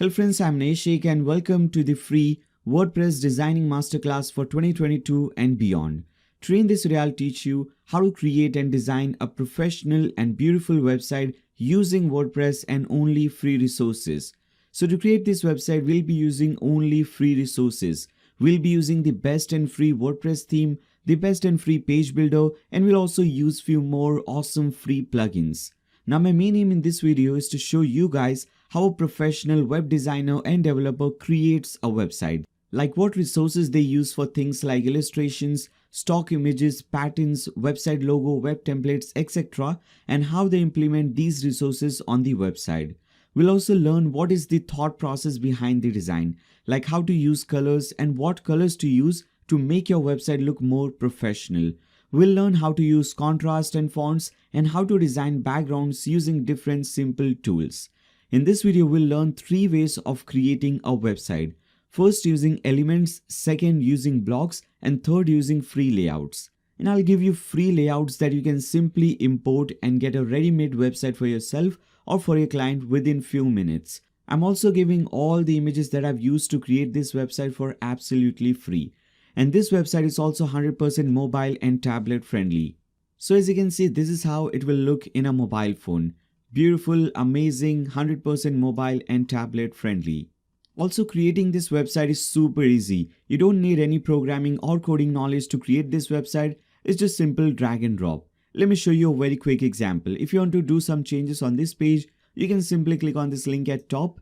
Hello friends, I'm Neshik and welcome to the free WordPress Designing Masterclass for 2022 and beyond. Today in this video, I'll teach you how to create and design a professional and beautiful website using WordPress and only free resources. So to create this website, we'll be using only free resources. We'll be using the best and free WordPress theme, the best and free page builder, and we'll also use few more awesome free plugins. Now my main aim in this video is to show you guys how a professional web designer and developer creates a website. Like what resources they use for things like illustrations, stock images, patterns, website logo, web templates, etc. and how they implement these resources on the website. We'll also learn what is the thought process behind the design, like how to use colors and what colors to use to make your website look more professional. We'll learn how to use contrast and fonts and how to design backgrounds using different simple tools. In this video, we'll learn 3 ways of creating a website. First, using elements, second, using blocks, and third, using free layouts. And I'll give you free layouts that you can simply import and get a ready-made website for yourself or for your client within few minutes. I'm also giving all the images that I've used to create this website for absolutely free. And this website is also 100% mobile and tablet friendly. So as you can see, this is how it will look in a mobile phone. Beautiful, amazing, 100% mobile and tablet friendly. Also, creating this website is super easy. You don't need any programming or coding knowledge to create this website. It's just simple drag and drop. Let me show you a very quick example. If you want to do some changes on this page, you can simply click on this link at top.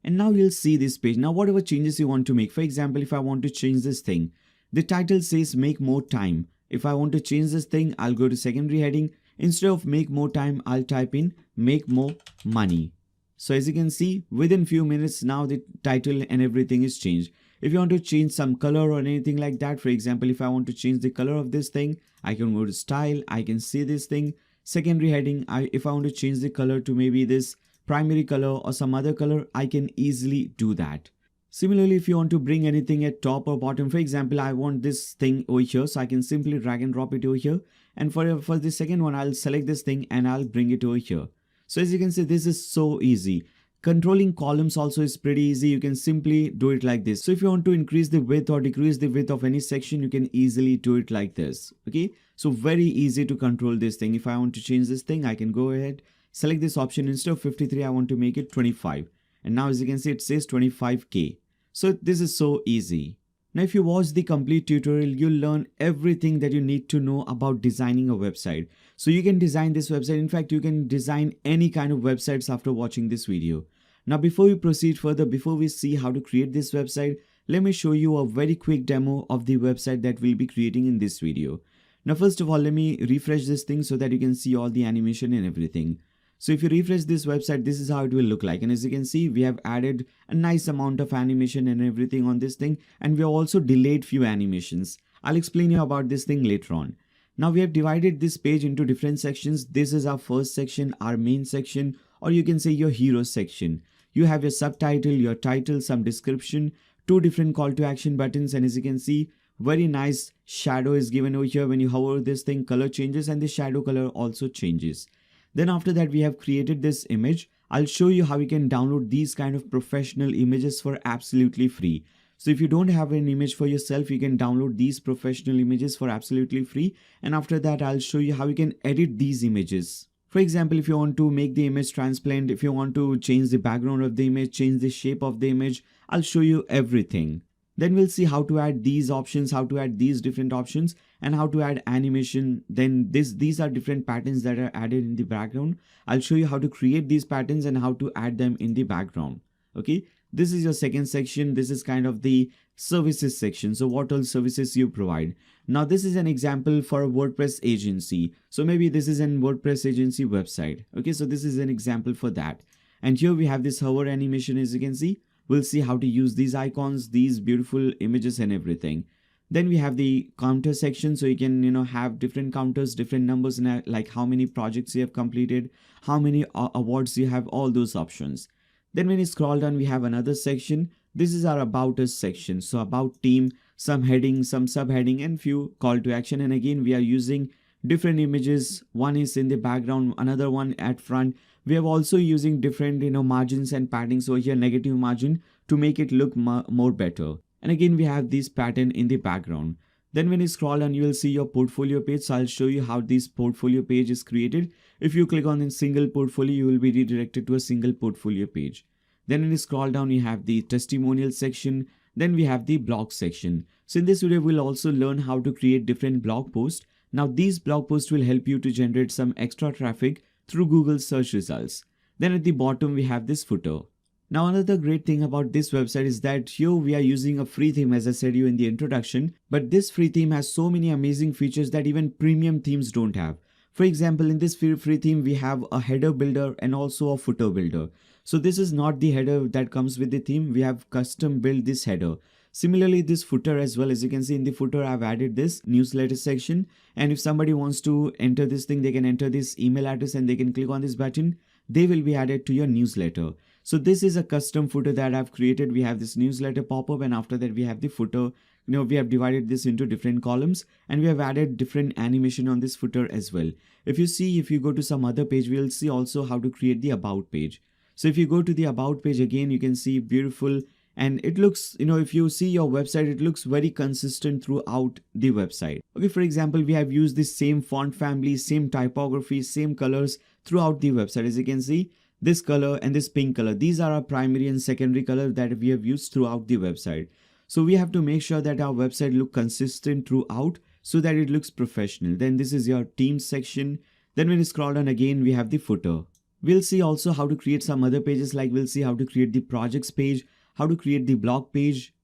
And now you'll see this page. Now whatever changes you want to make, for example, if I want to change this thing, the title says make more time. If I want to change this thing, I'll go to secondary heading. Instead of make more time, I'll type in make more money. So as you can see, within few minutes now the title and everything is changed. If you want to change some color or anything like that, for example, if I want to change the color of this thing, I can go to style, I can see this thing, secondary heading. If I want to change the color to maybe this primary color or some other color, I can easily do that. Similarly, if you want to bring anything at top or bottom, for example, I want this thing over here, so I can simply drag and drop it over here. And for the second one, I'll select this thing and I'll bring it over here. So as you can see, this is so easy. Controlling columns also is pretty easy. You can simply do it like this. So if you want to increase the width or decrease the width of any section, you can easily do it like this. Okay, so very easy to control this thing. If I want to change this thing, I can go ahead, select this option. Instead of 53, I want to make it 25. And now as you can see, it says 25K. So this is so easy. Now if you watch the complete tutorial, you'll learn everything that you need to know about designing a website. So you can design this website. In fact, you can design any kind of websites after watching this video. Now before we proceed further, before we see how to create this website, let me show you a very quick demo of the website that we'll be creating in this video. Now first of all, let me refresh this thing so that you can see all the animation and everything. So if you refresh this website, this is how it will look like. And as you can see, we have added a nice amount of animation and everything on this thing. And we have also delayed few animations. I'll explain you about this thing later on. Now we have divided this page into different sections. This is our first section, our main section, or you can say your hero section. You have your subtitle, your title, some description, 2 different call to action buttons. And as you can see, very nice shadow is given over here. When you hover this thing, color changes and the shadow color also changes. Then after that, we have created this image. I'll show you how you can download these kind of professional images for absolutely free. So if you don't have an image for yourself, you can download these professional images for absolutely free. And after that, I'll show you how you can edit these images. For example, if you want to make the image transparent, if you want to change the background of the image, change the shape of the image, I'll show you everything. Then we'll see how to add these options, how to add these different options, and how to add animation. Then these are different patterns that are added in the background. I'll show you how to create these patterns and how to add them in the background. Okay, this is your second section. This is kind of the services section. So what all services you provide. Now this is an example for a WordPress agency. So maybe this is an WordPress agency website. Okay, so this is an example for that. And here we have this hover animation, as you can see. We'll see how to use these icons, these beautiful images and everything. Then we have the counter section. So you can, have different counters, different numbers, and like how many projects you have completed, how many awards you have, all those options. Then when you scroll down, we have another section. This is our about us section. So about team, some heading, some subheading, and few call to action. And again, we are using different images. One is in the background, another one at front. We are also using different margins and paddings over here, negative margin, to make it look more better. And again, we have this pattern in the background. Then when you scroll down, you will see your portfolio page. So I'll show you how this portfolio page is created. If you click on a single portfolio, you will be redirected to a single portfolio page. Then when you scroll down, you have the testimonial section. Then we have the blog section. So in this video, we'll also learn how to create different blog posts. Now these blog posts will help you to generate some extra traffic through Google search results. Then at the bottom, we have this footer. Now another great thing about this website is that here we are using a free theme, as I said you in the introduction, but this free theme has so many amazing features that even premium themes don't have. For example, in this free theme, we have a header builder and also a footer builder. So this is not the header that comes with the theme. We have custom built this header. Similarly, this footer as well, as you can see in the footer, I've added this newsletter section. And if somebody wants to enter this thing, they can enter this email address and they can click on this button. They will be added to your newsletter. So this is a custom footer that I've created. We have this newsletter pop-up, and after that we have the footer. We have divided this into different columns, and we have added different animation on this footer as well. If you go to some other page, we'll see also how to create the about page. So if you go to the about page again, you can see beautiful, and it looks, if you see your website, it looks very consistent throughout the website. Okay, for example, we have used this same font family, same typography, same colors throughout the website. As you can see, this color and this pink color, these are our primary and secondary color that we have used throughout the website. So we have to make sure that our website look consistent throughout so that it looks professional. Then this is your team section. Then when you scroll down again, we have the footer. We'll see also how to create some other pages, like we'll see how to create the projects page, how to create the blog page.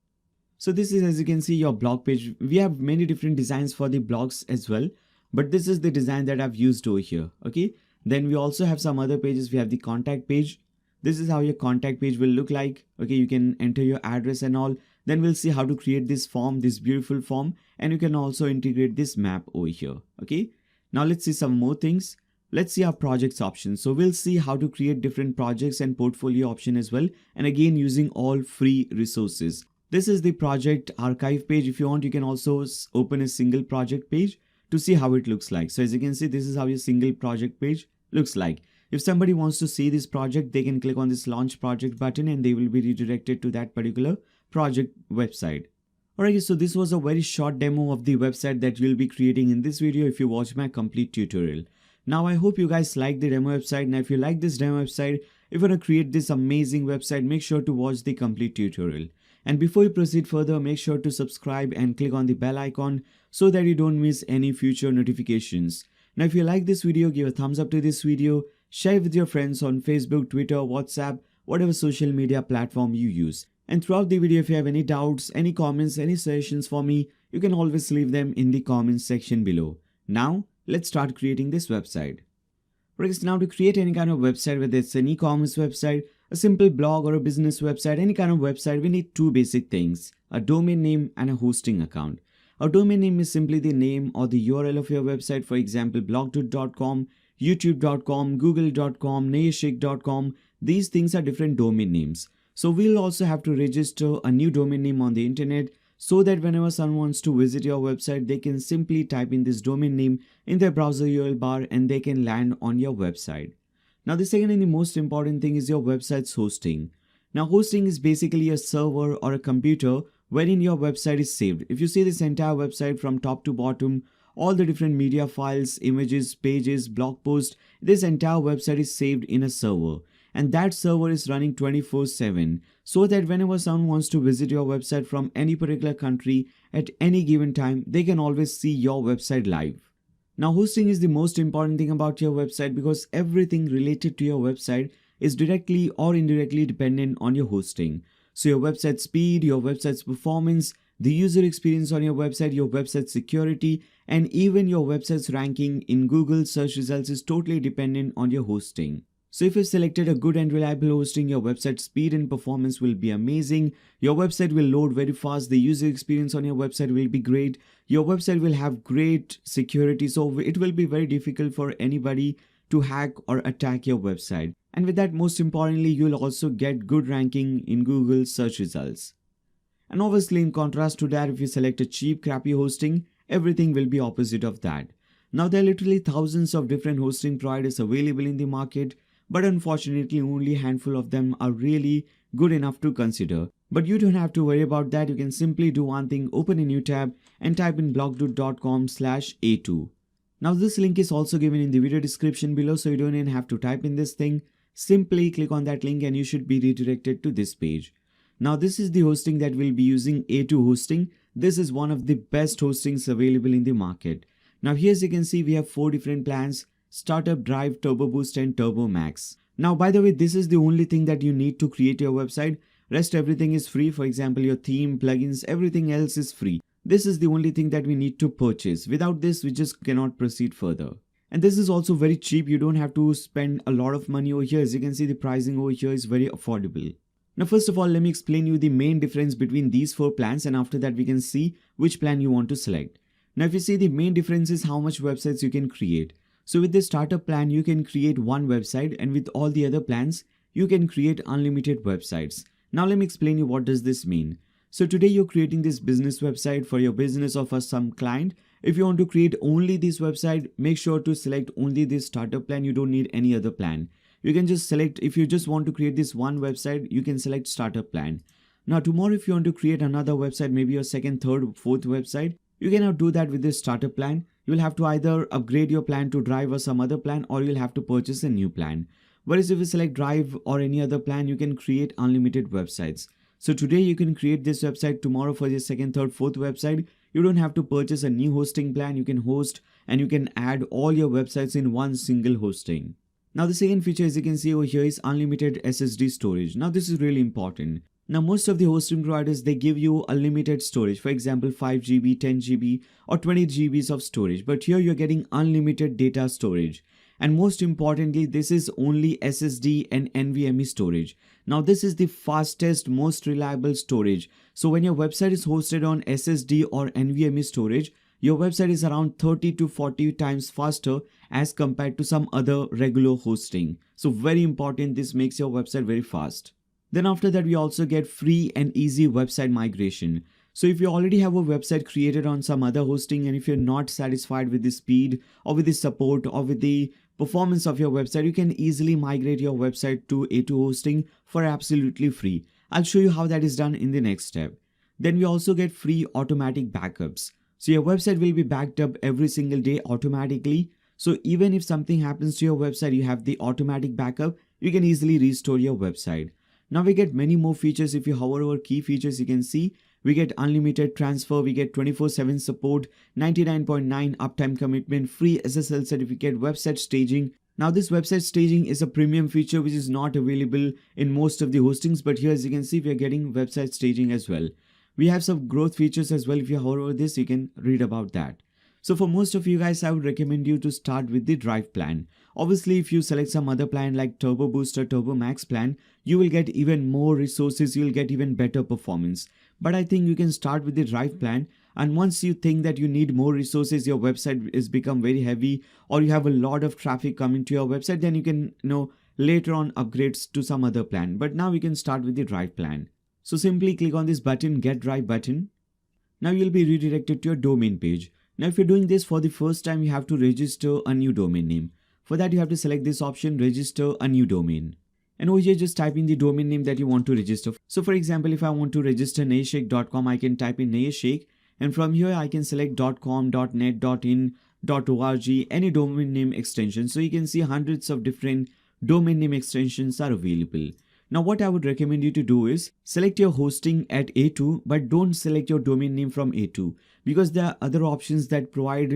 So this is, as you can see, your blog page. We have many different designs for the blogs as well, but this is the design that I've used over here. Okay. Then we also have some other pages. We have the contact page. This is how your contact page will look like. Okay, you can enter your address and all. Then we'll see how to create this form, this beautiful form, and you can also integrate this map over here. Okay, now let's see some more things. Let's see our projects option. So we'll see how to create different projects and portfolio option as well. And again, using all free resources. This is the project archive page. If you want, you can also open a single project page to see how it looks like. So as you can see, this is how your single project page looks like. If somebody wants to see this project, they can click on this launch project button and they will be redirected to that particular project website. Alright, so this was a very short demo of the website that you'll be creating in this video if you watch my complete tutorial. Now I hope you guys like the demo website. Now if you like this demo website, if you want to create this amazing website, make sure to watch the complete tutorial. And before you proceed further, make sure to subscribe and click on the bell icon so that you don't miss any future notifications. Now if you like this video, give a thumbs up to this video, share with your friends on Facebook, Twitter, WhatsApp, whatever social media platform you use. And throughout the video, if you have any doubts, any comments, any suggestions for me, you can always leave them in the comments section below. Now let's start creating this website. Because now to create any kind of website, whether it's an e-commerce website, a simple blog or a business website, any kind of website, we need two basic things: a domain name and a hosting account. A domain name is simply the name or the URL of your website. For example, blogdude.com, youtube.com, google.com, nayashik.com. These things are different domain names. So we'll also have to register a new domain name on the internet so that whenever someone wants to visit your website, they can simply type in this domain name in their browser URL bar and they can land on your website. Now the second and the most important thing is your website's hosting. Now hosting is basically a server or a computer wherein your website is saved. If you see this entire website from top to bottom, all the different media files, images, pages, blog posts, this entire website is saved in a server. And that server is running 24/7 so that whenever someone wants to visit your website from any particular country at any given time, they can always see your website live. Now hosting is the most important thing about your website because everything related to your website is directly or indirectly dependent on your hosting. So your website speed, your website's performance, the user experience on your website, your website security, and even your website's ranking in Google search results is totally dependent on your hosting. So if you've selected a good and reliable hosting, your website speed and performance will be amazing. Your website will load very fast. The user experience on your website will be great. Your website will have great security. So it will be very difficult for anybody to hack or attack your website. And with that, most importantly, you'll also get good ranking in Google search results. And obviously, in contrast to that, if you select a cheap, crappy hosting, everything will be opposite of that. Now there are literally thousands of different hosting providers available in the market, but unfortunately only a handful of them are really good enough to consider. But you don't have to worry about that. You can simply do one thing, open a new tab and type in blogdude.com/a2. Now this link is also given in the video description below, so you don't even have to type in this thing. Simply click on that link and you should be redirected to this page. Now this is the hosting that we'll be using, A2 hosting. This is one of the best hostings available in the market. Now here as you can see, we have 4 different plans: Startup, Drive, Turbo Boost and Turbo Max. Now by the way, this is the only thing that you need to create your website. Rest everything is free. For example, your theme, plugins, everything else is free. This is the only thing that we need to purchase. Without this, we just cannot proceed further. And this is also very cheap. You don't have to spend a lot of money over here. As you can see, the pricing over here is very affordable. Now first of all, let me explain you the main difference between these 4 plans, and after that we can see which plan you want to select. Now if you see, the main difference is how much websites you can create. So with the startup plan, you can create one website, and with all the other plans, you can create unlimited websites. Now let me explain you what does this mean. So today you're creating this business website for your business or for some client. If you want to create only this website, make sure to select only this startup plan. You don't need any other plan. You can just select, if you just want to create this one website, you can select startup plan. Now tomorrow if you want to create another website, maybe your second, third, fourth website, you cannot do that with this startup plan. You'll have to either upgrade your plan to Drive or some other plan, or you'll have to purchase a new plan. Whereas if you select Drive or any other plan, you can create unlimited websites. So today you can create this website, tomorrow for your second, third, fourth website, you don't have to purchase a new hosting plan. You can host and you can add all your websites in one single hosting. Now the second feature, as you can see over here, is unlimited SSD storage. Now this is really important. Now most of the hosting providers, they give you unlimited storage. For example, 5 GB, 10 GB or 20 GB of storage. But here you're getting unlimited data storage. And most importantly, this is only SSD and NVMe storage. Now this is the fastest, most reliable storage. So when your website is hosted on SSD or NVMe storage, your website is around 30 to 40 times faster as compared to some other regular hosting. So very important, this makes your website very fast. Then after that, we also get free and easy website migration. So if you already have a website created on some other hosting, and if you're not satisfied with the speed or with the support or with the performance of your website, you can easily migrate your website to A2 hosting for absolutely free. I'll show you how that is done in the next step. Then we also get free automatic backups. So your website will be backed up every single day automatically. So even if something happens to your website, you have the automatic backup. You can easily restore your website. Now we get many more features. If you hover over key features, you can see we get unlimited transfer, we get 24/7 support, 99.9 uptime commitment, free SSL certificate, website staging. Now this website staging is a premium feature which is not available in most of the hostings, but here as you can see, we are getting website staging as well. We have some growth features as well. If you hover over this, you can read about that. So for most of you guys, I would recommend you to start with the Drive plan. Obviously, if you select some other plan like Turbo Boost or Turbo Max plan, you will get even more resources, you'll get even better performance. But I think you can start with the Drive plan, and once you think that you need more resources, your website is become very heavy or you have a lot of traffic coming to your website, then you can later on upgrades to some other plan. But now we can start with the Drive plan. So simply click on this button, Get Drive button. Now you'll be redirected to your domain page. Now if you're doing this for the first time, you have to register a new domain name. For that, you have to select this option, Register a New Domain. And over here, just type in the domain name that you want to register. So for example, if I want to register nayashake.com, I can type in Nayashake. And from here, I can select .com, .net, .in, .org, any domain name extension. So you can see hundreds of different domain name extensions are available. Now what I would recommend you to do is select your hosting at A2, but don't select your domain name from A2, because there are other options that provide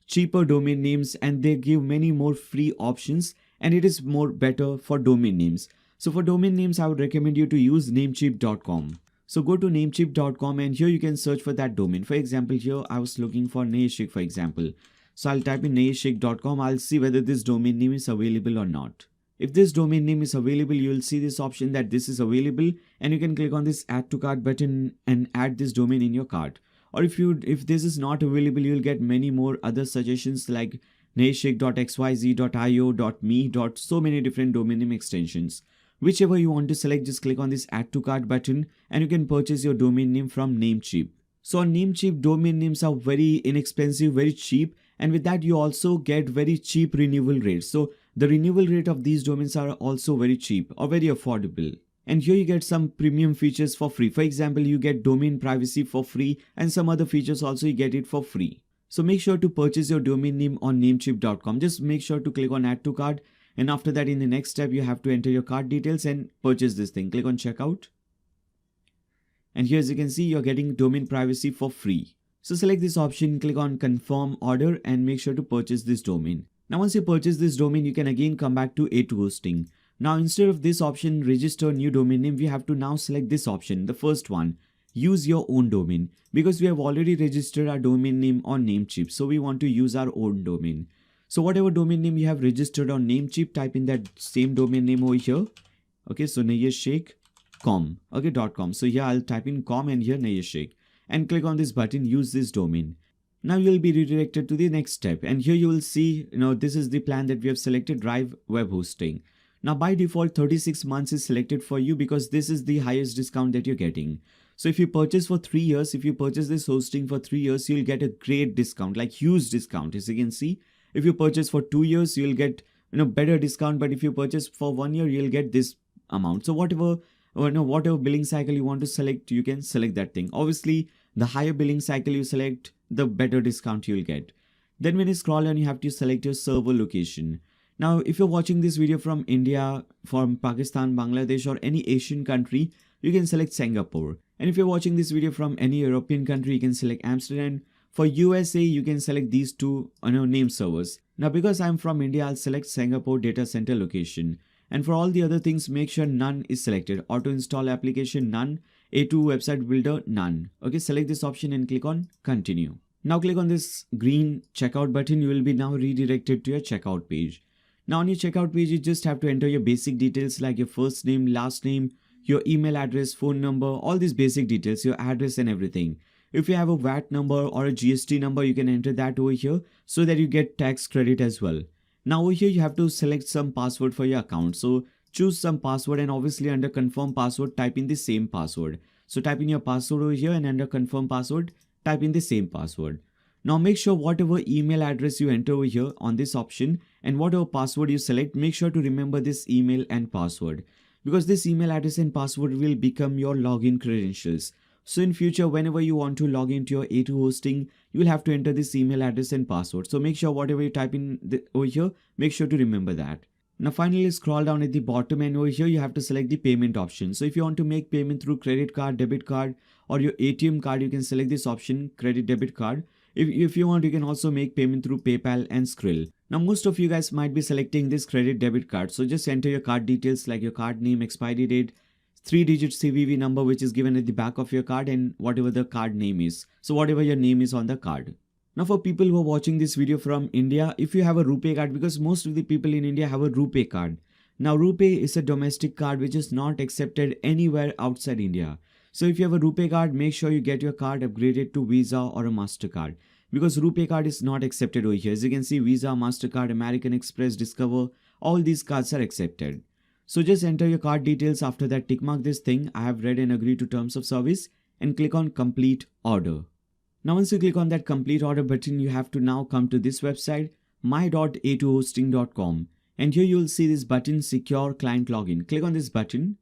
cheaper domain names, and they give many more free options, and it is more better for domain names. So for domain names, I would recommend you to use namecheap.com. So go to namecheap.com and here you can search for that domain. For example, here I was looking for Nayashake, for example. So I'll type in nayashake.com. I'll see whether this domain name is available or not. If this domain name is available, you will see this option that this is available, and you can click on this Add to Cart button and add this domain in your cart. Or if this is not available, you'll get many more other suggestions like nayashake.xyz.io, .me, so many different domain name extensions. Whichever you want to select, just click on this Add to Cart button and you can purchase your domain name from Namecheap. So on Namecheap, domain names are very inexpensive, very cheap, And with that, you also get very cheap renewal rates. So the renewal rate of these domains are also very cheap or very affordable. And here you get some premium features for free. For example, you get domain privacy for free, and some other features also you get it for free. So make sure to purchase your domain name on namecheap.com. Just make sure to click on add to cart. And after that, in the next step, you have to enter your cart details and purchase this thing. Click on checkout. And here, as you can see, you're getting domain privacy for free. So select this option, click on confirm order, and make sure to purchase this domain. Now once you purchase this domain, you can again come back to A2 hosting. Now instead of this option, register new domain name, we have to now select this option, the first one, use your own domain, because we have already registered our domain name on Namecheap. So we want to use our own domain. So whatever domain name you have registered on Namecheap, type in that same domain name over here. Okay, so nayeshshake.com. Okay, .com. So here I'll type in com and here Nayeshshake, and click on this button, use this domain. Now you'll be redirected to the next step, and here you will see, this is the plan that we have selected, Drive Web Hosting. Now by default 36 months is selected for you because this is the highest discount that you're getting. So if you purchase for 3 years, if you purchase this hosting for 3 years, you'll get a great discount, like huge discount. As you can see, if you purchase for 2 years, you'll get better discount, but if you purchase for 1 year, you'll get this amount. So whatever billing cycle you want to select, you can select that thing. Obviously, the higher billing cycle you select, the better discount you'll get. Then when you scroll down, you have to select your server location. Now, if you're watching this video from India, from Pakistan, Bangladesh, or any Asian country, you can select Singapore. And if you're watching this video from any European country, you can select Amsterdam. For USA, you can select these two name servers. Now, because I'm from India, I'll select Singapore data center location. And for all the other things, make sure none is selected. Auto install application, none. A2 website builder, none. Okay, select this option and click on continue. Now click on this green checkout button. You will be now redirected to your checkout page. Now on your checkout page, you just have to enter your basic details like your first name, last name, your email address, phone number, all these basic details, your address and everything. If you have a VAT number or a GST number, you can enter that over here so that you get tax credit as well. Now over here, you have to select some password for your account. So choose some password, and obviously under confirm password, type in the same password. So type in your password over here, and under confirm password, type in the same password. Now make sure whatever email address you enter over here on this option and whatever password you select, make sure to remember this email and password, because this email address and password will become your login credentials. So in future, whenever you want to log into your A2 hosting, you will have to enter this email address and password. So make sure whatever you type in over here, make sure to remember that. Now finally, scroll down at the bottom, and over here you have to select the payment option. So if you want to make payment through credit card, debit card, or your ATM card, you can select this option, credit debit card. If you want, you can also make payment through PayPal and Skrill. Now most of you guys might be selecting this credit debit card. So just enter your card details like your card name, expiry date, 3-digit CVV number which is given at the back of your card, and whatever the card name is. So whatever your name is on the card. Now for people who are watching this video from India, if you have a RuPay card, because most of the people in India have a RuPay card. Now RuPay is a domestic card which is not accepted anywhere outside India. So if you have a RuPay card, make sure you get your card upgraded to Visa or a MasterCard, because RuPay card is not accepted over here. As you can see, Visa, MasterCard, American Express, Discover, all these cards are accepted. So just enter your card details. After that, tick mark this thing, I have read and agreed to terms of service, and click on complete order. Now once you click on that complete order button, you have to now come to this website, my.a2hosting.com, and here you will see this button, secure client login. Click on this button.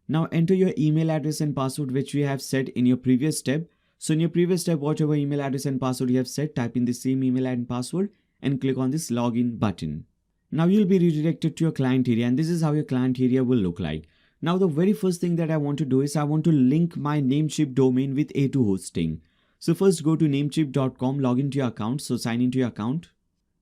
Now enter your email address and password which we have set in your previous step. So in your previous step, whatever email address and password you have set, type in the same email and password and click on this login button. Now you'll be redirected to your client area, and this is how your client area will look like. Now the very first thing that I want to do is I want to link my Namecheap domain with A2 hosting. So first go to namecheap.com, log into your account. So sign into your account.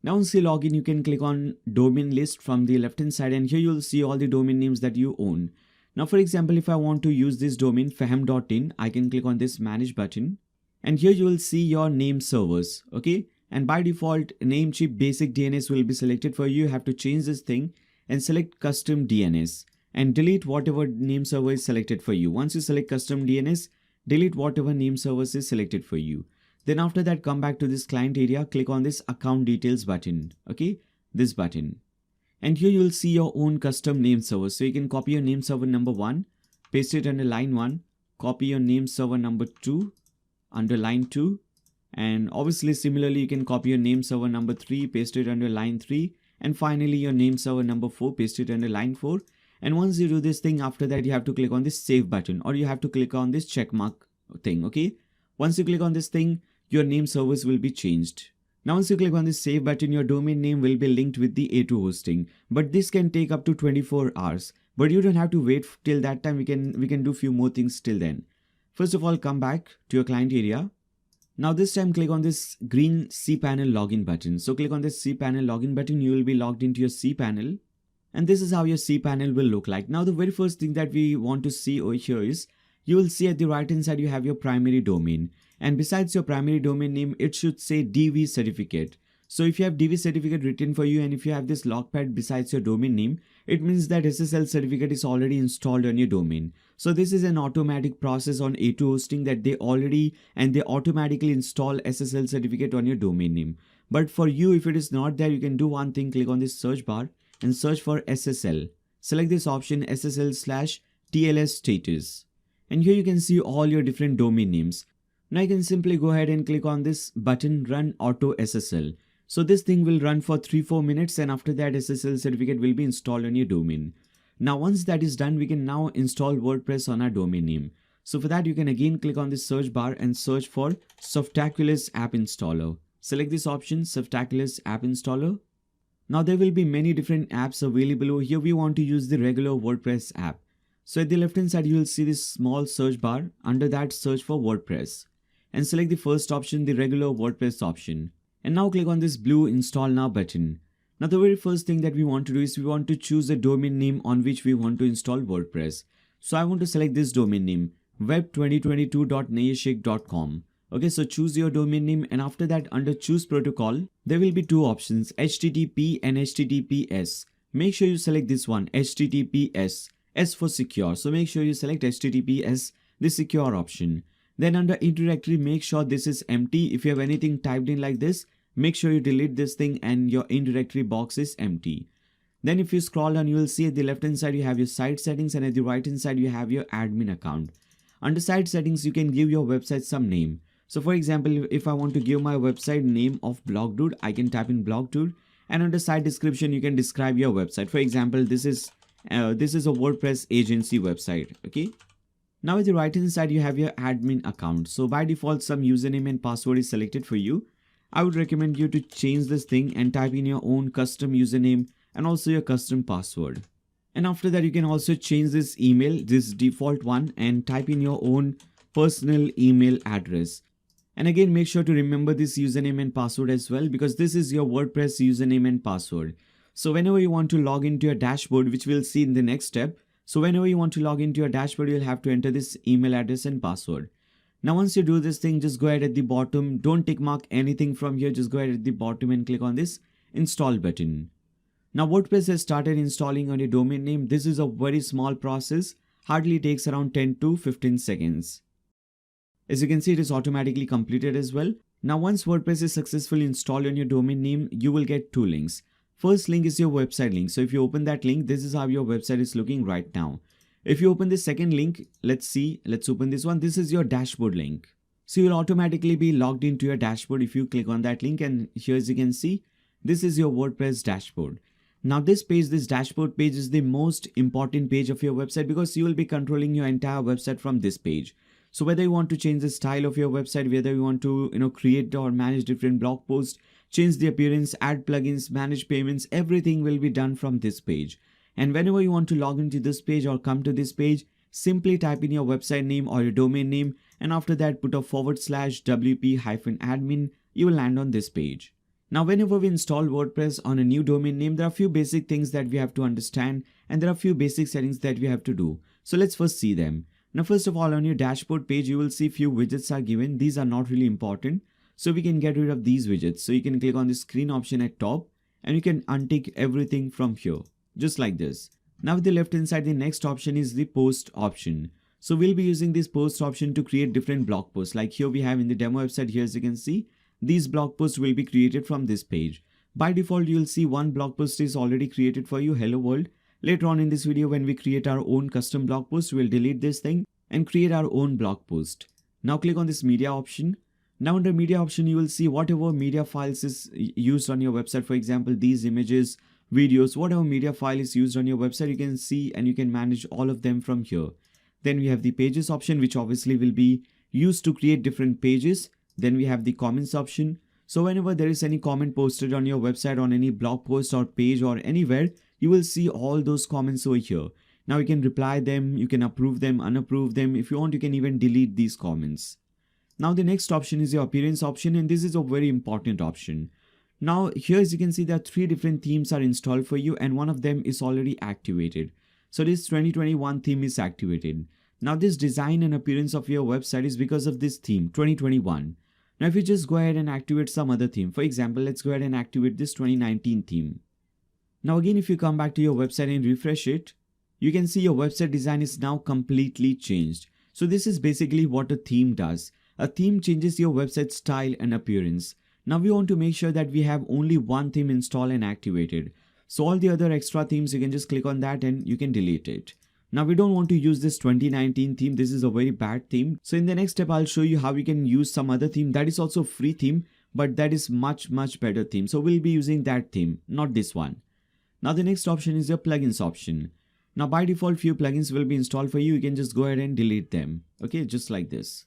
Now once you log in, you can click on domain list from the left hand side, and here you'll see all the domain names that you own. Now for example, if I want to use this domain fahm.in, I can click on this manage button, and here you will see your name servers. Okay, and by default Namecheap basic DNS will be selected for you. You have to change this thing and select custom DNS and delete whatever name server is selected for you. Once you select custom DNS, delete whatever name servers is selected for you. Then after that, come back to this client area, click on this account details button. Okay, this button. And here you will see your own custom name server. So you can copy your name server number 1, paste it under line 1, copy your name server number 2 under line 2, And obviously similarly you can copy your name server number 3, paste it under line 3, and finally your name server number 4, paste it under line 4. And once you do this thing, after that you have to click on this save button, or you have to click on this check mark thing. Okay, once you click on this thing, your name service will be changed. Now once you click on this save button, your domain name will be linked with the A2 hosting, but this can take up to 24 hours. But you don't have to wait till that time. We can do few more things till then. First of all, come back to your client area. Now this time click on this green cPanel login button. So click on this cPanel login button, you will be logged into your cPanel. And this is how your cPanel will look like. Now the very first thing that we want to see over here is, you will see at the right hand side you have your primary domain. And besides your primary domain name, it should say DV certificate. So if you have DV certificate written for you, and if you have this logpad besides your domain name, it means that SSL certificate is already installed on your domain. So this is an automatic process on A2 hosting, that they automatically install SSL certificate on your domain name. But for you, if it is not there, you can do one thing. Click on this search bar and search for SSL. Select this option, SSL/TLS status. And here you can see all your different domain names. Now you can simply go ahead and click on this button, run auto SSL. So this thing will run for 3-4 minutes, and after that SSL certificate will be installed on your domain. Now once that is done, we can now install WordPress on our domain name. So for that, you can again click on this search bar and search for Softaculous App Installer. Select this option, Softaculous App Installer. Now there will be many different apps available. Here we want to use the regular WordPress app. So at the left hand side, you will see this small search bar. Under that, search for WordPress and select the first option, the regular WordPress option. And now click on this blue install now button. Now the very first thing that we want to do is we want to choose a domain name on which we want to install WordPress. So I want to select this domain name, web2022.nayashik.com. Okay, so choose your domain name, and after that under choose protocol, there will be two options, HTTP and HTTPS. Make sure you select this one, HTTPS, S for secure. So make sure you select HTTPS, the secure option. Then under indirectory, make sure this is empty. If you have anything typed in like this, make sure you delete this thing and your indirectory box is empty. Then if you scroll down, you will see at the left hand side you have your site settings, and at the right hand side you have your admin account. Under site settings, you can give your website some name. So for example, if I want to give my website name of BlogDude, I can type in BlogDude, and under site description you can describe your website. For example, this is a WordPress agency website. Okay. Now at the right hand side you have your admin account. So by default some username and password is selected for you. I would recommend you to change this thing and type in your own custom username and also your custom password. And after that you can also change this email, this default one, and type in your own personal email address. And again, make sure to remember this username and password as well, because this is your WordPress username and password. So whenever you want to log into your dashboard, which we'll see in the next step, so whenever you want to log into your dashboard, you'll have to enter this email address and password. Now once you do this thing, just go ahead at the bottom, don't tick mark anything from here, just go ahead at the bottom and click on this install button. Now WordPress has started installing on your domain name. This is a very small process, hardly takes around 10 to 15 seconds. As you can see, it is automatically completed as well. Now once WordPress is successfully installed on your domain name, you will get two links. First link is your website link. So if you open that link, this is how your website is looking right now. If you open the second link, let's open this one. This is your dashboard link. So you'll automatically be logged into your dashboard if you click on that link, and here as you can see, this is your WordPress dashboard. Now this page, this dashboard page, is the most important page of your website, because you will be controlling your entire website from this page. So whether you want to change the style of your website, whether you want to create or manage different blog posts, change the appearance, add plugins, manage payments, everything will be done from this page. And whenever you want to log into this page or come to this page, simply type in your website name or your domain name, and after that put a /wp-admin, you will land on this page. Now whenever we install WordPress on a new domain name, there are a few basic things that we have to understand, and there are a few basic settings that we have to do. So let's first see them. Now first of all, on your dashboard page, you will see few widgets are given. These are not really important, so we can get rid of these widgets. So you can click on the screen option at top and you can untick everything from here, just like this. Now with the left hand side, the next option is the post option. So we'll be using this post option to create different blog posts. Like here we have in the demo website, here as you can see, these blog posts will be created from this page. By default, you'll see one blog post is already created for you, hello world. Later on in this video, when we create our own custom blog post, we'll delete this thing and create our own blog post. Now click on this media option. Now under media option, you will see whatever media files is used on your website. For example, these images, videos, whatever media file is used on your website, you can see and you can manage all of them from here. Then we have the pages option, which obviously will be used to create different pages. Then we have the comments option. So whenever there is any comment posted on your website, on any blog post or page or anywhere, you will see all those comments over here. Now you can reply them, you can approve them, unapprove them. If you want, you can even delete these comments. Now the next option is your appearance option, and this is a very important option. Now here, as you can see, there are 3 different themes are installed for you, and one of them is already activated. So this 2021 theme is activated. Now this design and appearance of your website is because of this theme 2021. Now if you just go ahead and activate some other theme, for example, let's go ahead and activate this 2019 theme. Now again, if you come back to your website and refresh it, you can see your website design is now completely changed. So this is basically what a theme does. A theme changes your website style and appearance. Now we want to make sure that we have only one theme installed and activated. So all the other extra themes, you can just click on that and you can delete it. Now we don't want to use this 2019 theme. This is a very bad theme. So in the next step, I'll show you how we can use some other theme that is also free theme, but that is much better theme. So we'll be using that theme, not this one. Now the next option is your plugins option. Now by default, few plugins will be installed for you. You can just go ahead and delete them. Okay, just like this.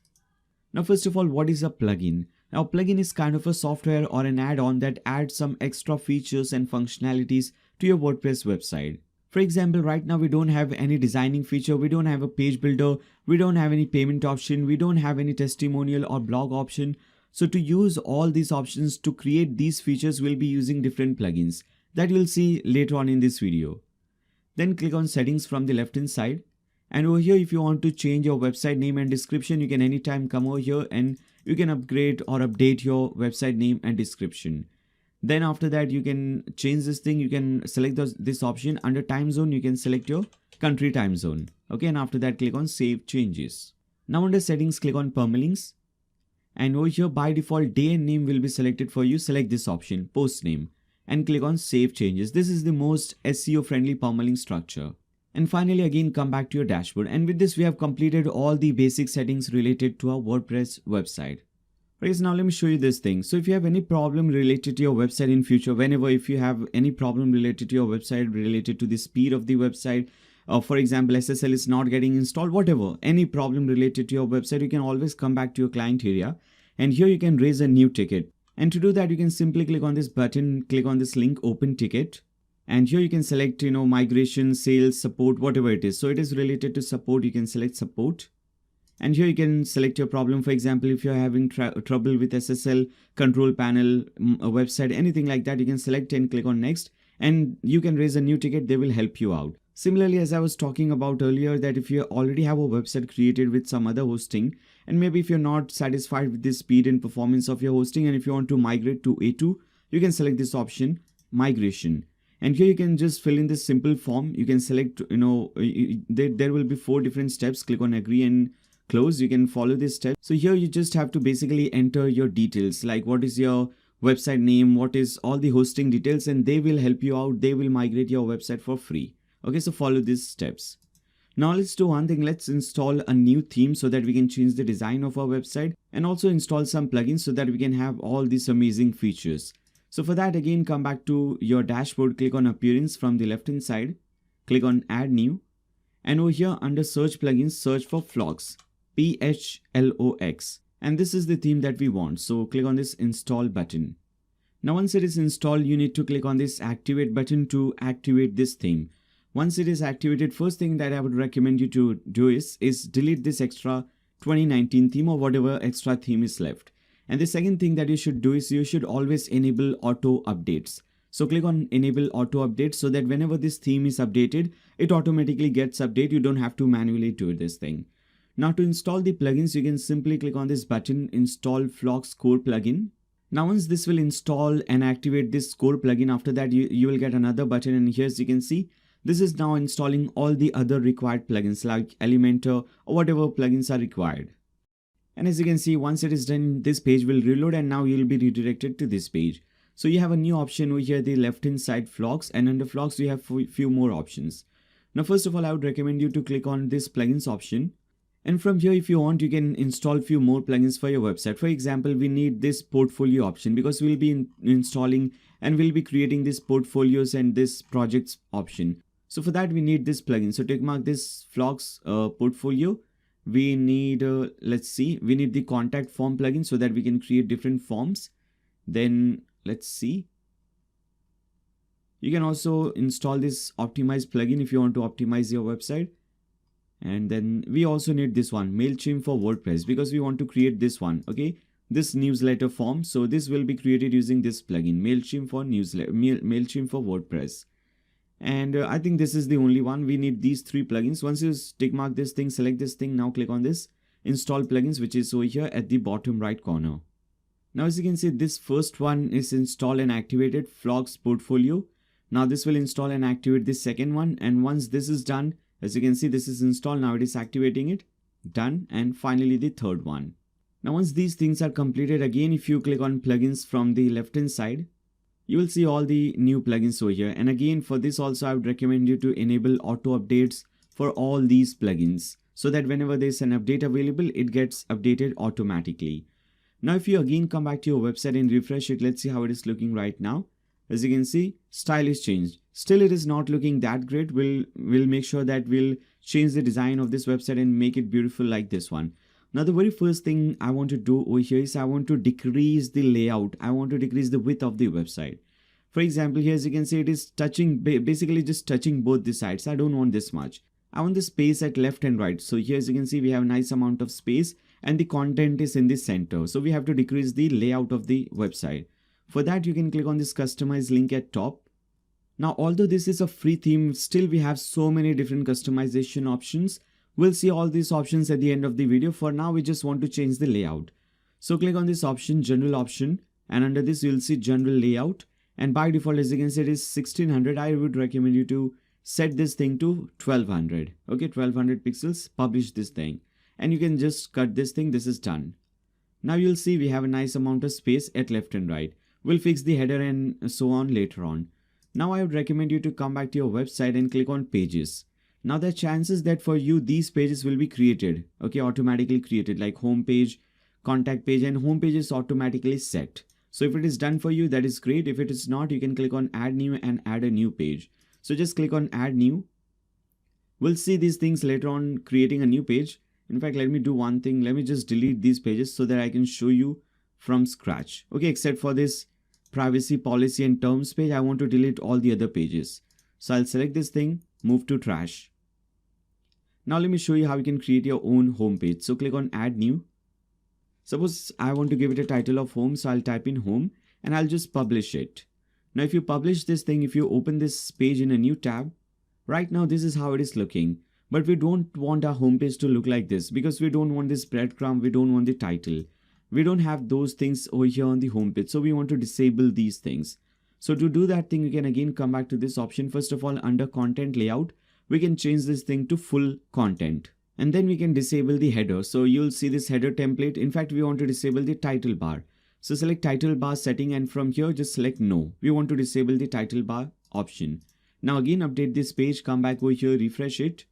Now first of all, what is a plugin? Now plugin is kind of a software or an add-on that adds some extra features and functionalities to your WordPress website. For example, right now we don't have any designing feature, we don't have a page builder, we don't have any payment option, we don't have any testimonial or blog option. So to use all these options to create these features, we'll be using different plugins that you'll see later on in this video. Then click on settings from the left hand side. And over here, if you want to change your website name and description, you can anytime come over here and you can upgrade or update your website name and description. Then after that, you can change this thing. You can select this option. Under time zone, you can select your country time zone. Okay, and after that, click on save changes. Now under settings, click on permalinks. And over here, by default, day and name will be selected for you. Select this option, post name, and click on save changes. This is the most SEO friendly permalink structure. And finally, again, come back to your dashboard. And with this, we have completed all the basic settings related to our WordPress website. Okay, so now let me show you this thing. So if you have any problem related to your website in future, whenever if you have any problem related to your website, related to the speed of the website, or for example, SSL is not getting installed, whatever, any problem related to your website, you can always come back to your client area. And here you can raise a new ticket. And to do that, you can simply click on this button, click on this link, open ticket. And here you can select, migration, sales, support, whatever it is. So it is related to support, you can select support. And here you can select your problem. For example, if you're having trouble with SSL, control panel, a website, anything like that, you can select and click on next. And you can raise a new ticket, they will help you out. Similarly, as I was talking about earlier, that if you already have a website created with some other hosting, and maybe if you're not satisfied with the speed and performance of your hosting, and if you want to migrate to A2, you can select this option, migration. And here you can just fill in this simple form. You can select, there will be 4 different steps. Click on agree and close. You can follow this step. So here you just have to basically enter your details, like what is your website name, what is all the hosting details, and they will help you out. They will migrate your website for free. Okay, so follow these steps. Now let's do one thing. Let's install a new theme so that we can change the design of our website, and also install some plugins so that we can have all these amazing features. So for that, again, come back to your dashboard, click on appearance from the left hand side, click on add new, and over here under search plugins, search for Phlox, Phlox, and this is the theme that we want. So click on this install button. Now once it is installed, you need to click on this activate button to activate this theme. Once it is activated, first thing that I would recommend you to do is delete this extra 2019 theme or whatever extra theme is left. And the second thing that you should do is you should always enable auto updates. So click on enable auto updates so that whenever this theme is updated, it automatically gets updated. You don't have to manually do this thing. Now to install the plugins, you can simply click on this button, install Phlox core plugin. Now once this will install and activate this core plugin, after that you will get another button, and here as you can see, this is now installing all the other required plugins like Elementor or whatever plugins are required. And as you can see, once it is done, this page will reload and now you'll be redirected to this page. So you have a new option over here, the left hand side Phlox, and under Phlox you have few more options. Now first of all, I would recommend you to click on this plugins option, And from here, if you want, you can install few more plugins for your website. For example, we need this portfolio option because we'll be installing and we'll be creating this portfolios and this projects option. So for that, we need this plugin. So take mark this Phlox portfolio. We need, we need the contact form plugin so that we can create different forms. Then let's see. You can also install this optimize plugin if you want to optimize your website. And then we also need this one, MailChimp for WordPress, because we want to create this one, okay? This newsletter form. So this will be created using this plugin, MailChimp for newsletter, MailChimp for WordPress. And I think this is the only one. We need these 3 plugins. Once you tick mark this thing, select this thing. Now click on this install plugins, which is over here at the bottom right corner. Now, as you can see, this first one is installed and activated, Phlox portfolio. Now this will install and activate the second one. And once this is done, as you can see, this is installed. Now it is activating it. Done. And finally the third one. Now once these things are completed, again, if you click on plugins from the left hand side, you will see all the new plugins over here. And again, for this also, I would recommend you to enable auto updates for all these plugins so that whenever there's an update available, it gets updated automatically. Now, if you again come back to your website and refresh it, let's see how it is looking right now. As you can see, style is changed. Still, it is not looking that great. We'll make sure that we'll change the design of this website and make it beautiful like this one. Now, the very first thing I want to do over here is I want to decrease the layout. I want to decrease the width of the website. For example, here as you can see, it is touching, basically just touching both the sides. I don't want this much. I want the space at left and right. So here as you can see, we have a nice amount of space and the content is in the center. So we have to decrease the layout of the website. For that, you can click on this customize link at top. Now, although this is a free theme, still we have so many different customization options. We'll see all these options at the end of the video. For now, we just want to change the layout. So click on this option, general option, and under this you'll see general layout. And by default, as you can see, it is 1600. I would recommend you to set this thing to 1200. Okay, 1200 pixels, publish this thing. And you can just cut this thing. This is done. Now you'll see we have a nice amount of space at left and right. We'll fix the header and so on later on. Now I would recommend you to come back to your website and click on pages. Now there are chances that for you, these pages will be created. Okay, automatically created like home page, contact page, and home page is automatically set. So if it is done for you, that is great. If it is not, you can click on add new and add a new page. So just click on add new. We'll see these things later on creating a new page. In fact, let me do one thing. Let me just delete these pages so that I can show you from scratch. Okay, except for this privacy policy and terms page, I want to delete all the other pages. So I'll select this thing, move to trash. Now let me show you how you can create your own home page. So click on add new. Suppose I want to give it a title of home, so I'll type in home and I'll just publish it. Now if you publish this thing, if you open this page in a new tab, right now this is how it is looking. But we don't want our home page to look like this because we don't want this breadcrumb, we don't want the title. We don't have those things over here on the home page. So we want to disable these things. So to do that thing, you can again come back to this option. First of all, under content layout, we can change this thing to full content. And then we can disable the header. So you'll see this header template. In fact, we want to disable the title bar. So select title bar setting and from here just select no. We want to disable the title bar option. Now again update this page, come back over here, refresh it.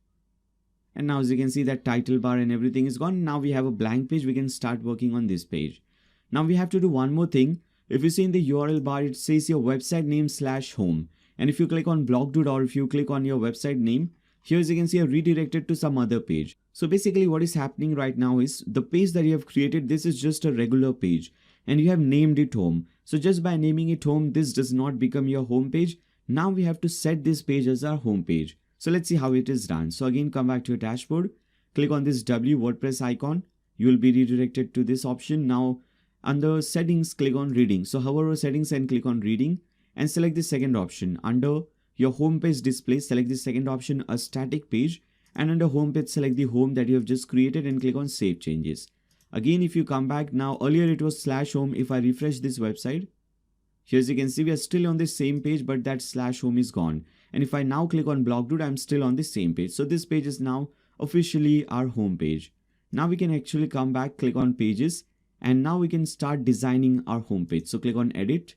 And now as you can see that title bar and everything is gone. Now we have a blank page. We can start working on this page. Now we have to do one more thing. If you see in the URL bar, it says your website name /home. And if you click on blog.dude or if you click on your website name, here as you can see are redirected to some other page. So basically what is happening right now is the page that you have created, this is just a regular page and you have named it home. So just by naming it home, this does not become your home page. Now we have to set this page as our home page. So let's see how it is done. So again, come back to your dashboard, click on this W WordPress icon. You will be redirected to this option. Now under settings, click on reading. So hover over settings and click on reading and select the second option. Under your home page display, select the second option, a static page, and under home page, select the home that you have just created and click on save changes. Again, if you come back now, earlier it was /home. If I refresh this website, here as you can see, we are still on the same page, but that /home is gone. And if I now click on blog.dude, I'm still on the same page. So this page is now officially our home page. Now we can actually come back, click on pages, and now we can start designing our home page. So click on edit.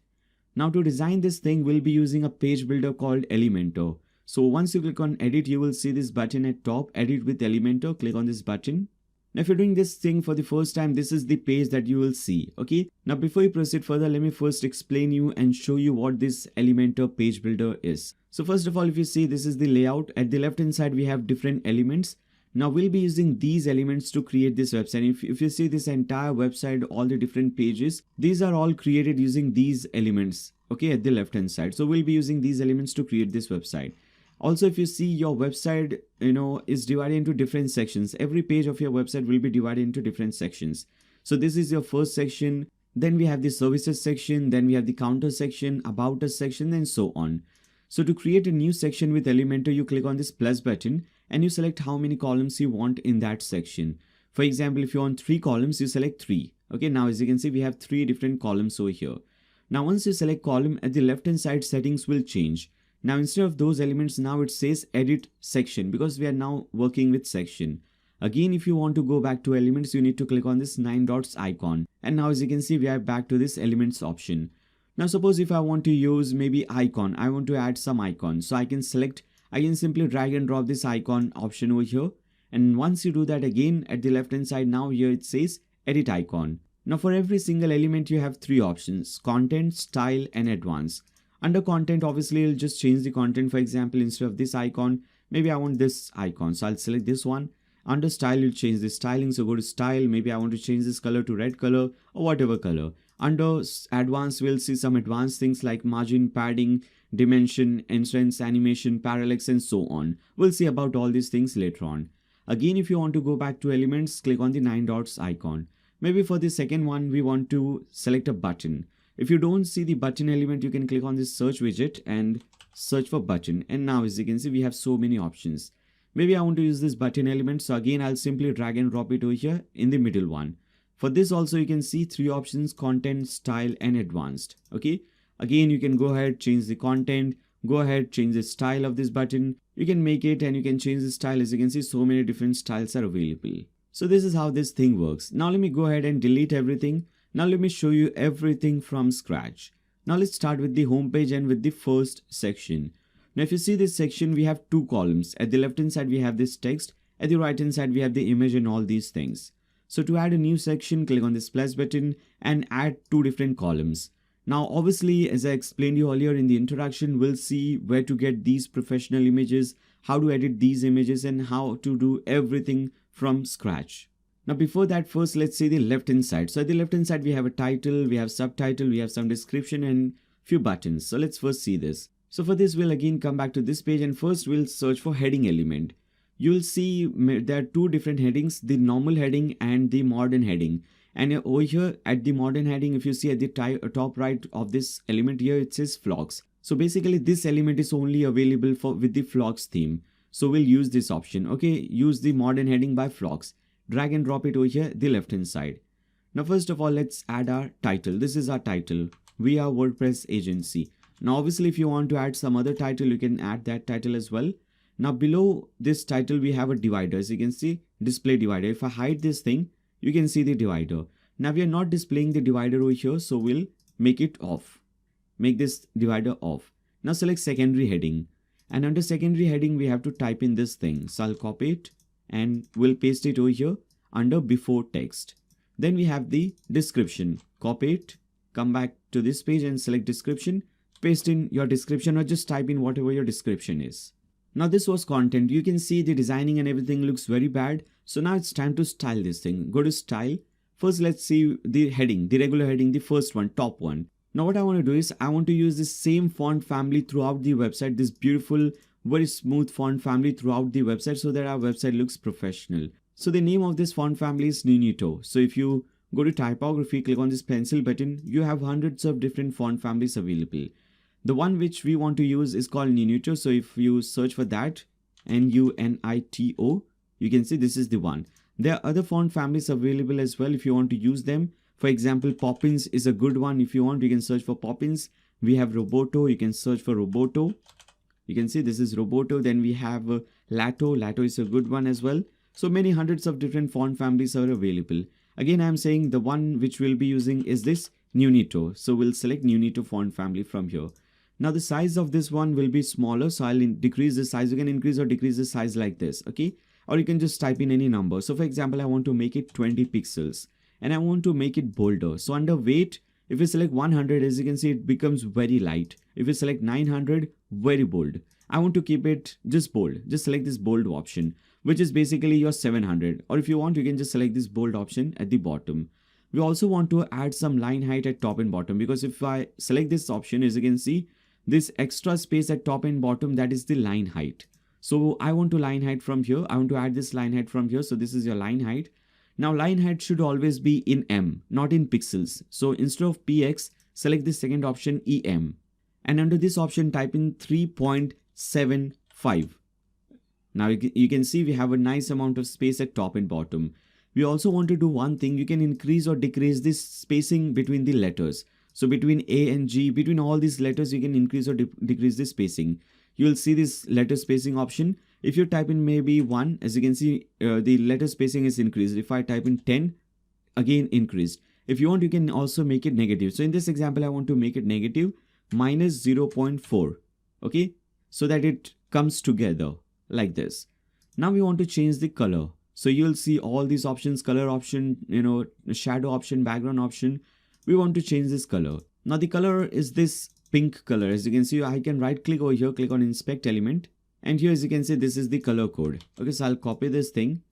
Now to design this thing, we'll be using a page builder called Elementor. So once you click on edit, you will see this button at top, edit with Elementor. Click on this button. Now if you're doing this thing for the first time, this is the page that you will see. Okay, now before you proceed further, let me first explain you and show you what this Elementor page builder is. So first of all, if you see, this is the layout. At the left hand side we have different elements. Now we'll be using these elements to create this website. If you see this entire website, all the different pages, these are all created using these elements, okay, at the left hand side. So we'll be using these elements to create this website. Also, if you see, your website, is divided into different sections. Every page of your website will be divided into different sections. So this is your first section. Then we have the services section. Then we have the counter section, about us section, and so on. So to create a new section with Elementor, you click on this plus button and you select how many columns you want in that section. For example, if you want 3 columns, you select 3. Okay, now as you can see, we have 3 different columns over here. Now once you select column, at the left hand side, settings will change. Now instead of those elements, now it says edit section, because we are now working with section. Again, if you want to go back to elements, you need to click on this 9 dots icon. And now as you can see, we are back to this elements option. Now suppose if I want to use maybe icon, I want to add some icon. So I can simply drag and drop this icon option over here. And once you do that, again at the left hand side, now here it says edit icon. Now for every single element, you have 3 options: content, style, and advanced. Under content, obviously you'll just change the content. For example, instead of this icon, maybe I want this icon, so I'll select this one. Under style, you'll change the styling, so go to style. Maybe I want to change this color to red color or whatever color. Under advanced, we'll see some advanced things like margin, padding, dimension, entrance, animation, parallax, and so on. We'll see about all these things later on. Again, if you want to go back to elements, click on the 9 dots icon. Maybe for the second one, we want to select a button. If you don't see the button element, you can click on this search widget and search for button. And now as you can see, we have so many options. Maybe I want to use this button element. So again, I'll simply drag and drop it over here in the middle one. For this also, you can see 3 options: content, style, and advanced. Okay. Again, you can go ahead, change the content, go ahead, change the style of this button. You can make it and you can change the style. As you can see, so many different styles are available. So this is how this thing works. Now let me go ahead and delete everything. Now let me show you everything from scratch. Now let's start with the home page and with the first section. Now if you see this section, we have 2 columns. At the left hand side, we have this text. At the right hand side, we have the image and all these things. So to add a new section, click on this plus button and add 2 different columns. Now obviously, as I explained you earlier in the introduction, we'll see where to get these professional images, how to edit these images, and how to do everything from scratch. Now before that, first let's see the left hand side. So at the left hand side, we have a title, we have subtitle, we have some description and few buttons. So let's first see this. So for this, we'll again come back to this page and first we'll search for heading element. You'll see there are 2 different headings, the normal heading and the modern heading. And over here at the modern heading, if you see at the top right of this element here, it says Phlox. So basically this element is only available with the Phlox theme. So we'll use this option. Okay, use the modern heading by Phlox. Drag and drop it over here, the left hand side. Now first of all, let's add our title. This is our title. We are WordPress agency. Now obviously, if you want to add some other title, you can add that title as well. Now below this title, we have a divider. As you can see, display divider. If I hide this thing, you can see the divider. Now we are not displaying the divider over here, so we'll make it off. Make this divider off. Now select secondary heading. And under secondary heading, we have to type in this thing. So I'll copy it and we'll paste it over here under before text. Then we have the description. Copy it, come back to this page and select description, paste in your description or just type in whatever your description is. Now this was content. You can see the designing and everything looks very bad. So now it's time to style this thing. Go to style. First, let's see the heading, the regular heading, the first one, top one. Now what I want to do is I want to use the same font family throughout the website, this beautiful, very smooth font family throughout the website so that our website looks professional. So the name of this font family is Ninito. So if you go to typography, click on this pencil button, you have hundreds of different font families available. The one which we want to use is called Ninito. So if you search for that, N-U-N-I-T-O, you can see this is the one. There are other font families available as well if you want to use them. For example, Poppins is a good one. If you want, you can search for Poppins. We have Roboto. You can search for Roboto. You can see this is Roboto. Then we have Lato. Lato is a good one as well. So many hundreds of different font families are available. Again, I'm saying the one which we'll be using is this Ninito. So we'll select Ninito font family from here. Now the size of this one will be smaller. So I'll decrease the size. You can increase or decrease the size like this. Okay. or you can just type in any number. So for example, I want to make it 20 pixels and I want to make it bolder. So under weight, if you select 100, as you can see, it becomes very light. If you select 900, very bold. I want to keep it just bold. Just select this bold option, which is basically your 700. Or if you want, you can just select this bold option at the bottom. We also want to add some line height at top and bottom, because if I select this option, as you can see, this extra space at top and bottom, that is the line height. So I want to line height from here. I want to add this line height from here. So this is your line height. Now line height should always be in M, not in pixels. So instead of px, select the second option, em. And under this option, type in 3.75. Now you can see we have a nice amount of space at top and bottom. We also want to do one thing. You can increase or decrease this spacing between the letters. So between A and G, between all these letters, you can increase or decrease the spacing. You will see this letter spacing option. If you type in maybe 1, as you can see, the letter spacing is increased. If I type in 10, again increased. If you want, you can also make it negative. So in this example, I want to make it negative minus 0.4. Okay, so that it comes together like this. Now we want to change the color. So you'll see all these options: color option, shadow option, background option. We want to change this color. Now the color is this pink color. As you can see, I can right click over here, click on inspect element, and here, as you can see, this is the color code. Okay, so I'll copy this thing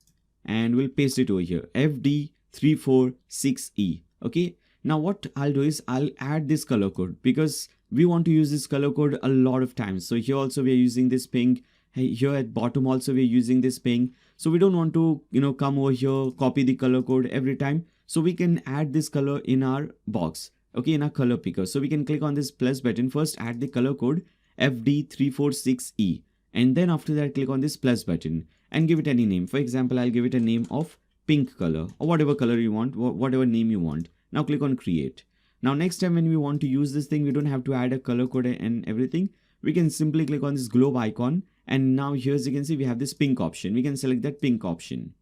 and we'll paste it over here, FD346E. Okay, now what I'll do is I'll add this color code, because we want to use this color code a lot of times. So here also we are using this pink. Here at bottom also we're using this pink. So we don't want to come over here, copy the color code every time. So we can add this color in our box, okay, in our color picker. So we can click on this plus button, first add the color code FD346E, and then after that click on this plus button and give it any name. For example, I'll give it a name of pink color, or whatever color you want, whatever name you want. Now click on create. Now next time when we want to use this thing, we don't have to add a color code and everything. We can simply click on this globe icon, and now here, as you can see, we have this pink option. We can select that pink option.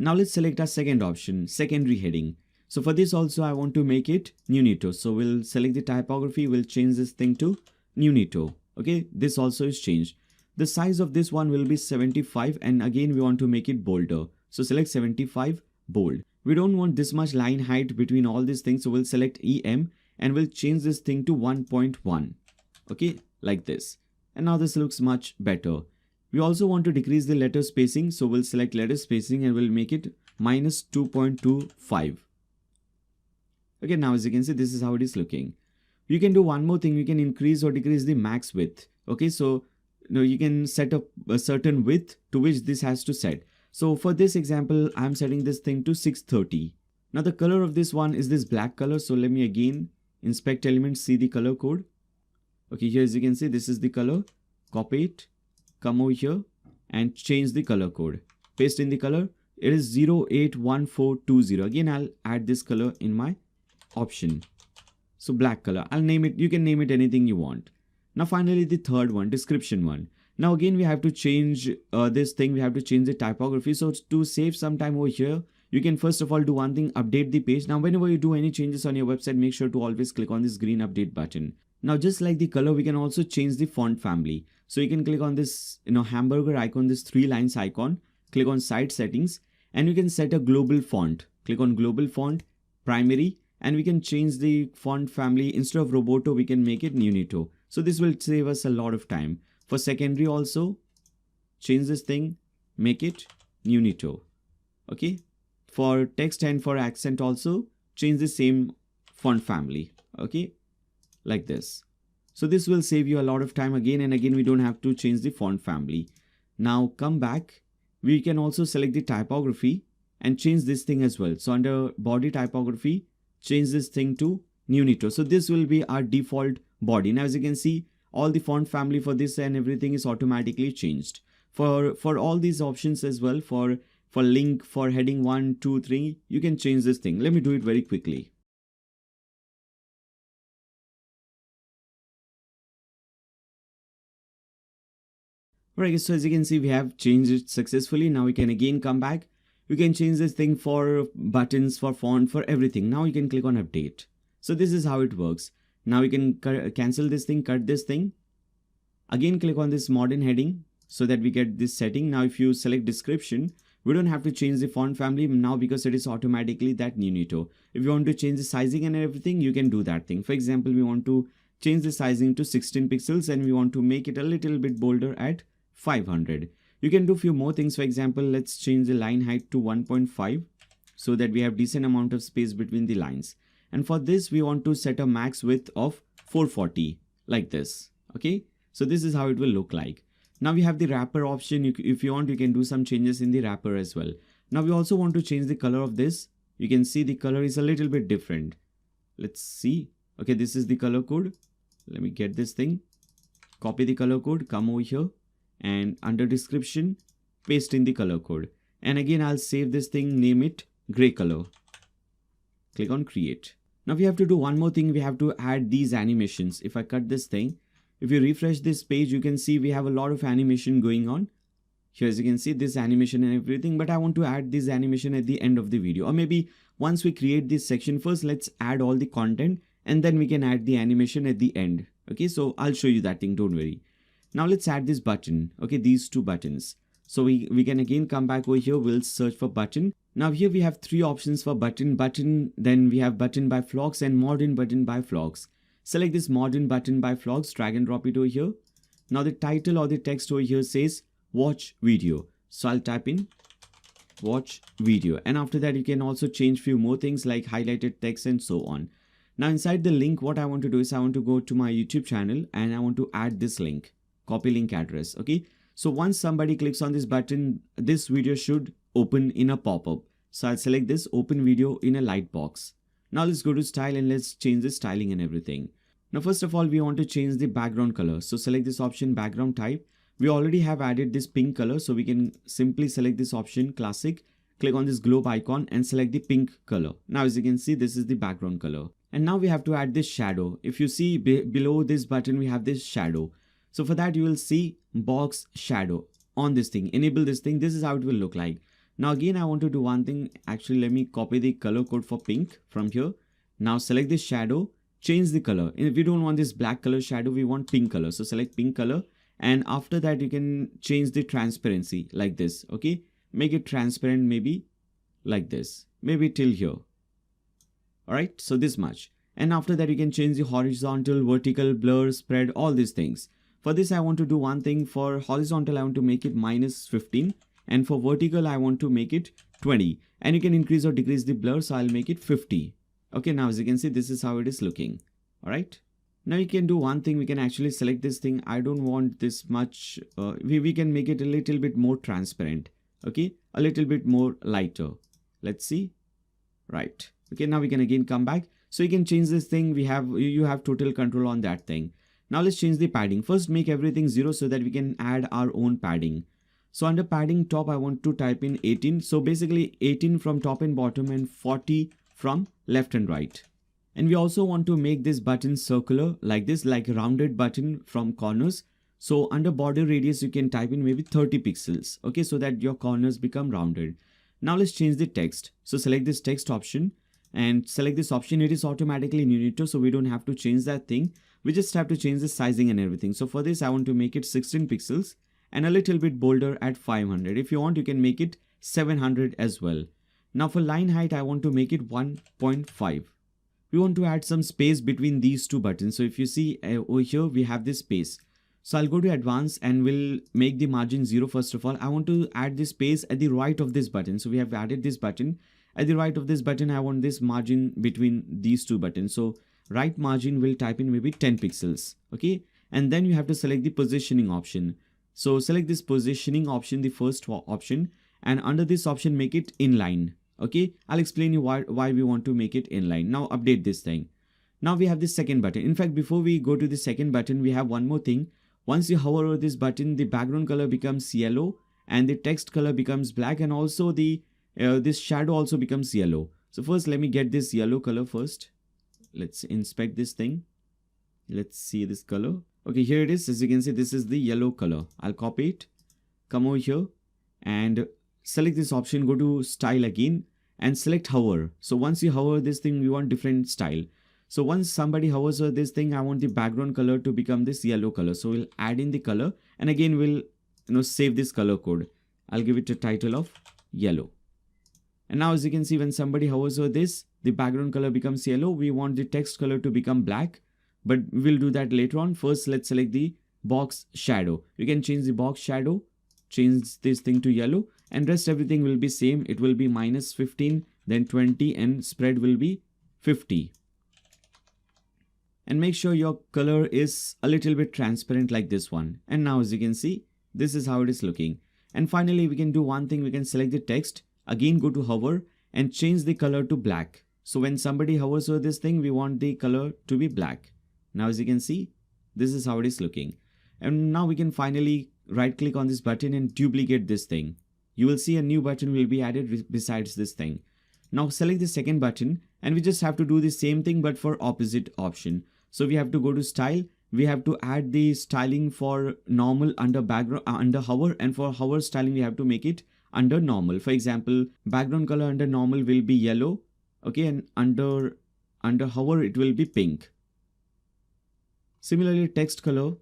Now let's select our second option, secondary heading. So for this also, I want to make it Nunito. So we'll select the typography. We'll change this thing to Nunito. Okay, this also is changed. The size of this one will be 75, and again we want to make it bolder. So select 75 bold. We don't want this much line height between all these things, so we'll select EM and we'll change this thing to 1.1. Okay, like this. And now this looks much better. We also want to decrease the letter spacing, so we'll select letter spacing and we'll make it minus 2.25. Okay, now as you can see, this is how it is looking. You can do one more thing. You can increase or decrease the max width. Okay, so you can set up a certain width to which this has to set. So for this example, I'm setting this thing to 630. Now the color of this one is this black color. So let me again inspect elements, see the color code. Okay, here as you can see, this is the color. Copy it, come over here and change the color code. Paste in the color. It is 081420. Again, I'll add this color in my option. So black color. I'll name it. You can name it anything you want. Now finally, the third one, description one. Now again, we have to change this thing. We have to change the typography. So to save some time over here, you can first of all do one thing, update the page. Now whenever you do any changes on your website, make sure to always click on this green update button. Now just like the color, we can also change the font family. So you can click on this hamburger icon, this 3 lines icon, click on site settings, and you can set a global font. Click on global font, primary, and we can change the font family. Instead of Roboto, we can make it Nunito. So this will save us a lot of time. For secondary also, change this thing, make it Nunito. Okay. For text and for accent also, change the same font family. Okay. Like this. So this will save you a lot of time. Again and again, we don't have to change the font family. Now come back. We can also select the typography and change this thing as well. So under body typography, change this thing to Nunito. So this will be our default body. Now as you can see, all the font family for this and everything is automatically changed. For all these options as well, for link, for heading 1, 2, 3, you can change this thing. Let me do it very quickly. Alright, so as you can see, we have changed it successfully. Now we can again come back. You can change this thing for buttons, for font, for everything. Now you can click on update. So this is how it works. Now you can cancel this thing, cut this thing. Again, click on this modern heading. so that we get this setting. Now if you select description, we don't have to change the font family now because it is automatically that Neonito. If you want to change the sizing and everything, you can do that thing. For example, we want to change the sizing to 16 pixels and we want to make it a little bit bolder at 500. You can do few more things. For example, let's change the line height to 1.5 so that we have decent amount of space between the lines. And for this, we want to set a max width of 440 like this. Okay, so this is how it will look like. Now we have the wrapper option. If you want, you can do some changes in the wrapper as well. Now we also want to change the color of this. You can see the color is a little bit different. Let's see. Okay, this is the color code. Let me get this thing. Copy the color code, come over here and under description, paste in the color code. And again, I'll save this thing, name it gray color. Click on create. Now we have to do one more thing. We have to add these animations. If I cut this thing, if you refresh this page, you can see we have a lot of animation going on. Here, as you can see, this animation and everything, but I want to add this animation at the end of the video. Or maybe once we create this section first, let's add all the content and then we can add the animation at the end. Okay, so I'll show you that thing, don't worry. Now let's add this button. Okay, these two buttons. So we can again come back over here. We'll search for button. Now here we have three options for button. Then we have button by Phlox and modern button by Phlox. Select this modern button by Phlox, drag and drop it over here. Now the title or the text over here says watch video. So I'll type in watch video. And after that, you can also change few more things like highlighted text and so on. Now inside the link, what I want to do is I want to go to my YouTube channel and I want to add this link, copy link address. Okay. So once somebody clicks on this button, this video should open in a pop-up. So I'll select this open video in a light box. Now let's go to style and let's change the styling and everything. Now first of all, we want to change the background color. So select this option background type. We already have added this pink color. So we can simply select this option classic, click on this globe icon and select the pink color. Now as you can see, this is the background color. And now we have to add this shadow. If you see below this button, we have this shadow. So for that, you will see box shadow on this thing. Enable this thing. This is how it will look like. Now again, I want to do one thing. Actually, let me copy the color code for pink from here. Now select this shadow, change the color. If we don't want this black color shadow, we want pink color. So select pink color. And after that, you can change the transparency like this. Okay. Make it transparent maybe like this. Maybe till here. Alright. So this much. And after that, you can change the horizontal, vertical, blur, spread, all these things. For this, I want to do one thing. For horizontal, I want to make it -15. And for vertical, I want to make it 20. And you can increase or decrease the blur. So I'll make it 50. Okay, now as you can see, this is how it is looking. Alright. Now you can do one thing. We can actually select this thing. I don't want this much. We can make it a little bit more transparent. Okay, a little bit more lighter. Let's see. Right. Okay, now we can again come back. So you can change this thing. You have total control on that thing. Now let's change the padding. First, make everything 0 so that we can add our own padding. So under padding top, I want to type in 18. So basically 18 from top and bottom and 40 from left and right. And we also want to make this button circular like this, like a rounded button from corners. So under border radius, you can type in maybe 30 pixels. Okay, so that your corners become rounded. Now let's change the text. So select this text option and select this option. It is automatically Neonito, so we don't have to change that thing. We just have to change the sizing and everything. So for this, I want to make it 16 pixels and a little bit bolder at 500. If you want, you can make it 700 as well. Now for line height, I want to make it 1.5. We want to add some space between these two buttons. So if you see over here, we have this space. So I'll go to advanced and we'll make the margin 0 first of all. I want to add this space at the right of this button. So we have added this button. At the right of this button, I want this margin between these two buttons. So right margin will type in maybe 10 pixels. Okay. And then you have to select the positioning option. So select this positioning option, the first option, and under this option, make it inline. Okay. I'll explain you why we want to make it inline. Now update this thing. Now we have this second button. In fact, before we go to the second button, we have one more thing. Once you hover over this button, the background color becomes yellow and the text color becomes black, and also the this shadow also becomes yellow. So first, let me get this yellow color first. Let's inspect this thing. Let's see this color. Okay, here it is. As you can see, this is the yellow color. I'll copy it, come over here and select this option, go to style again and select hover. So once you hover this thing, we want different style. So once somebody hovers over this thing, I want the background color to become this yellow color. So we'll add in the color and again we'll save this color code. I'll give it a title of yellow. And now as you can see, when somebody hovers over this, the background color becomes yellow. We want the text color to become black, but we'll do that later on. First, let's select the box shadow. You can change the box shadow, change this thing to yellow, and rest everything will be same. It will be -15, then 20, and spread will be 50. And make sure your color is a little bit transparent like this one. And now as you can see, this is how it is looking. And finally, we can do one thing. We can select the text. Again, go to hover and change the color to black. So when somebody hovers over this thing, we want the color to be black. Now as you can see, this is how it is looking. And now we can finally right click on this button and duplicate this thing. You will see a new button will be added besides this thing. Now select the second button and we just have to do the same thing but for opposite option. So we have to go to style. We have to add the styling for normal under background under hover, and for hover styling we have to make it under normal. For example, background color under normal will be yellow, okay, and under hover it will be pink. Similarly, text color,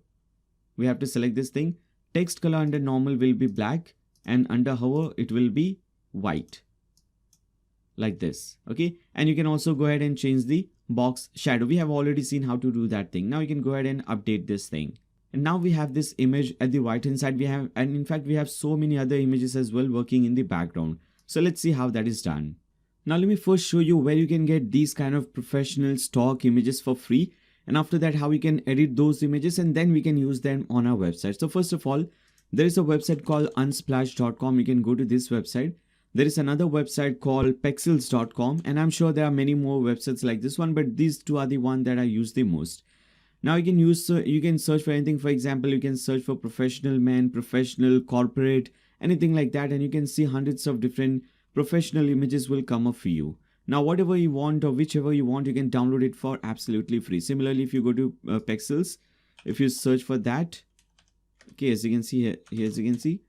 we have to select this thing. Text color under normal will be black and under hover it will be white, like this, okay. And you can also go ahead and change the box shadow. We have already seen how to do that thing. Now you can go ahead and update this thing. And now we have this image at the right hand side. And in fact we have so many other images as well working in the background. So let's see how that is done. Now let me first show you where you can get these kind of professional stock images for free, and after that how we can edit those images and then we can use them on our website. So first of all, there is a website called unsplash.com. You can go to this website. There is another website called pexels.com, and I'm sure there are many more websites like this one, but these two are the one that I use the most. Now you can search for anything. For example, you can search for professional men, professional, corporate, anything like that, and you can see hundreds of different professional images will come up for you. Now whatever you want or whichever you want, you can download it for absolutely free. Similarly, if you go to Pexels, if you search for that, okay, as you can see here as you can see,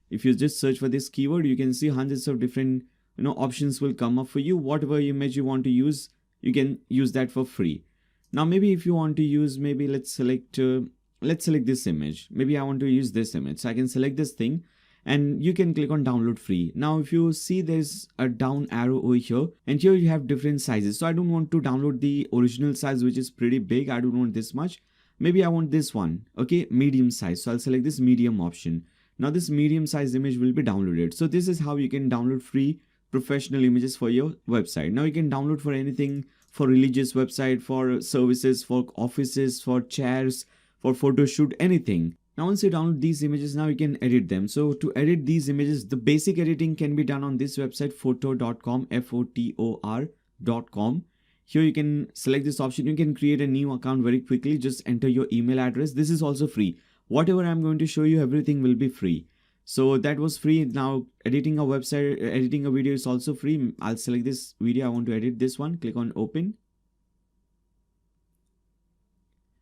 if you just search for this keyword, you can see hundreds of different options will come up for you. Whatever image you want to use, you can use that for free. Now maybe if you want to use, maybe let's select this image. Maybe I want to use this image, so I can select this thing and you can click on download free. Now if you see, there's a down arrow over here, and here you have different sizes. So I don't want to download the original size, which is pretty big. I don't want this much. Maybe I want this one, okay, medium size. So I'll select this medium option. Now this medium size image will be downloaded. So this is how you can download free professional images for your website. Now you can download for anything, for religious website, for services, for offices, for chairs, for photo shoot, anything. Now once you download these images, now you can edit them. So to edit these images, the basic editing can be done on this website, photor.com, Fotor.com. Here you can select this option. You can create a new account very quickly. Just enter your email address. This is also free. Whatever I'm going to show you, everything will be free. So that was free. Now editing a website, editing a video is also free. I'll select this video. I want to edit this one. Click on open.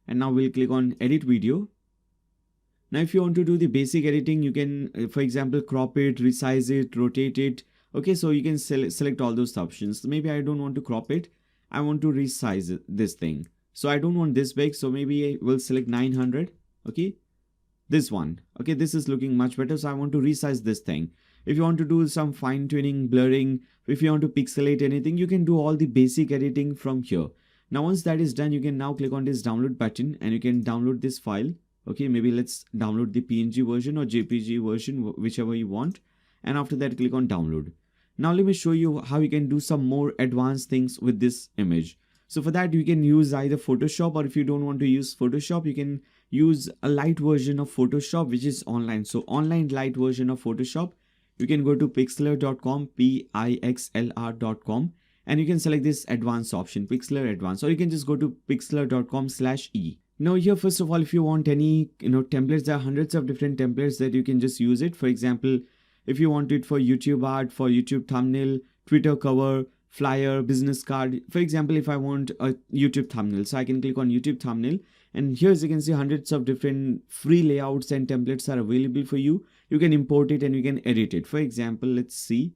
And now we'll click on edit video. Now if you want to do the basic editing, you can, for example, crop it, resize it, rotate it. Okay, so you can select all those options. Maybe I don't want to crop it. I want to resize this thing. So I don't want this big. So maybe I will select 900. Okay. This one, okay, this is looking much better. So I want to resize this thing. If you want to do some fine tuning, blurring, if you want to pixelate anything, you can do all the basic editing from here. Now once that is done, you can now click on this download button and you can download this file. Okay, maybe let's download the PNG version or JPG version, whichever you want. And after that, click on download. Now let me show you how you can do some more advanced things with this image. So for that, you can use either Photoshop, or if you don't want to use Photoshop, you can use a light version of Photoshop, which is online. So online light version of Photoshop, you can go to pixlr.com, pixlr.com, and you can select this advanced option, Pixlr Advanced, or you can just go to pixlr.com/e. Now here, first of all, if you want any templates, there are hundreds of different templates that you can just use it. For example, if you want it for YouTube art, for YouTube thumbnail, Twitter cover, flyer, business card. For example, if I want a YouTube thumbnail, so I can click on YouTube thumbnail, and here as you can see, hundreds of different free layouts and templates are available for you. You can import it and you can edit it. For example, let's see.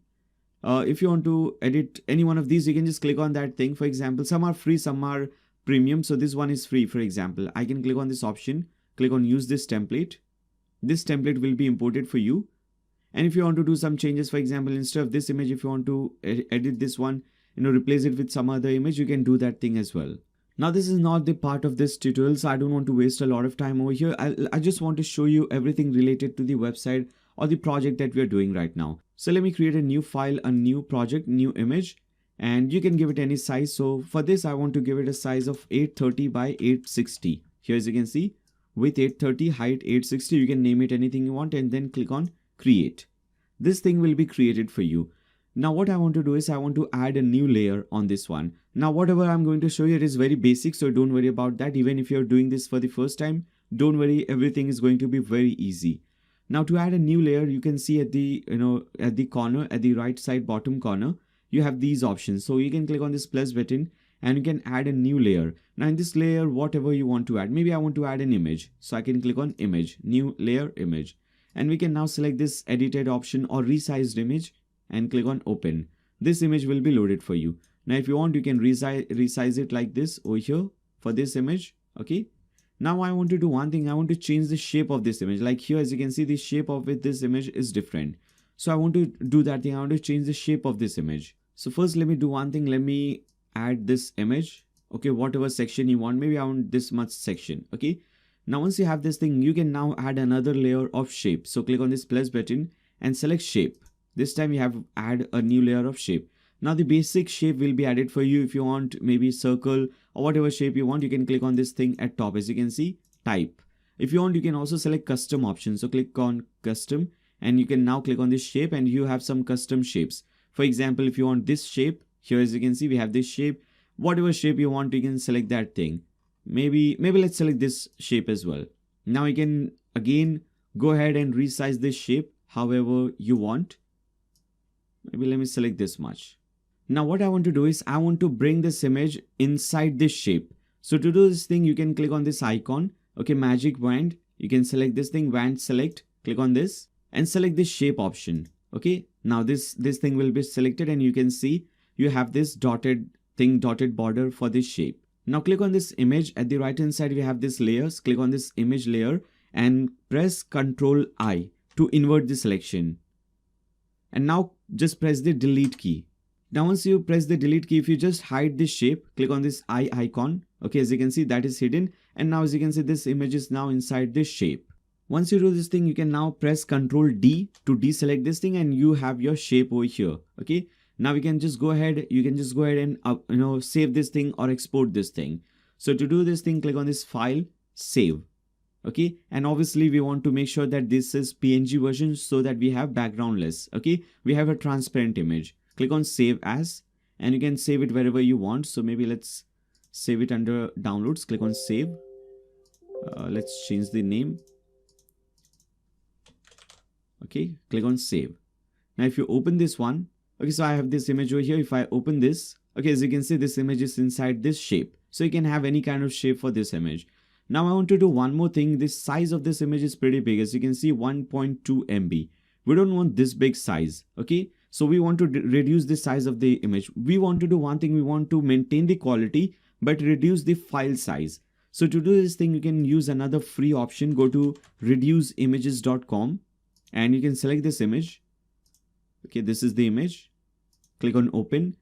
If you want to edit any one of these, you can just click on that thing. For example, some are free, some are premium. So this one is free. For example, I can click on this option, click on use this template. this template will be imported for you. And if you want to do some changes, for example, instead of this image, if you want to edit this one, replace it with some other image, you can do that thing as well. Now this is not the part of this tutorial, so I don't want to waste a lot of time over here. I just want to show you everything related to the website or the project that we are doing right now. So let me create a new file, a new project, new image, and you can give it any size. So for this, I want to give it a size of 830 by 860. Here as you can see, with 830, height 860, you can name it anything you want and then click on create. This thing will be created for you. Now what I want to do is I want to add a new layer on this one. Now whatever I'm going to show you is very basic, so don't worry about that. Even if you're doing this for the first time, don't worry, everything is going to be very easy. Now to add a new layer, you can see at the at the corner, at the right side bottom corner, you have these options. So you can click on this plus button and you can add a new layer. Now in this layer, whatever you want to add, maybe I want to add an image. So I can click on image, new layer, image. And we can now select this edited option or resized image and click on open. This image will be loaded for you. Now if you want, you can resize it like this over here for this image. Okay. Now I want to do one thing. I want to change the shape of this image. Like here, as you can see, the shape of this image is different. So I want to do that thing. I want to change the shape of this image. So first let me do one thing. Let me add this image. Okay. Whatever section you want. Maybe I want this much section. Okay. Now once you have this thing, you can now add another layer of shape. So click on this plus button and select shape. This time you have to add a new layer of shape. Now the basic shape will be added for you. If you want maybe circle or whatever shape you want, you can click on this thing at top. As you can see, type. If you want, you can also select custom option. So click on custom and you can now click on this shape and you have some custom shapes. For example, if you want this shape, here as you can see, we have this shape. Whatever shape you want, you can select that thing. Maybe let's select this shape as well. Now you can again go ahead and resize this shape however you want. Maybe let me select this much. Now what I want to do is I want to bring this image inside this shape. So to do this thing, you can click on this icon. Okay, magic wand. You can select this thing, wand select, click on this and select this shape option. Okay, now this thing will be selected and you can see you have this dotted border for this shape. Now click on this image. At the right hand side, we have this layers. Click on this image layer and press Ctrl I to invert the selection. And now just press the delete key. Now once you press the delete key, if you just hide this shape, click on this eye icon. Okay, as you can see, that is hidden. And now as you can see, this image is now inside this shape. Once you do this thing, you can now press Ctrl D to deselect this thing and you have your shape over here. Okay. Now you can just go ahead and save this thing or export this thing. So to do this thing, click on this file, save. Okay, and obviously we want to make sure that this is PNG version so that we have backgroundless. Okay, we have a transparent image. Click on save as and you can save it wherever you want. So maybe let's save it under downloads. Click on save. Let's change the name. Okay, click on save. Now if you open this one, okay, so I have this image over here. If I open this, okay, as you can see, this image is inside this shape. So you can have any kind of shape for this image. Now I want to do one more thing. This size of this image is pretty big. As you can see, 1.2 MB. We don't want this big size. Okay, so we want to reduce the size of the image. We want to do one thing. We want to maintain the quality but reduce the file size. So to do this thing, you can use another free option. Go to reduceimages.com and you can select this image. Okay, this is the image. Click on open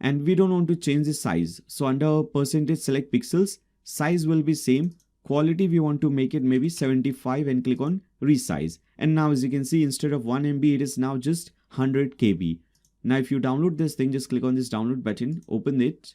and we don't want to change the size. So under percentage select pixels, size will be same. Quality we want to make it maybe 75 and click on resize. And now as you can see, instead of 1 MB, it is now just 100 KB. Now if you download this thing, just click on this download button, open it.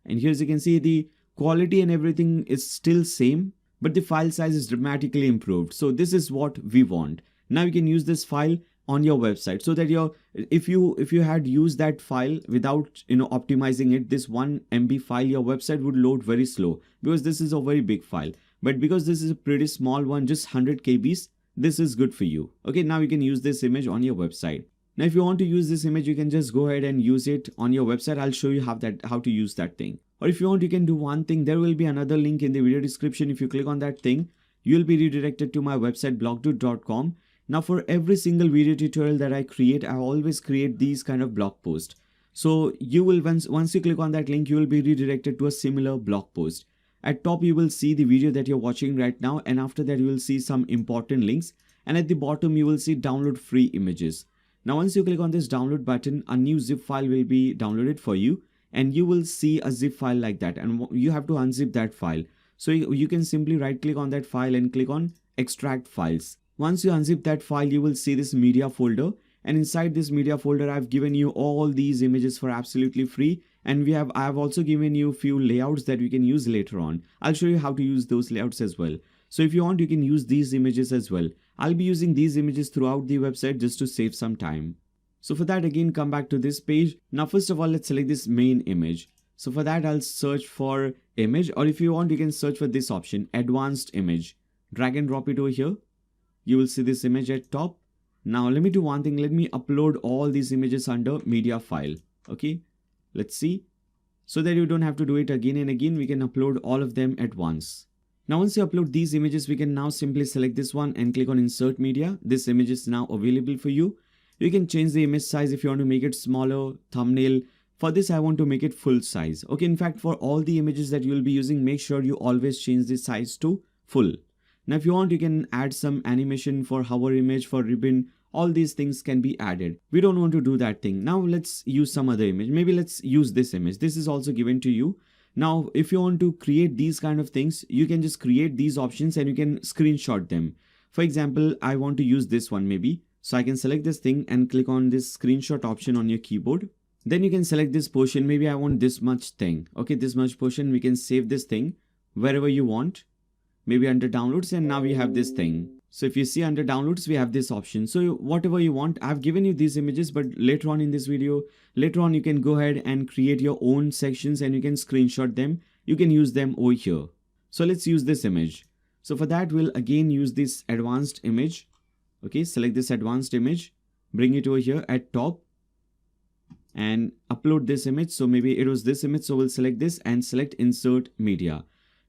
And here as you can see, the quality and everything is still same, but the file size is dramatically improved. So this is what we want. Now you can use this file on your website so that if you had used that file without optimizing it, this 1 MB file, your website would load very slow because this is a very big file. But because this is a pretty small one, just 100 KBs, this is good for you. Okay, now you can use this image on your website. Now if you want to use this image, you can just go ahead and use it on your website. I'll show you how to use that thing. Or if you want, you can do one thing. There will be another link in the video description. If you click on that thing, you'll be redirected to my website blogdude.com. Now for every single video tutorial that I create, I always create these kind of blog posts. So you will once you click on that link, you will be redirected to a similar blog post. At top you will see the video that you're watching right now, and after that you will see some important links, and at the bottom you will see download free images. Now once you click on this download button, a new zip file will be downloaded for you, and you will see a zip file like that, and you have to unzip that file. So you can simply right click on that file and click on extract files. Once you unzip that file, you will see this media folder, and inside this media folder I've given you all these images for absolutely free, and I have also given you a few layouts that you can use later on. I'll show you how to use those layouts as well. So if you want, you can use these images as well. I'll be using these images throughout the website just to save some time. So for that, again, come back to this page. Now first of all, let's select this main image. So for that, I'll search for image, or if you want, you can search for this option, advanced image. Drag and drop it over here. You will see this image at top. Now let me do one thing. Let me upload all these images under media file. Okay, let's see. So that you don't have to do it again and again, we can upload all of them at once. Now once you upload these images, we can now simply select this one and click on insert media. This image is now available for you. You can change the image size if you want to make it smaller, thumbnail. For this, I want to make it full size. Okay, in fact, for all the images that you will be using, make sure you always change the size to full. Now if you want, you can add some animation for hover image, for ribbon. All these things can be added. We don't want to do that thing. Now let's use some other image. Maybe let's use this image. This is also given to you. Now if you want to create these kind of things, you can just create these options and you can screenshot them. For example, I want to use this one maybe. So I can select this thing and click on this screenshot option on your keyboard. Then you can select this portion. Maybe I want this much thing. Okay, this much portion. We can save this thing wherever you want. Maybe under downloads, and now we have this thing. So if you see under downloads, we have this option. So whatever you want, I've given you these images, but later on in this video, later on you can go ahead and create your own sections and you can screenshot them. You can use them over here. So let's use this image. So for that, we'll again use this advanced image. Okay, select this advanced image, bring it over here at top and upload this image. So maybe it was this image. So we'll select this and select insert media.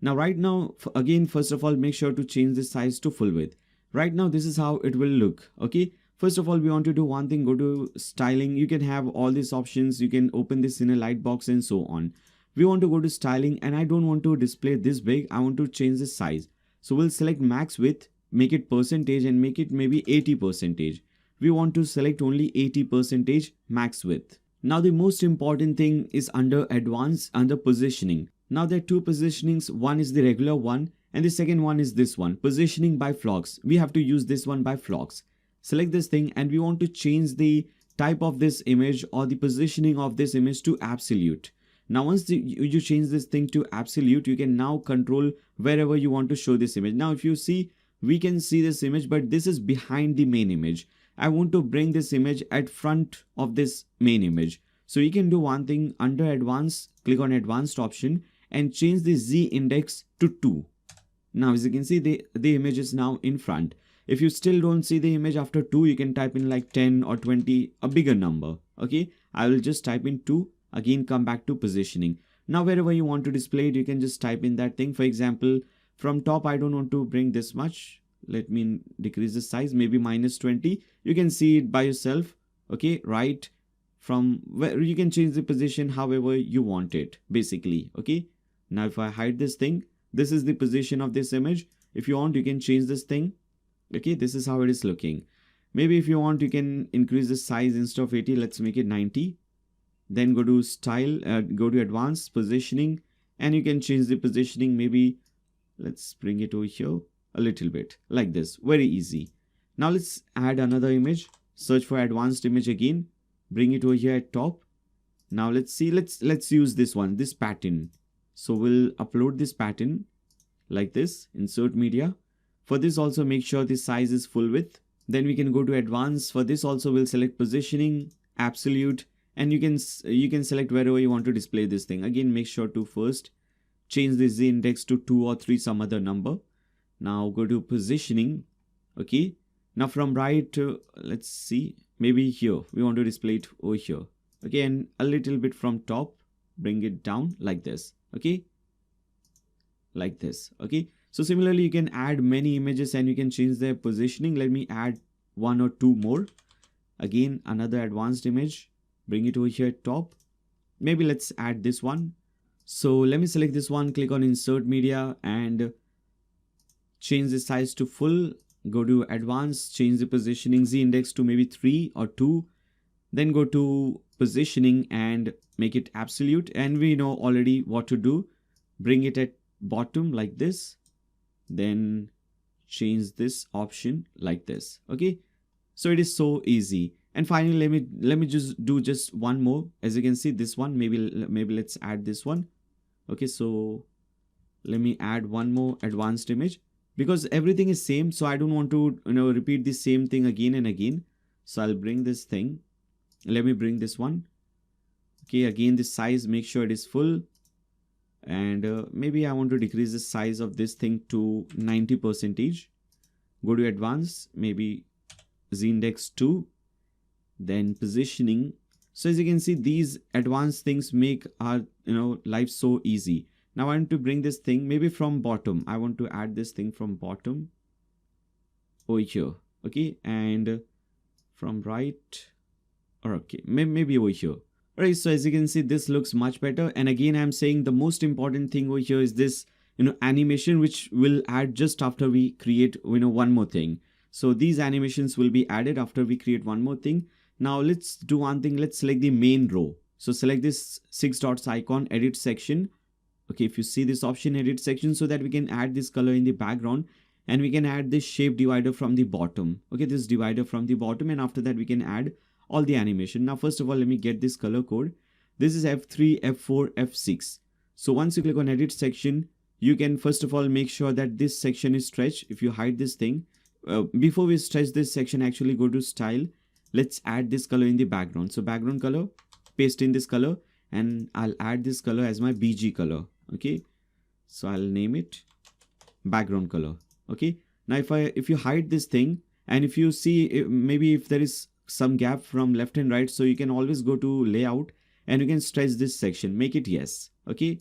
Now right now, again, first of all, make sure to change the size to full width. Right now, this is how it will look. Okay, first of all, we want to do one thing. Go to styling. You can have all these options. You can open this in a light box and so on. We want to go to styling, and I don't want to display this big. I want to change the size. So we'll select max width, make it percentage and make it maybe 80%. We want to select only 80% max width. Now the most important thing is under advanced, under positioning. Now there are two positionings. One is the regular one and the second one is this one, positioning by Phlox. We have to use this one by Phlox. Select this thing and we want to change the type of this image or the positioning of this image to absolute. Now once you change this thing to absolute, you can now control wherever you want to show this image. Now if you see, we can see this image, but this is behind the main image. I want to bring this image at front of this main image. So you can do one thing, under advanced, click on advanced option and change the Z index to 2. Now as you can see, the image is now in front. If you still don't see the image after 2, you can type in like 10 or 20, a bigger number. Okay, I will just type in 2. Again, come back to positioning. Now wherever you want to display it, you can just type in that thing. For example, from top, I don't want to bring this much. Let me decrease the size, maybe -20. You can see it by yourself. Okay, right from where you can change the position however you want it, basically. Okay, now if I hide this thing, this is the position of this image. If you want, you can change this thing. Okay, this is how it is looking. Maybe if you want, you can increase the size. Instead of 80, let's make it 90. Then go to style, go to advanced positioning, and you can change the positioning. Maybe let's bring it over here a little bit like this. Very easy. Now let's add another image. Search for advanced image again. Bring it over here at top. Now let's see. Let's use this one, this pattern. So we'll upload this pattern like this. Insert media. For this also make sure the size is full width. Then we can go to advanced. For this also we'll select positioning, absolute, and you can select wherever you want to display this thing. Again, make sure to first change the Z index to 2 or 3, some other number. Now go to positioning. Okay. Now from right to, let's see, maybe here we want to display it over here. Okay, and a little bit from top, bring it down like this. Okay, like this. Okay, so similarly you can add many images and you can change their positioning. Let me add 1 or 2 more. Again, another advanced image, bring it over here at top. Maybe let's add this one. So let me select this one, click on insert media and change the size to full. Go to advanced, change the positioning z index to maybe 3 or 2. Then go to positioning and make it absolute. And we know already what to do. Bring it at bottom like this. Then change this option like this. Okay. So it is so easy. And finally, let me just do just one more. As you can see, this one, maybe let's add this one. Okay. So let me add one more advanced image because everything is same. So I don't want to, repeat the same thing again and again. So I'll bring this thing. Let me bring this one. Okay, again the size, make sure it is full, and maybe I want to decrease the size of this thing to 90%. Go to advanced, maybe z index 2, then positioning. So as you can see, these advanced things make our life so easy. Now I want to bring this thing maybe from bottom. I want to add this thing from bottom over here. Okay, and from right, or okay, maybe over here. Alright, so as you can see, this looks much better. And again, I'm saying the most important thing over here is this, animation, which will add just after we create, one more thing. So these animations will be added after we create one more thing. Now let's do one thing. Let's select the main row. So select this 6 dots icon, edit section. Okay, if you see this option, edit section, so that we can add this color in the background. And we can add this shape divider from the bottom. Okay, this divider from the bottom. And after that, we can add all the animation. Now, first of all, let me get this color code. This is F3, F4, F6. So once you click on edit section, you can first of all make sure that this section is stretched. If you hide this thing, before we stretch this section, actually go to style. Let's add this color in the background. So background color, paste in this color, and I'll add this color as my BG color. Okay. So I'll name it background color. Okay. Now if you hide this thing, and if you see maybe if there is some gap from left and right, so you can always go to layout and you can stretch this section, make it yes. Okay,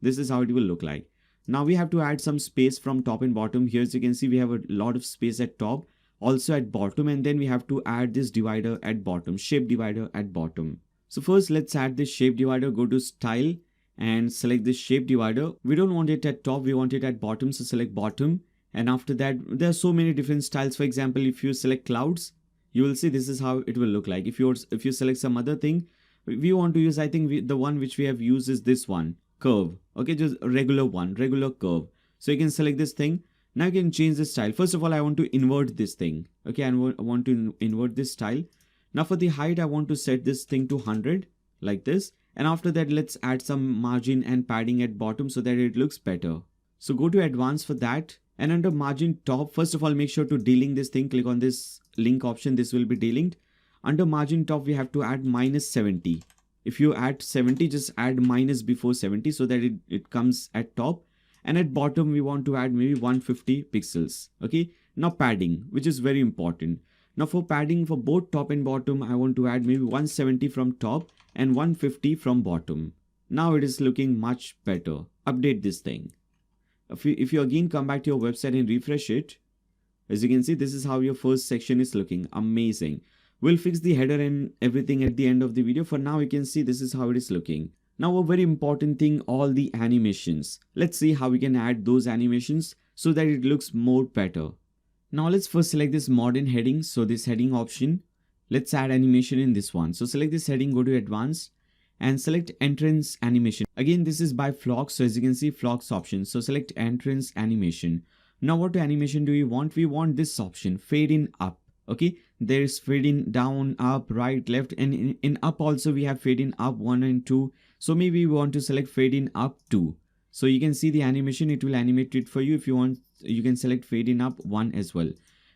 this is how it will look like. Now we have to add some space from top and bottom. Here as you can see, we have a lot of space at top, also at bottom, and then we have to add this divider at bottom, shape divider at bottom. So first let's add this shape divider. Go to style and select this shape divider. We don't want it at top, we want it at bottom, so select bottom. And after that, there are so many different styles. For example, if you select clouds, you will see this is how it will look like. If you select some other thing, we want to use, I think the one which we have used is this one, curve. Okay, just a regular one, regular curve. So you can select this thing. Now you can change the style. First of all, I want to invert this thing. Okay, I want to invert this style. Now for the height, I want to set this thing to 100 like this. And after that, let's add some margin and padding at bottom so that it looks better. So go to advanced for that. And under margin top, first of all, make sure to delink this thing. Click on this link option. This will be delinked. Under margin top, we have to add -70. If you add 70, just add minus before 70 so that it comes at top. And at bottom, we want to add maybe 150 pixels. Okay. Now padding, which is very important. Now for padding for both top and bottom, I want to add maybe 170 from top and 150 from bottom. Now it is looking much better. Update this thing. If you again come back to your website and refresh it, as you can see, this is how your first section is looking. Amazing. We'll fix the header and everything at the end of the video. For now, you can see this is how it is looking. Now a very important thing, all the animations. Let's see how we can add those animations so that it looks more better. Now let's first select this modern heading. So this heading option, let's add animation in this one. So select this heading, go to advanced and select entrance animation. Again, this is by Phlox. So as you can see, Phlox option. So select entrance animation. Now what animation do we want? We want this option, fade in up. Okay, there is fade in down, up, right, left, and in up also we have fade in up 1 and 2. So maybe we want to select fade in up 2. So you can see the animation, it will animate it for you. If you want, you can select fade in up 1 as well.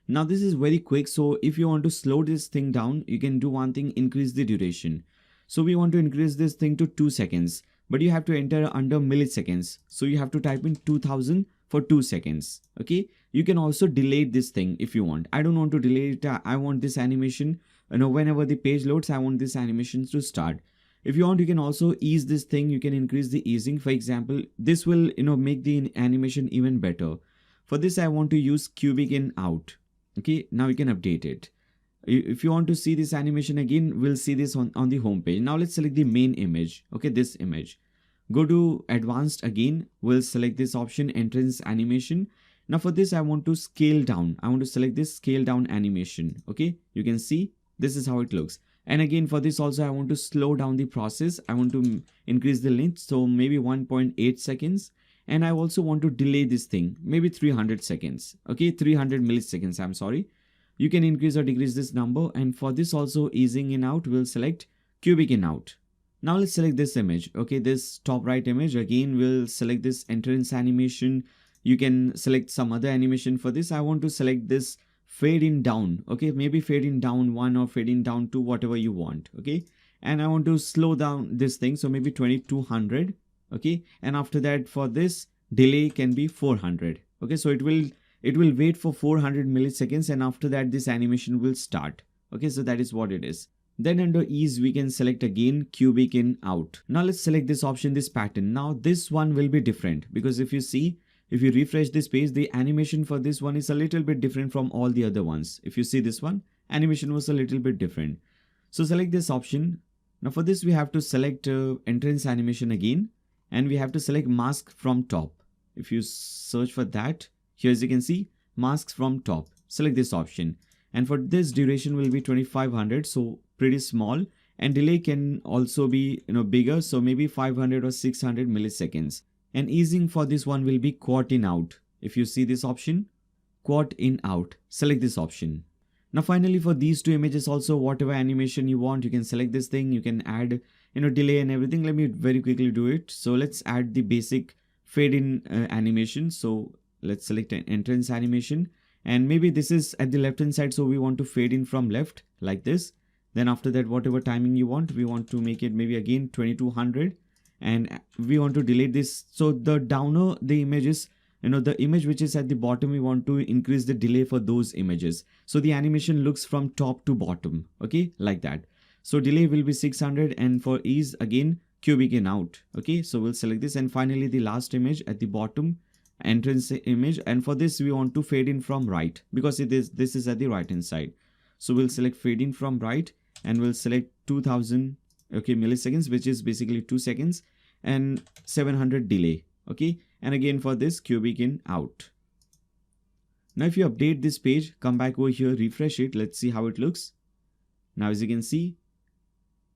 Now this is very quick. So if you want to slow this thing down, you can do one thing, increase the duration. So we want to increase this thing to 2 seconds, but you have to enter under milliseconds. So you have to type in 2000 for 2 seconds. Okay. You can also delete this thing if you want. I don't want to delete it. I want this animation, whenever the page loads, I want this animation to start. If you want, you can also ease this thing. You can increase the easing. For example, this will, make the animation even better. For this, I want to use cubic in out. Okay. Now you can update it. If you want to see this animation again, we'll see this on the home page. Now let's select the main image. Okay. This image. Go to advanced again. We'll select this option, entrance animation. Now for this, I want to scale down. I want to select this scale down animation. Okay, you can see this is how it looks. And again, for this also, I want to slow down the process. I want to increase the length. So maybe 1.8 seconds. And I also want to delay this thing, maybe 300 seconds. Okay, 300 milliseconds, I'm sorry. You can increase or decrease this number. And for this also, easing in out, we'll select cubic in out. Now let's select this image. Okay, this top right image. Again, we'll select this entrance animation. You can select some other animation for this. I want to select this fade in down. Okay, maybe fade in down 1 or fade in down 2, whatever you want. Okay, and I want to slow down this thing, so maybe 2200. Okay, and after that, for this, delay can be 400. Okay, so it will wait for 400 milliseconds, and after that this animation will start. Okay, so that is what it is. Then under ease, we can select again cubic in out. Now let's select this option, this pattern. Now this one will be different, because if you see, if you refresh this page, the animation for this one is a little bit different from all the other ones. If you see this one, animation was a little bit different. So select this option. Now for this, we have to select entrance animation again, and we have to select mask from top. If you search for that, here as you can see, masks from top. Select this option. And for this, duration will be 2500, so pretty small. And delay can also be bigger, so maybe 500 or 600 milliseconds. And easing for this one will be quad in out. If you see this option, quad in out, select this option. Now finally, for these two images also, whatever animation you want, you can select this thing. You can add delay and everything. Let me very quickly do it. So let's add the basic fade in animation. So let's select an entrance animation, and maybe this is at the left hand side, so we want to fade in from left like this. Then after that, whatever timing you want, we want to make it maybe again 2200, and we want to delete this. So the downer the images, the image which is at the bottom, we want to increase the delay for those images, so the animation looks from top to bottom. Okay, like that. So delay will be 600, and for ease again cubic in out. Okay, so we'll select this. And finally, the last image at the bottom, entrance image, and for this we want to fade in from right, because this is at the right hand side. So we'll select fade in from right, and we'll select 2000 milliseconds, which is basically 2 seconds, and 700 delay. Okay, and again for this, cubic in out. Now if you update this page, come back over here, refresh it, let's see how it looks. Now as you can see,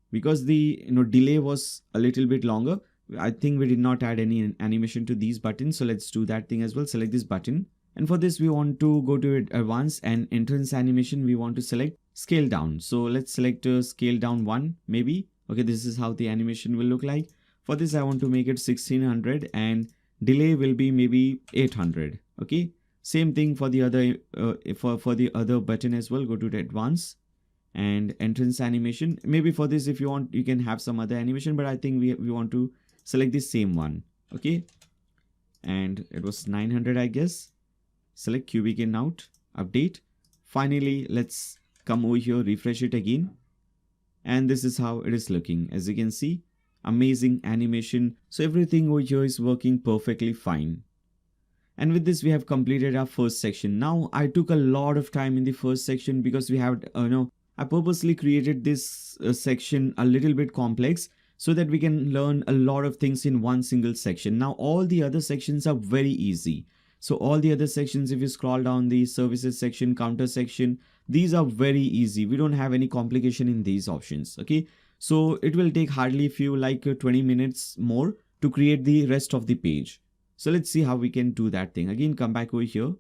because the delay was a little bit longer, I think we did not add any animation to these buttons. So let's do that thing as well. Select this button, and for this we want to go to advanced, and entrance animation we want to select scale down. So let's select scale down 1 maybe. Okay, this is how the animation will look like. For this, I want to make it 1600, and delay will be maybe 800. Okay, same thing for the other for the other button as well. Go to the advanced and entrance animation. Maybe for this, if you want, you can have some other animation, but I think we want to select the same one. Okay, and it was 900, I guess. Select cubic in out, update. Finally, let's come over here, refresh it again, and this is how it is looking. As you can see, amazing animation. So everything over here is working perfectly fine. And with this, we have completed our first section. Now I took a lot of time in the first section, because we have I purposely created this section a little bit complex, so that we can learn a lot of things in one single section. Now all the other sections are very easy. So all the other sections, if you scroll down, the services section, counter section, these are very easy. We don't have any complication in these options. Okay, so it will take hardly few 20 minutes more to create the rest of the page. So let's see how we can do that thing. Again, come back over here.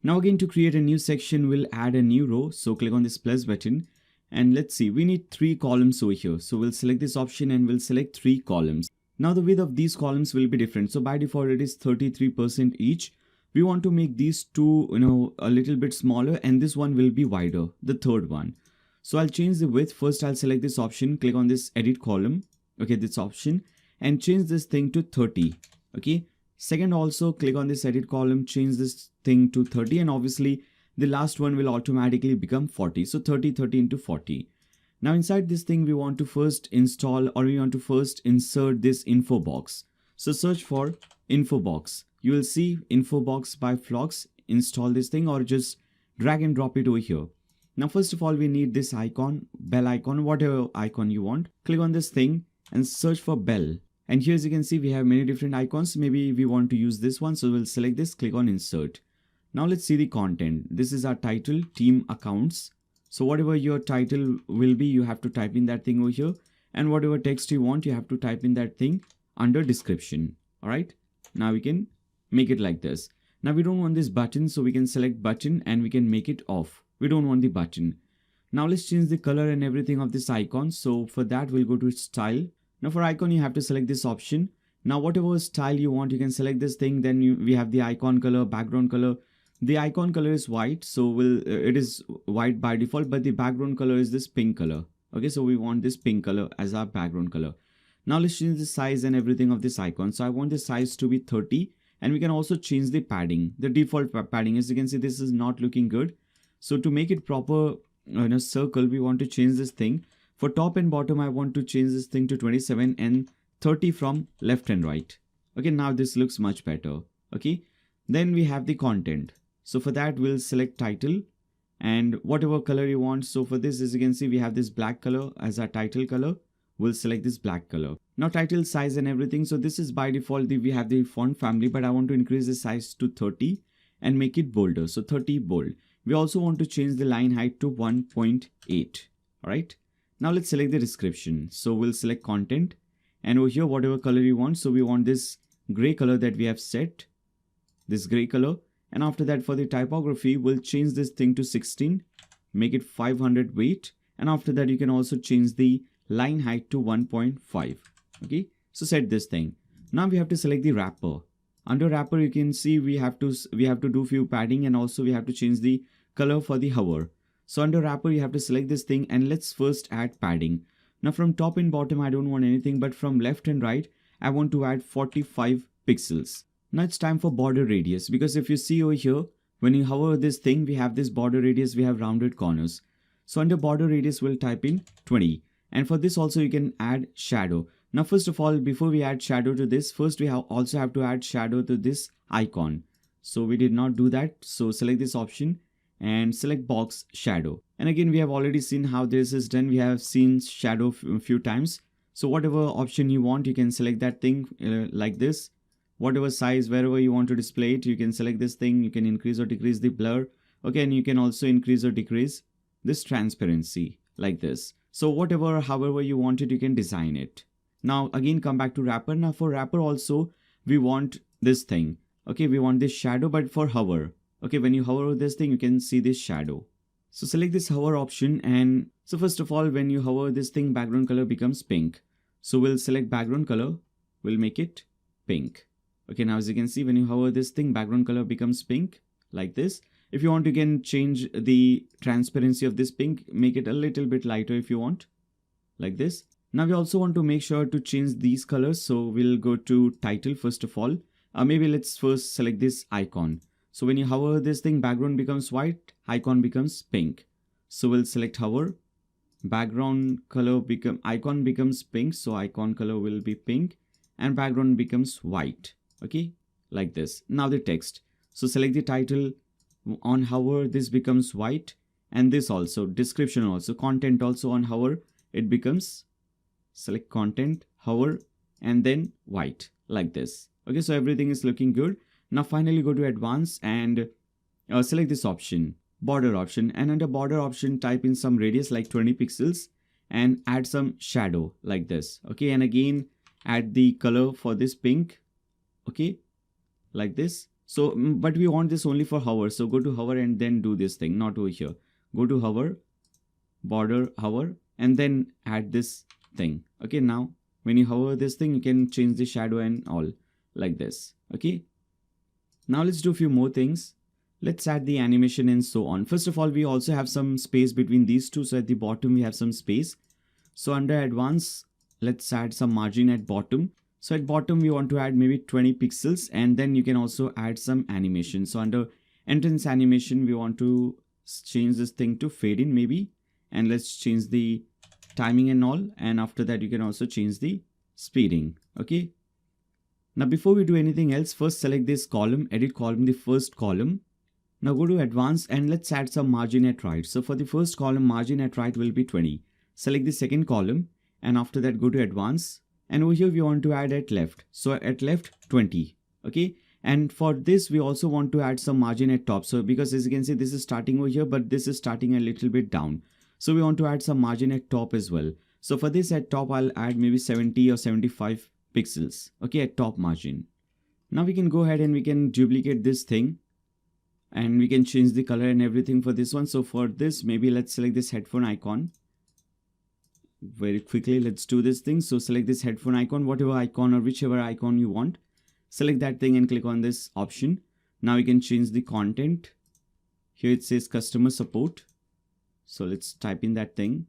Now again, to create a new section, we'll add a new row. So click on this plus button, and let's see, we need 3 columns over here. So we'll select this option, and we'll select 3 columns. Now the width of these columns will be different. So by default, it is 33% each. We want to make these two, a little bit smaller, and this one will be wider, the third one. So I'll change the width. First, I'll select this option, click on this edit column. Okay, this option, and change this thing to 30. Okay. Second, also click on this edit column, change this thing to 30, and obviously the last one will automatically become 40. So 30 into 40. Now inside this thing, we want to first install, or we want to first insert this info box. So search for info box. You will see info box by Phlox. Install this thing, or just drag and drop it over here. Now first of all, we need this icon, bell icon, whatever icon you want. Click on this thing and search for bell. And here as you can see, we have many different icons. Maybe we want to use this one. So we'll select this, click on insert. Now let's see the content. This is our title, team accounts. So whatever your title will be, you have to type in that thing over here. And whatever text you want, you have to type in that thing under description. All right. Now we can make it like this. Now we don't want this button, so we can select button and we can make it off. We don't want the button. Now let's change the color and everything of this icon. So for that, we'll go to style. Now for icon, you have to select this option. Now whatever style you want, you can select this thing. Then we have the icon color, background color. The icon color is white, so it is white by default, but the background color is this pink color. Okay, so we want this pink color as our background color. Now let's change the size and everything of this icon. So I want the size to be 30. And we can also change the padding. The default padding, as you can see, this is not looking good. So to make it proper in a circle, we want to change this thing. For top and bottom, I want to change this thing to 27 and 30 from left and right. Okay, now this looks much better. Okay, then we have the content. So for that, we'll select title and whatever color you want. So for this, as you can see, we have this black color as our title color. We'll select this black color. Now title size and everything. So this is by default, we have the font family, but I want to increase the size to 30 and make it bolder. So 30 bold. We also want to change the line height to 1.8. All right. Now let's select the description. So we'll select content and over here, whatever color you want. So we want this gray color that we have set, this gray color. And after that, for the typography, we'll change this thing to 16, make it 500 weight. And after that, you can also change the line height to 1.5. Okay, so set this thing. Now we have to select the wrapper. Under wrapper, you can see we have to do few padding, and also we have to change the color for the hover. So under wrapper, you have to select this thing, and let's first add padding. Now from top and bottom, I don't want anything, but from left and right, I want to add 45 pixels. Now it's time for border radius, because if you see over here, when you hover this thing, we have this border radius, we have rounded corners. So under border radius, we'll type in 20. And for this also, you can add shadow. Now, first of all, before we add shadow to this, first we also have to add shadow to this icon. So we did not do that. So select this option and select box shadow. And again, we have already seen how this is done. We have seen shadow a few times. So whatever option you want, you can select that thing like this. Whatever size, wherever you want to display it, you can select this thing. You can increase or decrease the blur. Okay, and you can also increase or decrease this transparency like this. So whatever, however you want it, you can design it. Now again, come back to wrapper. Now for wrapper also, we want this thing. Okay, we want this shadow, but for hover. Okay, when you hover this thing, you can see this shadow. So select this hover option. And so first of all, when you hover this thing, background color becomes pink. So we'll select background color. We'll make it pink. Okay, now as you can see, when you hover this thing, background color becomes pink like this. If you want, you can change the transparency of this pink, make it a little bit lighter if you want, like this. Now we also want to make sure to change these colors. So we'll go to title first of all. Maybe let's first select this icon. So when you hover this thing, background becomes white, icon becomes pink. So we'll select hover, background color icon becomes pink. So icon color will be pink and background becomes white. Okay, like this. Now the text. So select the title. On hover, this becomes white, and this also, description also, content also on hover, it becomes, select content, hover, and then white like this. Okay, so everything is looking good. Now finally go to advanced and select this option, border option, and under border option, type in some radius like 20 pixels and add some shadow like this. Okay, and again, add the color for this pink. Okay, like this. So, but we want this only for hover. So go to hover and then do this thing, not over here. Go to hover, border, hover, and then add this thing. Okay, now when you hover this thing, you can change the shadow and all like this. Okay, now let's do a few more things. Let's add the animation and so on. First of all, we also have some space between these two. So at the bottom, we have some space. So under advanced, let's add some margin at bottom. So at bottom, we want to add maybe 20 pixels, and then you can also add some animation. So under entrance animation, we want to change this thing to fade in maybe, and let's change the timing and all. And after that, you can also change the speeding. Okay. Now, before we do anything else, first select this column, edit column, the first column. Now go to advanced and let's add some margin at right. So for the first column, margin at right will be 20. Select the second column, and after that, go to advanced and over here we want to add at left, so at left 20. Okay, and for this we also want to add some margin at top. So because as you can see, this is starting over here, but this is starting a little bit down, so we want to add some margin at top as well. So for this at top, I'll add maybe 70 or 75 pixels, okay, at top margin. Now we can go ahead and we can duplicate this thing, and we can change the color and everything for this one. So for this, maybe let's select this headphone icon very quickly. Let's do this thing. So select this headphone icon, whatever icon or whichever icon you want, select that thing and click on this option. Now you can change the content. Here it says customer support, so let's type in that thing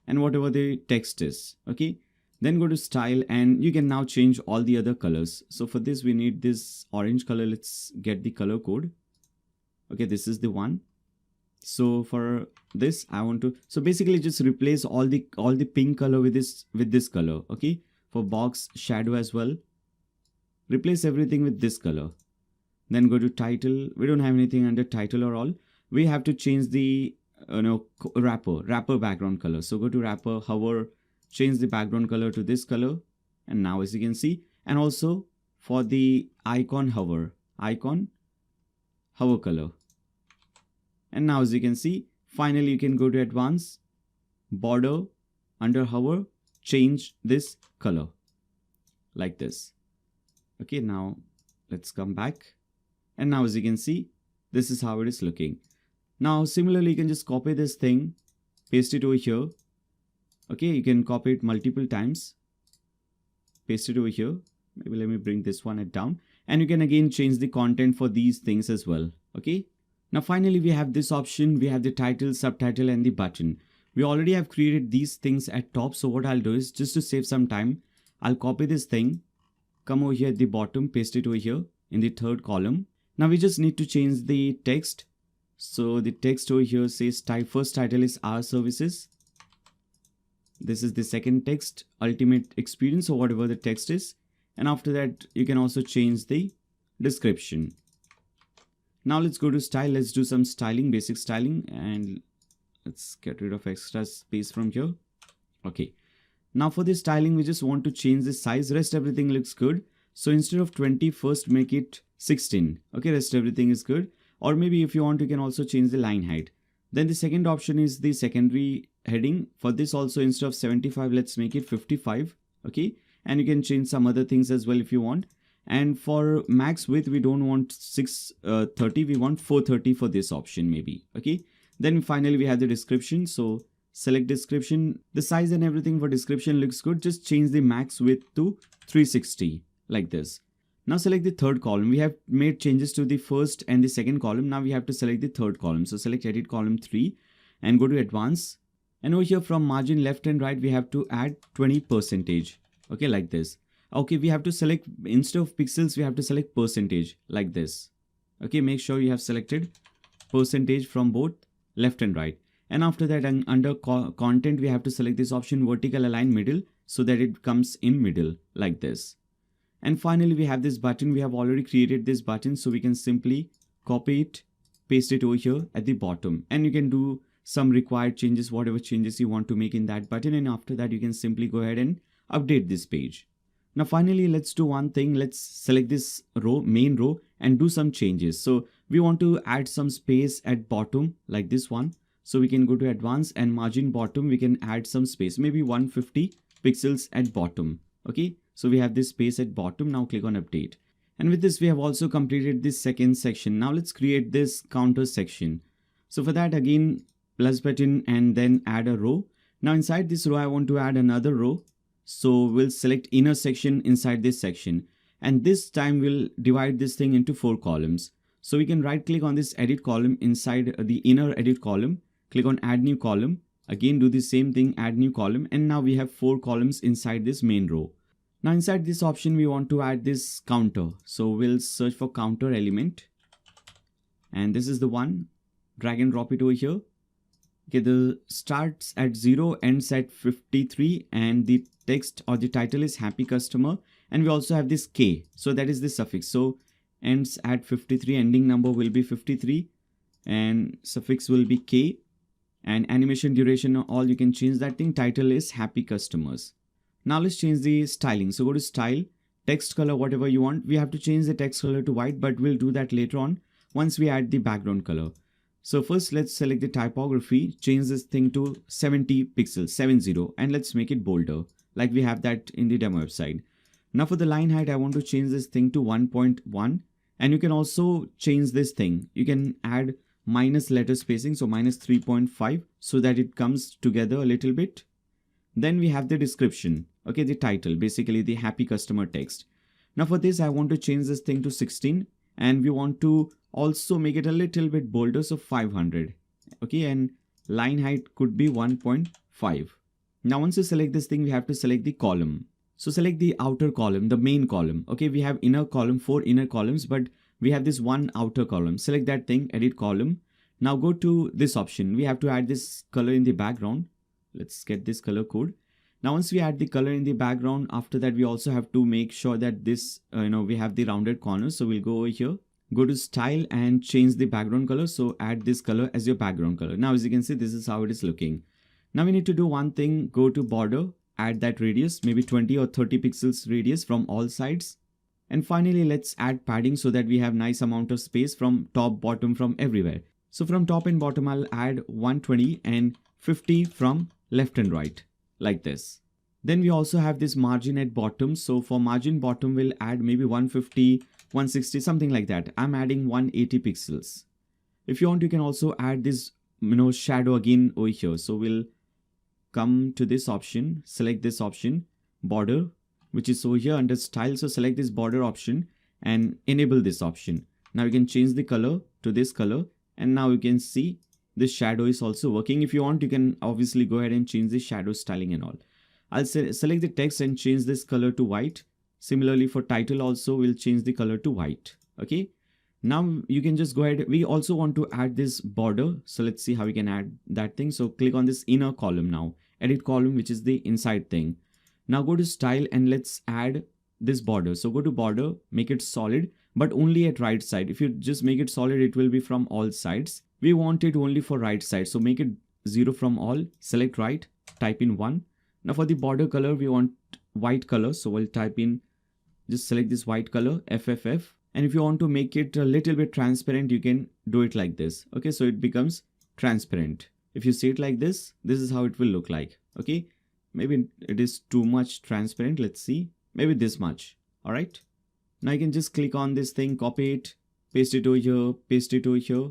and whatever the text is. Okay, then go to style, and you can now change all the other colors. So for this we need this orange color. Let's get the color code. Okay, this is the one. So for this I want to, so basically just replace all the pink color with this color. Okay, for box shadow as well, replace everything with this color. Then go to title. We don't have anything under title or all. We have to change the wrapper background color. So go to wrapper, hover, change the background color to this color, and now as you can see, and also for the icon hover color. And now as you can see, finally you can go to advanced, border, under hover, change this color like this. Okay, now let's come back, and now as you can see, this is how it is looking. Now similarly, you can just copy this thing, paste it over here. Okay, you can copy it multiple times, paste it over here. Maybe let me bring this one down, and you can again change the content for these things as well. Okay, now finally we have this option. We have the title, subtitle, and the button. We already have created these things at top, so what I'll do is, just to save some time, I'll copy this thing, come over here at the bottom, paste it over here in the third column. Now we just need to change the text. So the text over here says first title is our services. This is the second text, ultimate experience, or whatever the text is. And after that, you can also change the description. Now let's go to style. Let's do some styling, basic styling, and let's get rid of extra space from here. Okay. Now for this styling, we just want to change the size. Rest everything looks good. So instead of 20, first make it 16. Okay, rest everything is good. Or maybe if you want, you can also change the line height. Then the second option is the secondary heading. For this also, instead of 75, let's make it 55. Okay, and you can change some other things as well if you want. And for max width, we don't want 630, we want 430 for this option maybe. Okay, then finally we have the description. So select description. The size and everything for description looks good. Just change the max width to 360 like this. Now select the third column. We have made changes to the first and the second column. Now we have to select the third column. So select edit column 3 and go to advanced. And over here from margin left and right, we have to add 20%. Okay, like this. Okay, we have to select, instead of pixels, we have to select percentage like this. Okay, make sure you have selected percentage from both left and right. And after that, under content, we have to select this option vertical align middle so that it comes in middle like this. And finally, we have this button. We have already created this button, so we can simply copy it, paste it over here at the bottom, and you can do some required changes, whatever changes you want to make in that button. And after that, you can simply go ahead and update this page. Now, finally, let's do one thing. Let's select this row, main row, and do some changes. So we want to add some space at bottom like this one. So we can go to advanced and margin bottom. We can add some space, maybe 150 pixels at bottom. Okay. So we have this space at bottom. Now click on update. And with this, we have also completed this second section. Now let's create this counter section. So for that, again, plus button and then add a row. Now inside this row, I want to add another row. So we'll select inner section inside this section. And this time we'll divide this thing into 4 columns. So we can right click on this edit column inside the inner edit column. Click on add new column. Again, do the same thing, add new column. And now we have 4 columns inside this main row. Now inside this option, we want to add this counter. So we'll search for counter element. And this is the one. Drag and drop it over here. Okay, the starts at 0, ends at 53. And the text or the title is happy customer. And we also have this K. So that is the suffix. So ends at 53. Ending number will be 53. And suffix will be K. And animation duration, all you can change that thing. Title is happy customers. Now let's change the styling. So go to style, text color, whatever you want. We have to change the text color to white, but we'll do that later on once we add the background color. So first let's select the typography, change this thing to 70 pixels, 70, and let's make it bolder like we have that in the demo website. Now for the line height, I want to change this thing to 1.1, and you can also change this thing. You can add minus letter spacing, so minus 3.5, so that it comes together a little bit. Then we have the description, okay, the title, basically the happy customer text. Now for this, I want to change this thing to 16, and we want to also make it a little bit bolder, so 500, okay, and line height could be 1.5. Now once you select this thing, we have to select the column. So select the outer column, the main column. Okay, we have inner column, 4 inner columns, but we have this one outer column. Select that thing, edit column. Now go to this option. We have to add this color in the background. Let's get this color code. Now once we add the color in the background, after that we also have to make sure that this, we have the rounded corners. So we'll go over here, go to style and change the background color. So add this color as your background color. Now as you can see, this is how it is looking. Now we need to do one thing, go to border, add that radius, maybe 20 or 30 pixels radius from all sides. And finally, let's add padding so that we have nice amount of space from top, bottom, from everywhere. So from top and bottom, I'll add 120 and 50 from left and right, like this. Then we also have this margin at bottom. So for margin bottom, we'll add maybe 150, 160, something like that. I'm adding 180 pixels. If you want, you can also add this, shadow again over here. So we'll come to this option, select this option, border, which is over here under style. So select this border option and enable this option. Now you can change the color to this color, and now you can see this shadow is also working. If you want, you can obviously go ahead and change the shadow styling and all. I'll select the text and change this color to white. Similarly for title also, we'll change the color to white. Okay. Now you can just go ahead. We also want to add this border. So let's see how we can add that thing. So click on this inner column now, edit column, which is the inside thing. Now go to style and let's add this border. So go to border, make it solid, but only at right side. If you just make it solid, it will be from all sides. We want it only for right side. So make it 0 from all, select right, type in 1. Now for the border color, we want white color. So we'll type in, just select this white color, FFF. And if you want to make it a little bit transparent, you can do it like this. Okay, so it becomes transparent. If you see it like this, this is how it will look like. Okay, maybe it is too much transparent. Let's see, maybe this much. All right. Now you can just click on this thing, copy it, paste it over here, paste it over here.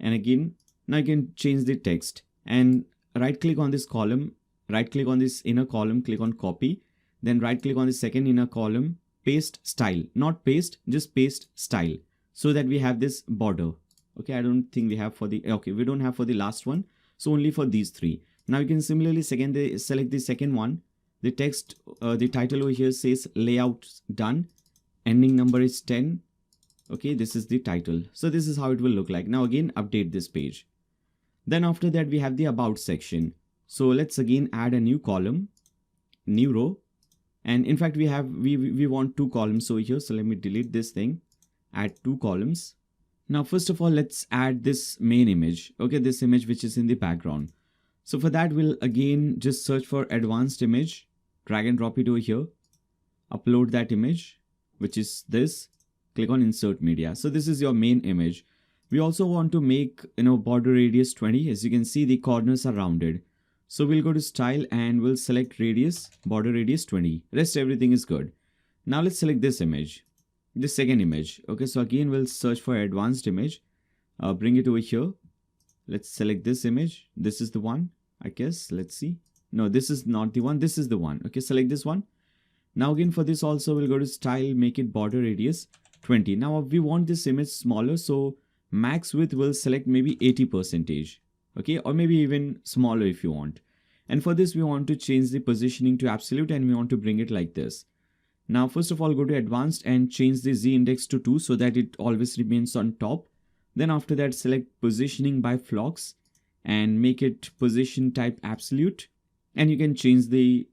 And again, now you can change the text and right click on this column, right click on this inner column, click on copy, then right click on the second inner column, paste style, not paste, just paste style, so that we have this border. Okay, I don't think we have for the, okay, we don't have for the last one. So only for these three. Now you can similarly select the second one. The text, the title over here says layout done. Ending number is 10. Okay, this is the title. So this is how it will look like. Now again, update this page. Then after that, we have the about section. So let's again add a new column, new row. And in fact, we want 2 columns over here. So let me delete this thing, add 2 columns. Now, first of all, let's add this main image. Okay, this image which is in the background. So for that, we'll again just search for advanced image, drag and drop it over here, upload that image, which is this, click on insert media. So this is your main image. We also want to make, border radius 20. As you can see, the corners are rounded. So we'll go to style and we'll select radius, border radius 20. Rest everything is good. Now let's select this image, the second image. Okay, so again, we'll search for advanced image, bring it over here. Let's select this image. This is the one, I guess. Let's see. No, this is not the one. This is the one. Okay, select this one. Now again, for this also, we'll go to style, make it border radius 20. Now we want this image smaller. So max width will select maybe 80%. Okay, or maybe even smaller if you want. And for this, we want to change the positioning to absolute and we want to bring it like this. Now, first of all, go to advanced and change the Z index to 2 so that it always remains on top. Then after that, select positioning by Phlox and make it position type absolute. And you can change the,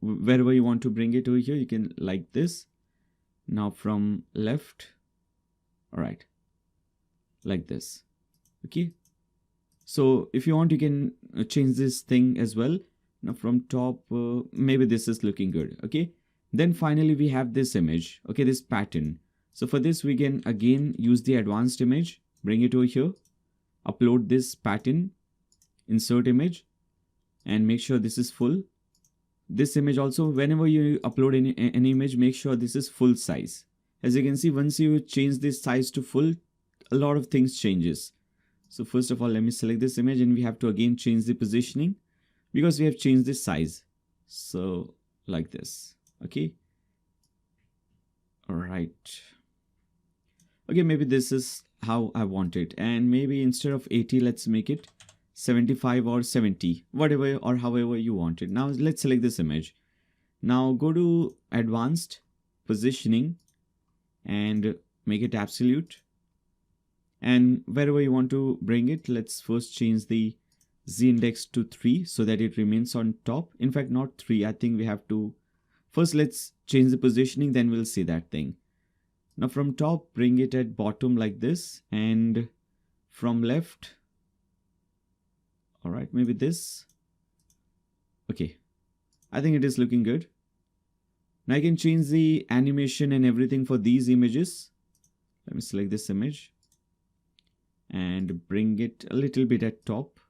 wherever you want to bring it over here, you can like this. Now from left, all right, like this. Okay. So if you want, you can change this thing as well. Now from top, maybe this is looking good. Okay. Then finally we have this image. Okay, this pattern. So for this we can again use the advanced image, bring it over here, upload this pattern, insert image, and make sure this is full. This image also, whenever you upload any image, make sure this is full size. As you can see, once you change this size to full, a lot of things changes. So first of all, let me select this image, and we have to again change the positioning because we have changed this size. So like this. Okay. All right. Okay, maybe this is how I want it, and maybe instead of 80, let's make it 75 or 70, whatever or however you want it. Now let's select this image. Now go to advanced positioning and make it absolute, and wherever you want to bring it, let's first change the z index to 3 so that it remains on top. In fact, not 3, I think we have to first, let's change the positioning, then we'll see that thing. Now from top, bring it at bottom like this, and from left, all right, maybe this. Okay, I think it is looking good. Now I can change the animation and everything for these images. Let me select this image and bring it a little bit at top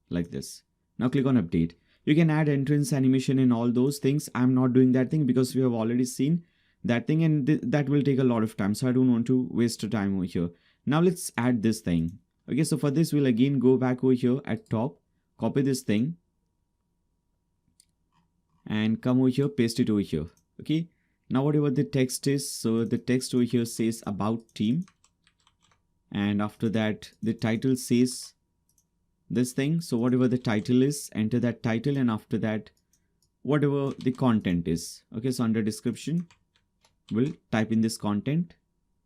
like this. Now click on update. You can add entrance animation and all those things. I'm not doing that thing because we have already seen that thing, and that will take a lot of time, so I don't want to waste time over here. Now let's add this thing. Okay, so for this we'll again go back over here at top, copy this thing and come over here, paste it over here. Okay, now whatever the text is, so the text over here says about team, and after that the title says this thing. So whatever the title is, enter that title, and after that whatever the content is. Okay, so under description we'll type in this content.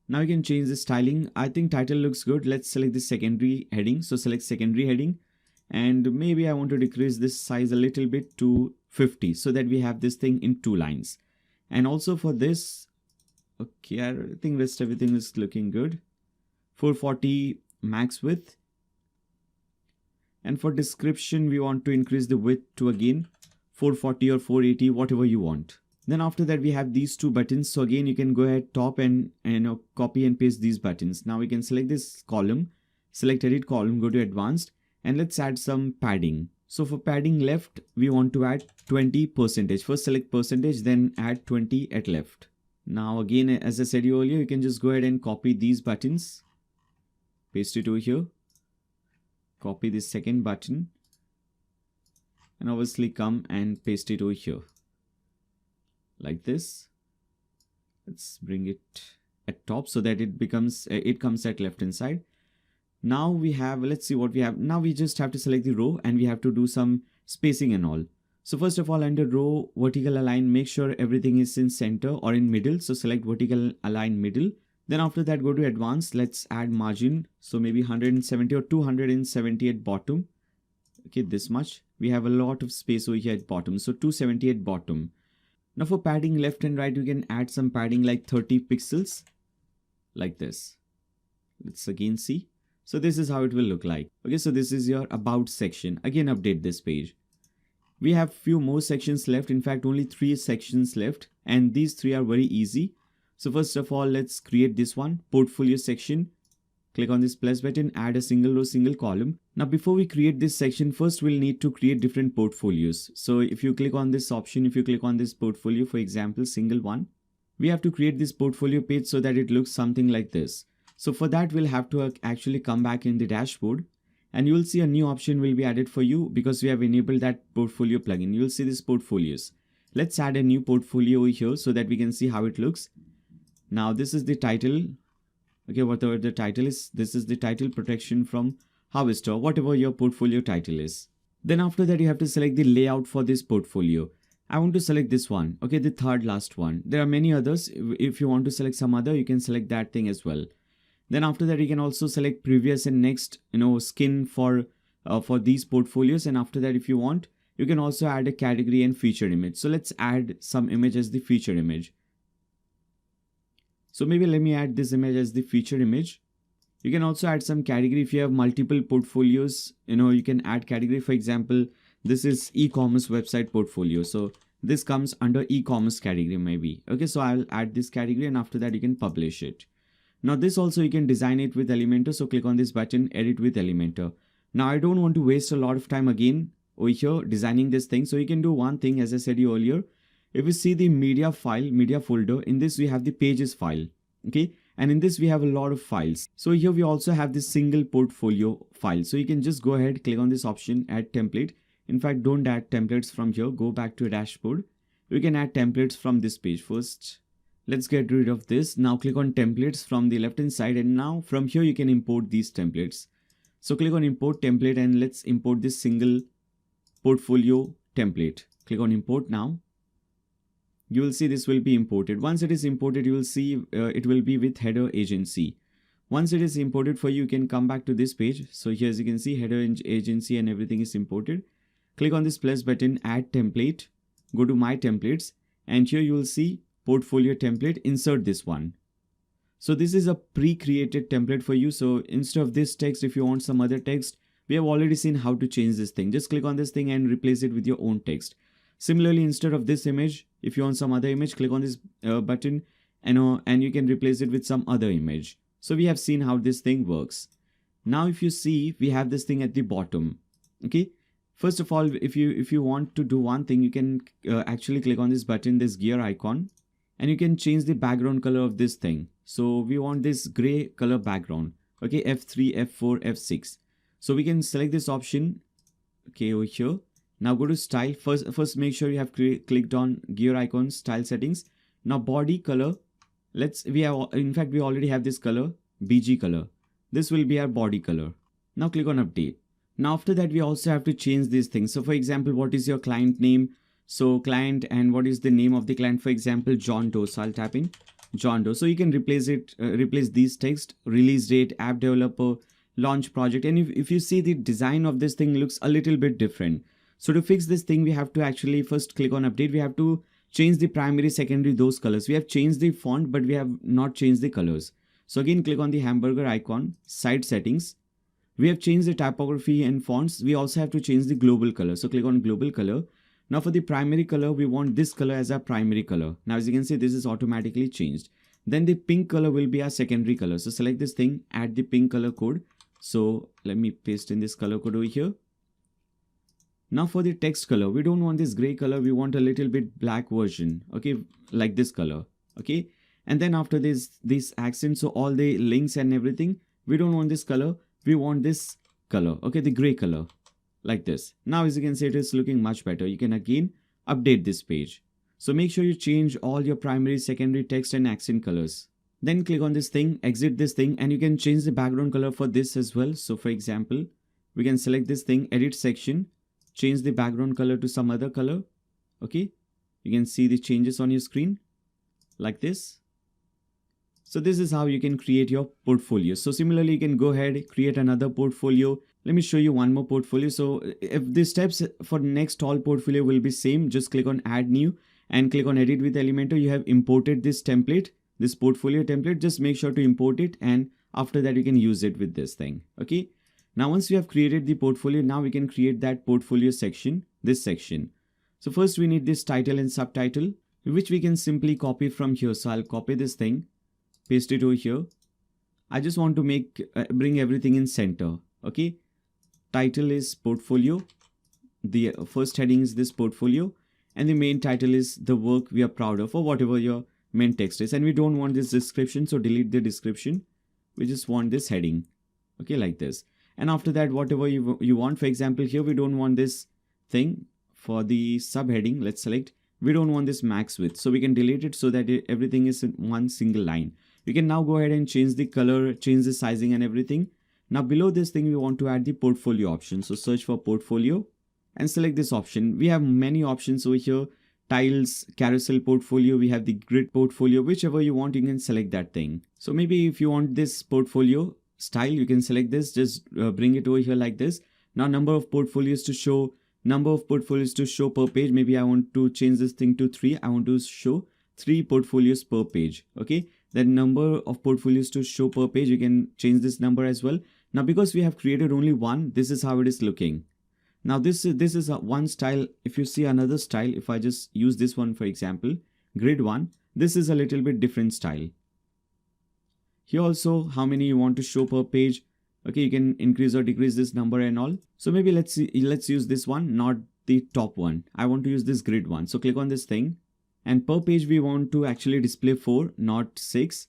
Now you can change the styling. I think title looks good. Let's select the secondary heading. So select secondary heading, and maybe I want to decrease this size a little bit to 50 so that we have this thing in 2 lines. And also for this, okay, I think rest everything is looking good. 440 max width. And for description, we want to increase the width to again 440 or 480, whatever you want. Then after that, we have these 2 buttons. So again, you can go ahead top and copy and paste these buttons. Now we can select this column, select edit column, go to advanced, and let's add some padding. So for padding left, we want to add 20%. First select percentage, then add 20 at left. Now again, as I said earlier, you can just go ahead and copy these buttons, paste it over here, copy this second button, and obviously come and paste it over here like this. Let's bring it at top so that it comes at left hand side. Now we have, let's see what we have. Now we just have to select the row, and we have to do some spacing and all. So first of all, under row vertical align, make sure everything is in center or in middle. So select vertical align middle. Then after that, go to advanced. Let's add margin. So maybe 170 or 270 at bottom. Okay, this much. We have a lot of space over here at bottom. So 270 at bottom. Now for padding left and right, you can add some padding like 30 pixels like this. Let's again see. So this is how it will look like. Okay, so this is your about section. Again, update this page. We have few more sections left. In fact, only 3 sections left, and these 3 are very easy. So first of all, let's create this one, portfolio section. Click on this plus button, add a single row, single column. Now before we create this section, first we'll need to create different portfolios. So if you click on this option, if you click on this portfolio, for example, single one, we have to create this portfolio page so that it looks something like this. So for that, we'll have to actually come back in the dashboard, and you will see a new option will be added for you because we have enabled that portfolio plugin. You will see this portfolios. Let's add a new portfolio over here so that we can see how it looks. Now this is the title. Okay, whatever the title is, this is the title, protection from harvester, whatever your portfolio title is. Then after that, you have to select the layout for this portfolio. I want to select this one. Okay, the third last one. There are many others. If you want to select some other, you can select that thing as well. Then after that, you can also select previous and next, skin for these portfolios. And after that, if you want, you can also add a category and featured image. So let's add some image as the featured image. So maybe let me add this image as the featured image. You can also add some category. If you have multiple portfolios, you can add category. For example, this is e-commerce website portfolio. So this comes under e-commerce category maybe. Okay, so I'll add this category and after that you can publish it. Now this also you can design it with Elementor. So click on this button, edit with Elementor. Now I don't want to waste a lot of time again over here designing this thing. So you can do one thing, as I said you earlier. If you see the media file, media folder, in this we have the pages file. Okay. And in this we have a lot of files. So here we also have this single portfolio file. So you can just go ahead, click on this option, add template. In fact, don't add templates from here. Go back to a dashboard. You can add templates from this page first. Let's get rid of this. Now click on templates from the left hand side, and now from here you can import these templates. So click on import template and let's import this single portfolio template. Click on import now. You will see this will be imported. Once it is imported, you will see it will be with header agency. Once it is imported for you, you can come back to this page. So here as you can see, header agency and everything is imported. Click on this plus button, add template, go to my templates, and here you will see portfolio template, insert this one. So this is a pre-created template for you. So instead of this text, if you want some other text, we have already seen how to change this thing. Just click on this thing and replace it with your own text. Similarly, instead of this image, if you want some other image, click on this button and you can replace it with some other image. So we have seen how this thing works. Now if you see, we have this thing at the bottom. Okay. First of all, if you want to do one thing, you can actually click on this button, this gear icon, and you can change the background color of this thing. So we want this gray color background. Okay, F3, F4, F6. So we can select this option. Okay, over here. Now go to style. First make sure you have clicked on gear icon, style settings. Now body color. We already have this color, BG color. This will be our body color. Now click on update. Now after that, we also have to change these things. So for example, what is your client name? So client, and what is the name of the client? For example, John Doe. So I'll tap in John Doe. So you can replace these text, release date, app developer, launch project. And if you see, the design of this thing looks a little bit different. So to fix this thing, we have to actually first click on update. We have to change the primary, secondary, those colors. We have changed the font, but we have not changed the colors. So again, click on the hamburger icon, site settings. We have changed the typography and fonts. We also have to change the global color. So click on global color. Now for the primary color, we want this color as our primary color. Now as you can see, this is automatically changed. Then the pink color will be our secondary color. So select this thing, add the pink color code. So let me paste in this color code over here. Now for the text color, we don't want this gray color. We want a little bit black version. Okay, like this color. Okay. And then after this accent, so all the links and everything, we don't want this color. We want this color. Okay, the gray color. Like this. Now as you can see, it is looking much better. You can again update this page. So make sure you change all your primary, secondary text and accent colors. Then click on this thing, exit this thing, and you can change the background color for this as well. So for example, we can select this thing, edit section, change the background color to some other color. Okay, you can see the changes on your screen like this. So this is how you can create your portfolio. So similarly, you can go ahead, create another portfolio. Let me show you one more portfolio. So if the steps for next all portfolio will be same, just click on add new and click on edit with Elementor. You have imported this template, this portfolio template. Just make sure to import it, and after that you can use it with this thing. Okay. Now once we have created the portfolio, now we can create that portfolio section, this section. So first we need this title and subtitle, which we can simply copy from here. So I'll copy this thing, paste it over here. I just want to bring everything in center. Okay. Title is portfolio. The first heading is this portfolio, and the main title is the work we are proud of, or whatever your main text is. And we don't want this description, so delete the description. We just want this heading. Okay, like this. And after that, whatever you want. For example, here we don't want this thing for the subheading. Let's select. We don't want this max width, so we can delete it so that everything is in one single line. You can now go ahead and change the color, change the sizing and everything. Now below this thing, we want to add the portfolio option. So search for portfolio and select this option. We have many options over here. Tiles, carousel portfolio. We have the grid portfolio. Whichever you want, you can select that thing. So maybe if you want this portfolio style, you can select this. Just bring it over here like this. Now number of portfolios to show per page. Maybe I want to change this thing to 3. I want to show 3 portfolios per page. Okay. The number of portfolios to show per page, you can change this number as well. Now because we have created only one, this is how it is looking. Now this is a one style. If you see another style, if I just use this one for example, grid one, this is a little bit different style. Here also, how many you want to show per page. Okay, you can increase or decrease this number and all. So maybe let's use this one, not the top one. I want to use this grid one. So click on this thing, and per page we want to actually display 4, not 6.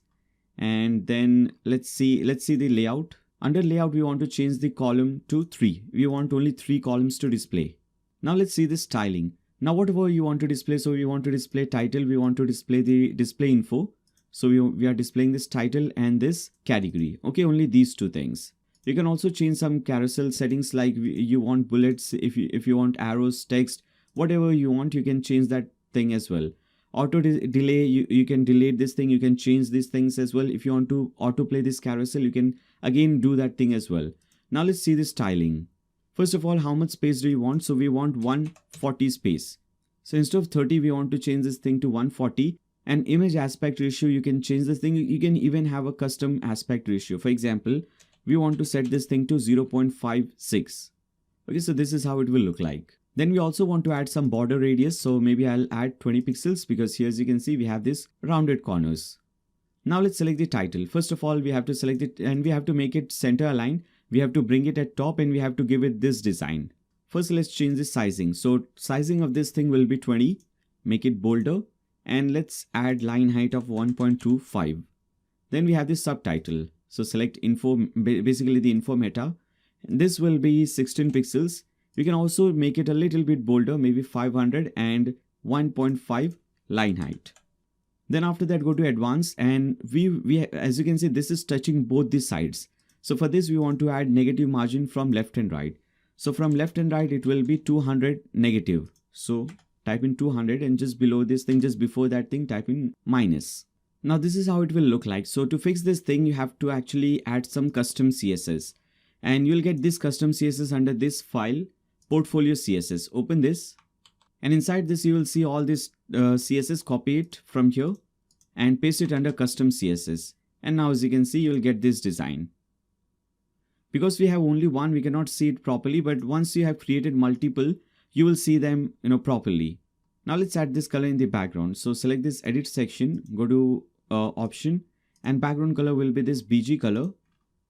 And then let's see the layout. Under layout, we want to change the column to 3. We want only 3 columns to display. Now let's see the styling. Now whatever you want to display, so we want to display title, we want to display the display info. So we are displaying this title and this category. Okay, only these two things. You can also change some carousel settings, like you want bullets, if you want arrows, text, whatever you want, you can change that thing as well. Auto delay, you can delete this thing, you can change these things as well. If you want to autoplay this carousel, you can again do that thing as well. Now let's see the styling. First of all, how much space do you want? So we want 140 space. So instead of 30, we want to change this thing to 140. And image aspect ratio, you can change this thing. You can even have a custom aspect ratio. For example, we want to set this thing to 0.56. Okay, so this is how it will look like. Then we also want to add some border radius. So maybe I'll add 20 pixels, because here, as you can see, we have this rounded corners. Now let's select the title. First of all, we have to select it and we have to make it center aligned. We have to bring it at top and we have to give it this design. First, let's change the sizing. So sizing of this thing will be 20. Make it bolder. And let's add line height of 1.25. Then we have the subtitle. So select info, basically the info meta. This will be 16 pixels. You can also make it a little bit bolder, maybe 500 and 1.5 line height. Then after that, go to advanced, and we as you can see, this is touching both the sides. So for this, we want to add negative margin from left and right. So from left and right, it will be 200 negative. So type in 200, and just below this thing, just before that thing, type in minus. Now this is how it will look like. So to fix this thing, you have to actually add some custom CSS, and you'll get this custom CSS under this file, portfolio CSS. Open this, and inside this you will see all this CSS. Copy it from here and paste it under custom CSS. And now, as you can see, you will get this design. Because we have only one, we cannot see it properly, but once you have created multiple, you will see them properly. Now let's add this color in the background. So select this edit section, go to option, and background color will be this BG color.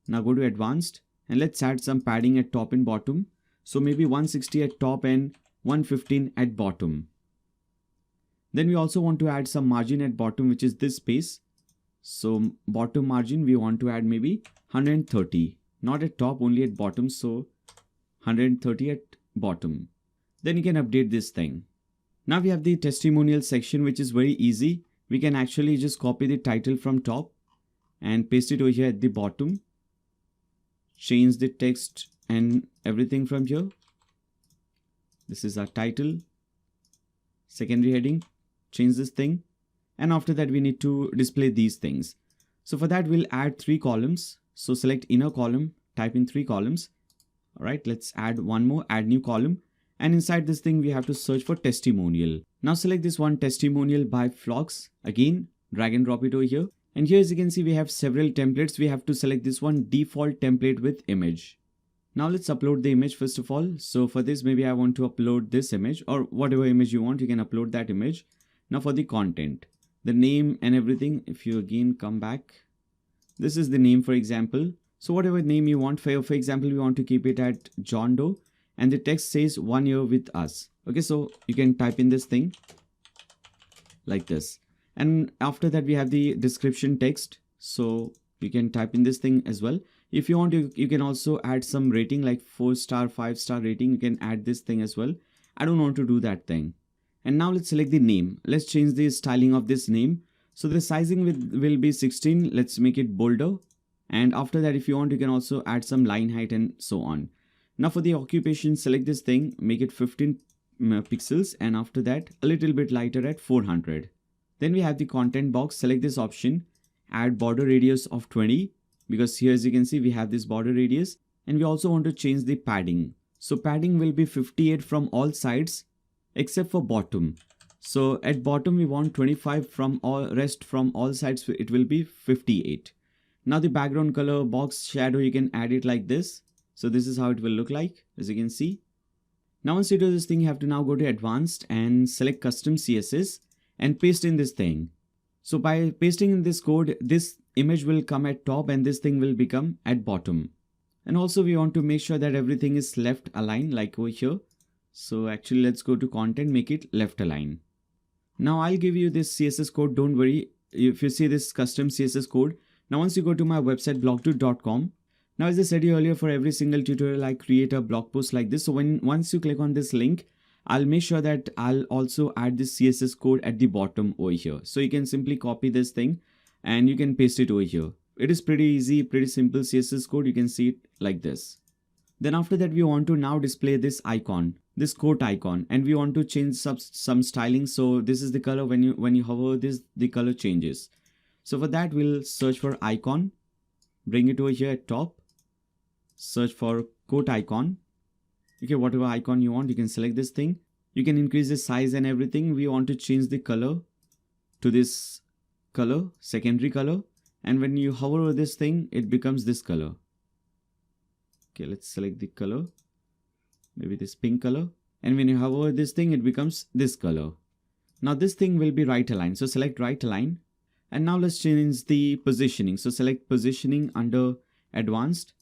Now go to advanced, and let's add some padding at top and bottom. So maybe 160 at top and 115 at bottom. Then we also want to add some margin at bottom, which is this space. So bottom margin, we want to add maybe 130, not at top, only at bottom. So 130 at bottom. Then you can update this thing. Now we have the testimonial section, which is very easy. We can actually just copy the title from top and paste it over here at the bottom. Change the text and everything from here. This is our title. Secondary heading. Change this thing. And after that, we need to display these things. So for that, we'll add 3 columns. So select inner column, type in 3 columns. All right, let's add one more, add new column. And inside this thing, we have to search for testimonial. Now select this one, testimonial by Phlox. Again, drag and drop it over here. And here, as you can see, we have several templates. We have to select this one, default template with image. Now let's upload the image first of all. So for this, maybe I want to upload this image, or whatever image you want, you can upload that image. Now for the content, the name and everything, if you again come back, this is the name, for example. So whatever name you want, for example, we want to keep it at John Doe, and the text says 1 year with us. Okay, so you can type in this thing like this. And after that, we have the description text. So you can type in this thing as well. If you want to, you can also add some rating like 4-star, 5-star rating. You can add this thing as well. I don't want to do that thing. And now let's select the name. Let's change the styling of this name. So the sizing will be 16. Let's make it bolder. And after that, if you want, you can also add some line height and so on. Now for the occupation, select this thing, make it 15 pixels. And after that, a little bit lighter at 400. Then we have the content box. Select this option, add border radius of 20. Because here, as you can see, we have this border radius. And we also want to change the padding. So padding will be 58 from all sides, except for bottom. So at bottom, we want 25 from all rest from all sides. So it will be 58. Now the background color box shadow, you can add it like this. So this is how it will look like, as you can see. Now once you do this thing, you have to now go to advanced and select custom CSS and paste in this thing. So by pasting in this code, this image will come at top and this thing will become at bottom. And also we want to make sure that everything is left aligned like over here. So actually let's go to content, make it left align. Now I'll give you this CSS code. Don't worry if you see this custom CSS code. Now once you go to my website blogdude.com, now as I said earlier, for every single tutorial I create a blog post like this. So once you click on this link, I'll make sure that I'll also add this CSS code at the bottom over here. So you can simply copy this thing and you can paste it over here. It is pretty easy, pretty simple CSS code. You can see it like this. Then after that, we want to now display this icon, this quote icon, and we want to change some styling. So this is the color. When you hover this, the color changes. So for that, we'll search for icon, bring it over here at top, search for quote icon. Okay, whatever icon you want, you can select this thing. You can increase the size and everything. We want to change the color to this color, secondary color. And when you hover over this thing, it becomes this color. Okay, let's select the color, maybe this pink color. And when you hover over this thing, it becomes this color. Now this thing will be right aligned. So select right align. And now let's change the positioning. So select positioning under advanced,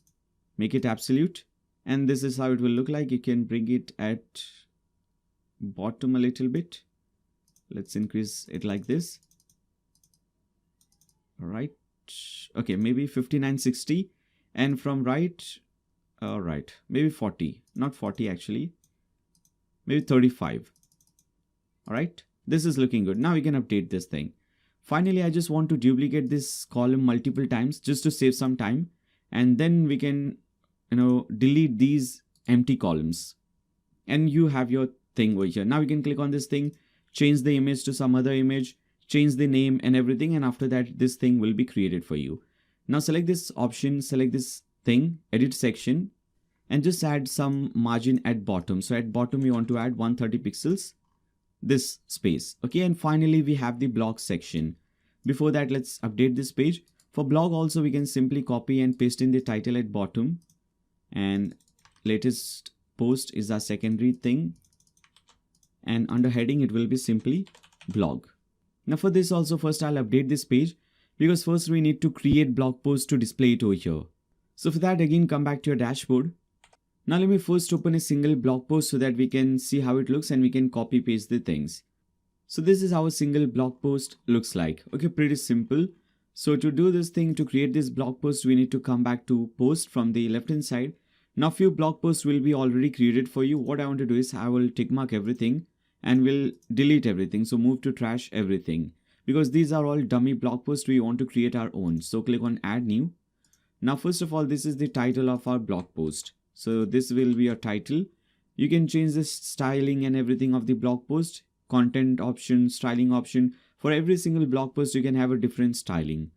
make it absolute. And this is how it will look like. You can bring it at bottom a little bit. Let's increase it like this. All right. Okay, maybe 5960. And from right, all right, maybe 40, not 40 actually, maybe 35. All right, this is looking good. Now we can update this thing. Finally, I just want to duplicate this column multiple times just to save some time. And then we can delete these empty columns and you have your thing over here. Now you can click on this thing, change the image to some other image, change the name and everything. And after that, this thing will be created for you. Now select this option, select this thing, edit section, and just add some margin at bottom. So at bottom, we want to add 130 pixels, this space. Okay. And finally, we have the blog section. Before that, let's update this page. For blog also, we can simply copy and paste in the title at bottom. And latest post is our secondary thing. And under heading, it will be simply blog. Now for this also, first I'll update this page because first we need to create blog post to display it over here. So for that, again, come back to your dashboard. Now let me first open a single blog post so that we can see how it looks and we can copy paste the things. So this is how a single blog post looks like. Okay, pretty simple. So to do this thing, to create this blog post, we need to come back to post from the left hand side. Now few blog posts will be already created for you. What I want to do is I will tick mark everything and we'll delete everything. So move to trash everything because these are all dummy blog posts. We want to create our own. So click on add new. Now first of all, this is the title of our blog post. So this will be your title. You can change the styling and everything of the blog post, content option, styling option. For every single blog post, you can have a different styling.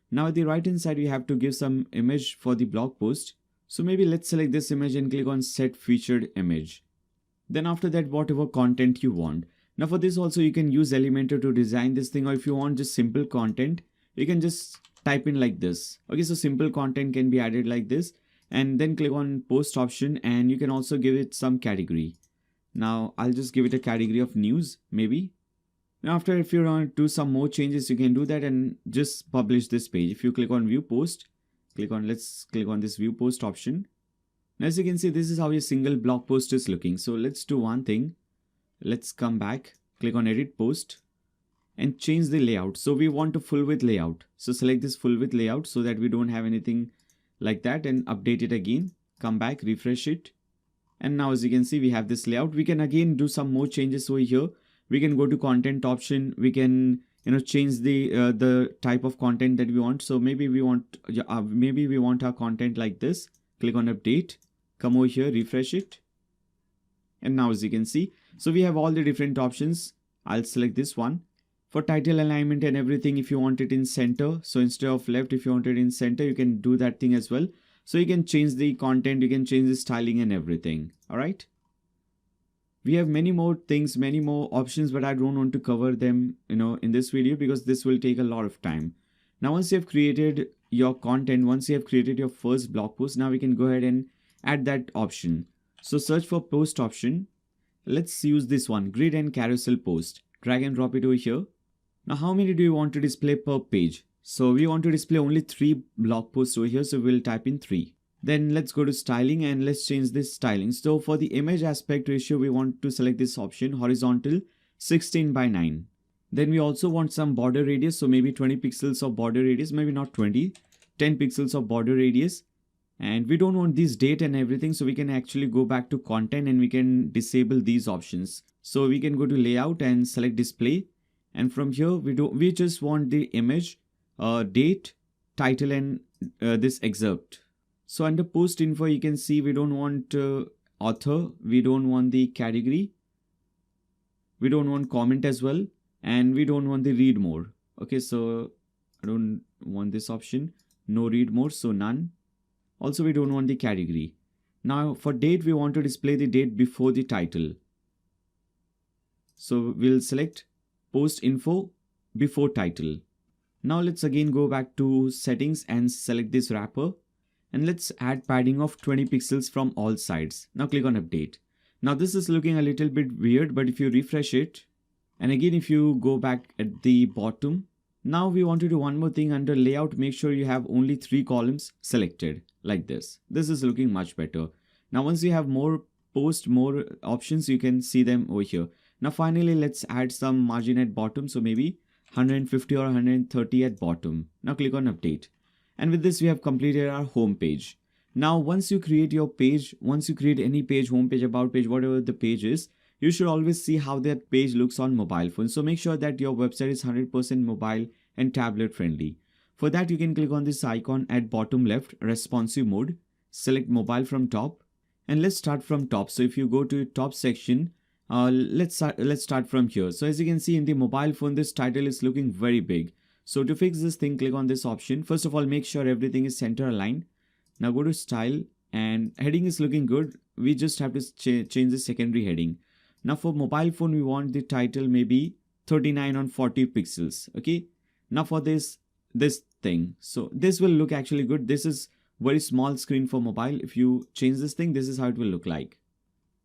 Now at the right hand side, we have to give some image for the blog post. So maybe let's select this image and click on set featured image. Then after that, whatever content you want. Now for this also, you can use Elementor to design this thing, or if you want just simple content, you can just type in like this. Okay, so simple content can be added like this and then click on post option and you can also give it some category. Now I'll just give it a category of news maybe. Now after, if you want to do some more changes, you can do that and just publish this page. If you click on view post, let's click on this view post option. Now as you can see, this is how a single blog post is looking. So let's do one thing. Let's come back, click on edit post and change the layout. So we want a full width layout. So select this full width layout so that we don't have anything like that and update it again. Come back, refresh it. And now as you can see, we have this layout. We can again do some more changes over here. We can go to content option. We can change the type of content that we want. So maybe we want our content like this. Click on update, come over here, refresh it. And now as you can see, so we have all the different options. I'll select this one. For title alignment and everything, if you want it in center, so instead of left, if you want it in center, you can do that thing as well. So you can change the content, you can change the styling and everything. All right. We have many more things, many more options, but I don't want to cover them, in this video because this will take a lot of time. Now, once you have created your content, once you have created your first blog post, now we can go ahead and add that option. So search for post option Let's use this one, grid and carousel post. Drag and drop it over here. Now how many do you want to display per page? So we want to display only 3 blog posts over here, so we'll type in 3. Then let's go to styling and let's change this styling. So for the image aspect ratio, we want to select this option, horizontal 16:9. Then we also want some border radius, so maybe 20 pixels of border radius, maybe not 20, 10 pixels of border radius. And we don't want this date and everything, so we can actually go back to content and we can disable these options. So we can go to layout and select display. And from here, we just want the image, date, title, and this excerpt. So under post info, you can see we don't want author, we don't want the category, we don't want comment as well, and we don't want the read more. Okay, so I don't want this option, no read more, so none. Also, we don't want the category. Now for date, we want to display the date before the title. So we'll select post info before title. Now let's again go back to settings and select this wrapper. And let's add padding of 20 pixels from all sides. Now click on update. Now this is looking a little bit weird, but if you refresh it, and again if you go back at the bottom, now we want to do one more thing. Under layout, make sure you have only 3 columns selected like this. This is looking much better. Now once you have more post, more options, you can see them over here. Now finally, let's add some margin at bottom. So maybe 150 or 130 at bottom. Now click on update. And with this, we have completed our home page. Now, once you create your page, once you create any page, home page, about page, whatever the page is, you should always see how that page looks on mobile phone. So make sure that your website is 100% mobile and tablet friendly. For that, you can click on this icon at bottom left, responsive mode, select mobile from top, and let's start from top. So if you go to top section, let's start from here. So as you can see in the mobile phone, this title is looking very big. So to fix this thing, click on this option. First of all, make sure everything is center aligned. Now go to style, and heading is looking good. We just have to change the secondary heading. Now for mobile phone, we want the title maybe 39 on 40 pixels. Okay. Now for this thing. So this will look actually good. This is very small screen for mobile. If you change this thing, this is how it will look like.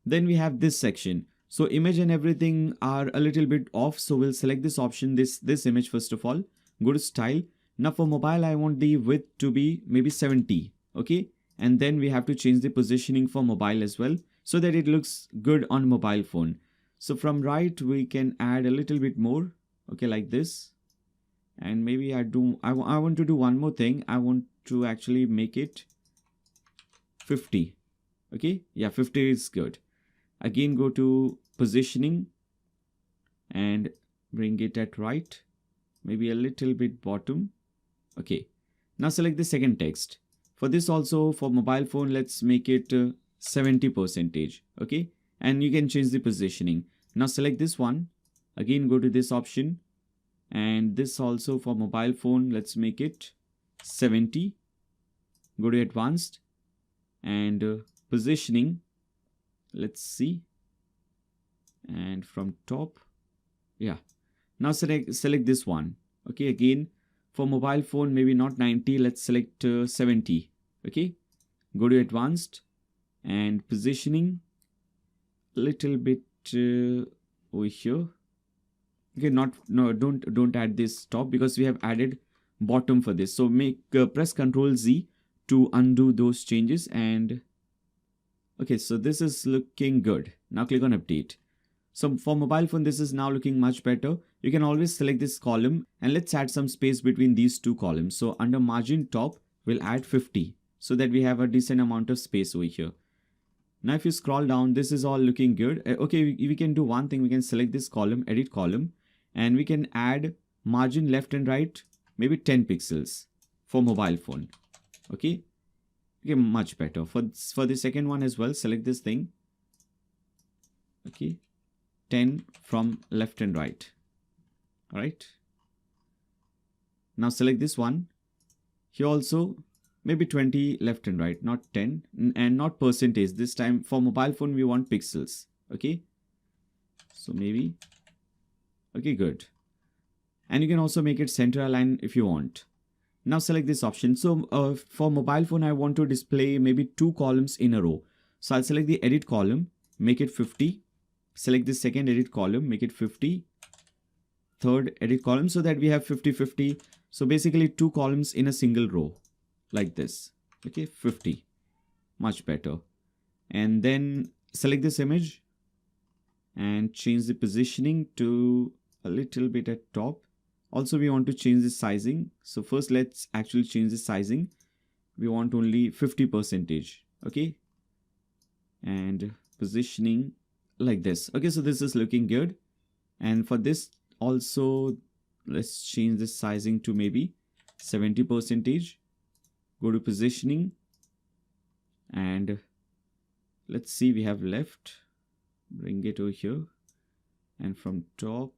Then we have this section. So image and everything are a little bit off. So we'll select this option, this image first of all. Go to style. Now for mobile, I want the width to be maybe 70. Okay. And then we have to change the positioning for mobile as well, so that it looks good on mobile phone. So from right, we can add a little bit more. Okay. Like this. And maybe I want to do one more thing. I want to actually make it 50. Okay. Yeah. 50 is good. Again, go to positioning and bring it at right. Maybe a little bit bottom. Okay. Now select the second text. For this also, for mobile phone, let's make it 70%. Okay. And you can change the positioning. Now select this one. Again, go to this option. And this also for mobile phone, let's make it 70. Go to advanced and positioning. Let's see. And from top. Yeah. Now select this one. Okay, again for mobile phone, maybe not 90, let's select 70. Okay, go to advanced and positioning, little bit over here. Okay, don't add this top because we have added bottom for this. So press Ctrl Z to undo those changes. And okay, so this is looking good. Now click on update. So for mobile phone, this is now looking much better. You can always select this column and let's add some space between these two columns. So under margin top, we'll add 50 so that we have a decent amount of space over here. Now if you scroll down, this is all looking good. Okay, we can do one thing. We can select this column, edit column, and we can add margin left and right, maybe 10 pixels for mobile phone. Okay, much better. For the second one as well, select this thing. Okay, 10 from left and right. All right. Now select this one. Here also maybe 20 left and right, not 10, and not percentage. This time for mobile phone, we want pixels. Okay. So maybe, okay, good. And you can also make it center align if you want. Now select this option. So for mobile phone, I want to display maybe 2 columns in a row. So I'll select the edit column, make it 50. Select the second edit column, make it 50. Third edit column, so that we have 50-50. So basically 2 columns in a single row like this. Okay, 50. Much better. And then select this image and change the positioning to a little bit at top. Also, we want to change the sizing. So first let's actually change the sizing. We want only 50%. Okay. And positioning like this. Okay, so this is looking good. And for this also, let's change the sizing to maybe 70%. Go to positioning and let's see, we have left. Bring it over here and from top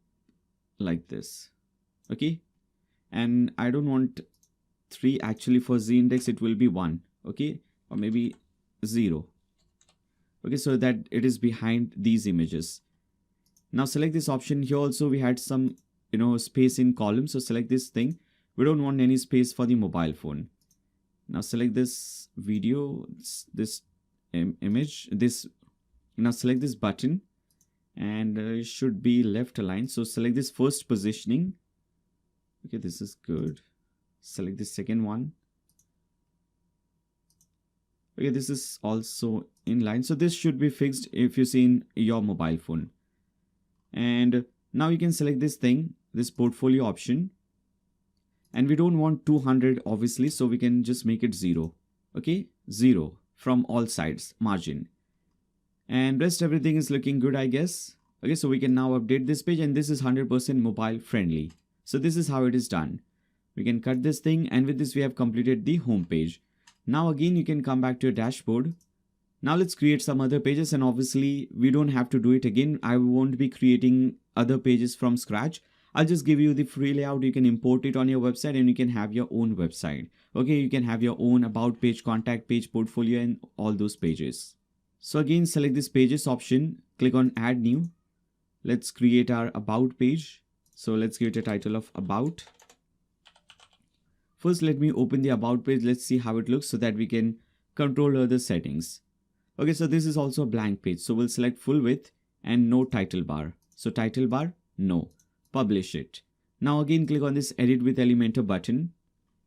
like this. Okay, and I don't want 3. Actually for z index it will be 1. Okay, or maybe 0. Okay, so that it is behind these images. Now select this option. Here also we had some space in column, so select this thing. We don't want any space for the mobile phone. Now select this video, this image, this. Now select this button and it should be left aligned. So select this first positioning. Okay, this is good. Select the second one. Okay, this is also in line. So this should be fixed if you see in your mobile phone. And now you can select this thing, this portfolio option. And we don't want 200 obviously, so we can just make it 0. Okay, 0 from all sides, margin. And rest everything is looking good, I guess. Okay, so we can now update this page, and this is 100% mobile friendly. So this is how it is done. We can cut this thing, and with this we have completed the home page. Now again you can come back to your dashboard. Now let's create some other pages, and obviously we don't have to do it again. I won't be creating other pages from scratch. I'll just give you the free layout. You can import it on your website and you can have your own website. Okay, you can have your own about page, contact page, portfolio, and all those pages. So again, select this pages option, click on add new. Let's create our about page. So let's give it a title of about. First, let me open the about page. Let's see how it looks so that we can control other settings. Okay, so this is also a blank page. So we'll select full width and no title bar. So title bar, no. Publish it. Now again, click on this edit with Elementor button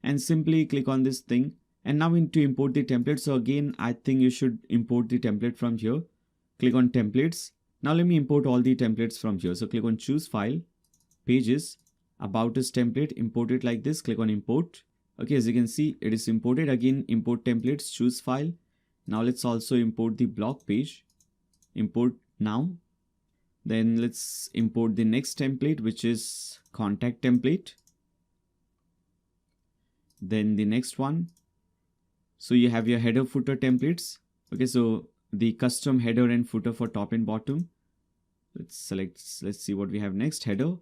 and simply click on this thing. And now we need to import the template. So again, I think you should import the template from here. Click on templates. Now let me import all the templates from here. So click on choose file, pages, about us template, import it like this. Click on import. Okay, as you can see, it is imported. Again, import templates, choose file. Now let's also import the blog page. Import now. Then let's import the next template, which is contact template. Then the next one. So you have your header footer templates. Okay, so the custom header and footer for top and bottom. Let's see what we have next. Header.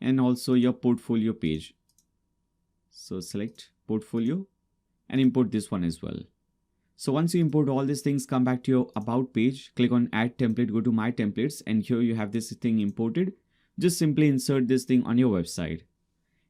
And also your portfolio page. So select portfolio and import this one as well. So once you import all these things, come back to your about page, click on add template, go to my templates, and here you have this thing imported. Just simply insert this thing on your website.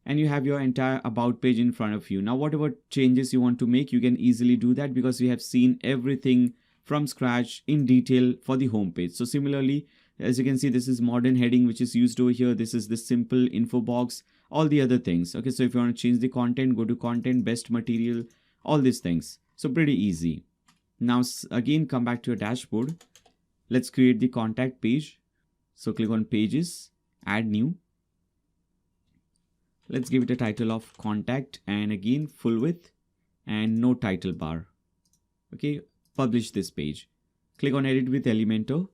And you have your entire about page in front of you. Now, whatever changes you want to make, you can easily do that because we have seen everything from scratch in detail for the home page. So similarly, as you can see, this is modern heading, which is used over here. This is the simple info box, all the other things. Okay, so if you want to change the content, go to content, best material, all these things. So pretty easy. Now, again, come back to your dashboard. Let's create the contact page. So click on pages, add new. Let's give it a title of contact and again full width and no title bar. Okay, publish this page. Click on edit with Elementor.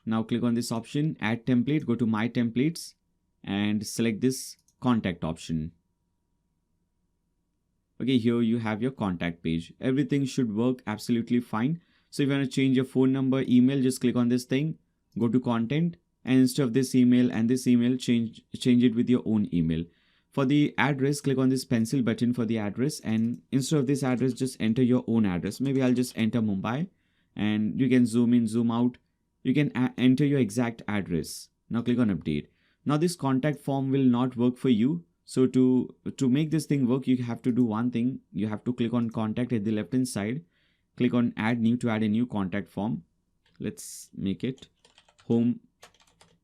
Now click on this option, add template, go to my templates and select this contact option. Okay, here you have your contact page. Everything should work absolutely fine. So if you want to change your phone number, email, just click on this thing, go to content, and instead of this email and this email, change it with your own email. For the address, click on this pencil button for the address, and instead of this address, just enter your own address. Maybe I'll just enter Mumbai, and you can zoom in, zoom out. You can enter your exact address. Now click on update. Now this contact form will not work for you. So to make this thing work, you have to do one thing. You have to click on contact at the left hand side. click on add new to add a new contact form. Let's make it home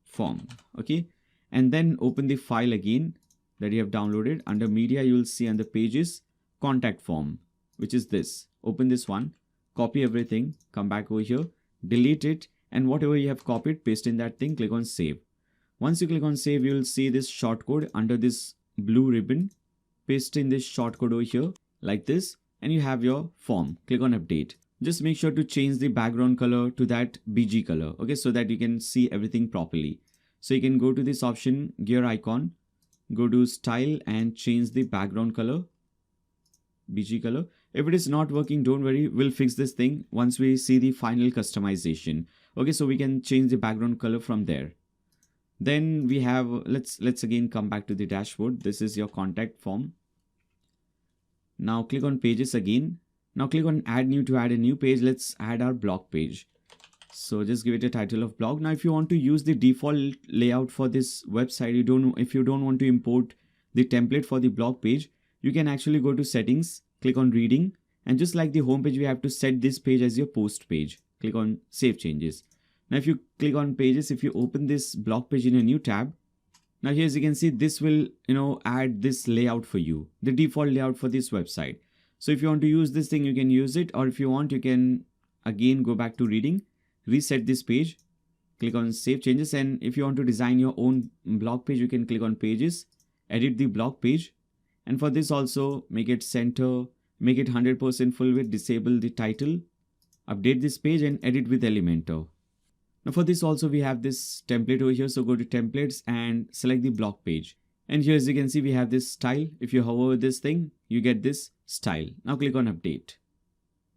form. Okay, and then open the file again that you have downloaded. Under media, you will see under pages contact form, which is this. Open this one, copy everything, come back over here, delete it, and whatever you have copied, paste in that thing, click on save. Once you click on save, you will see this shortcode under this blue ribbon. Paste in this shortcode over here like this, and you have your form. Click on update. Just make sure to change the background color to that BG color, okay, so that you can see everything properly. So you can go to this option, gear icon, go to style and change the background color, BG color. If it is not working, don't worry, we'll fix this thing once we see the final customization. Okay, so we can change the background color from there. Then we have, let's again come back to the dashboard. This is your contact form. Now click on pages again. Now click on add new to add a new page. Let's add our blog page. So just give it a title of blog. Now if you want to use the default layout for this website, if you don't want to import the template for the blog page, you can actually go to settings, click on reading, and just like the home page, we have to set this page as your post page. Click on save changes. Now if you click on pages, if you open this blog page in a new tab, now here as you can see, this will add this layout for you, the default layout for this website. So if you want to use this thing, you can use it, or if you want, you can again go back to reading, reset this page, click on save changes, and if you want to design your own blog page, you can click on pages, edit the blog page, and for this also make it center, make it 100% full width, disable the title, update this page and edit with Elementor. Now for this also we have this template over here, so go to templates and select the blog page. And here as you can see, we have this style. If you hover this thing, you get this style. Now click on update.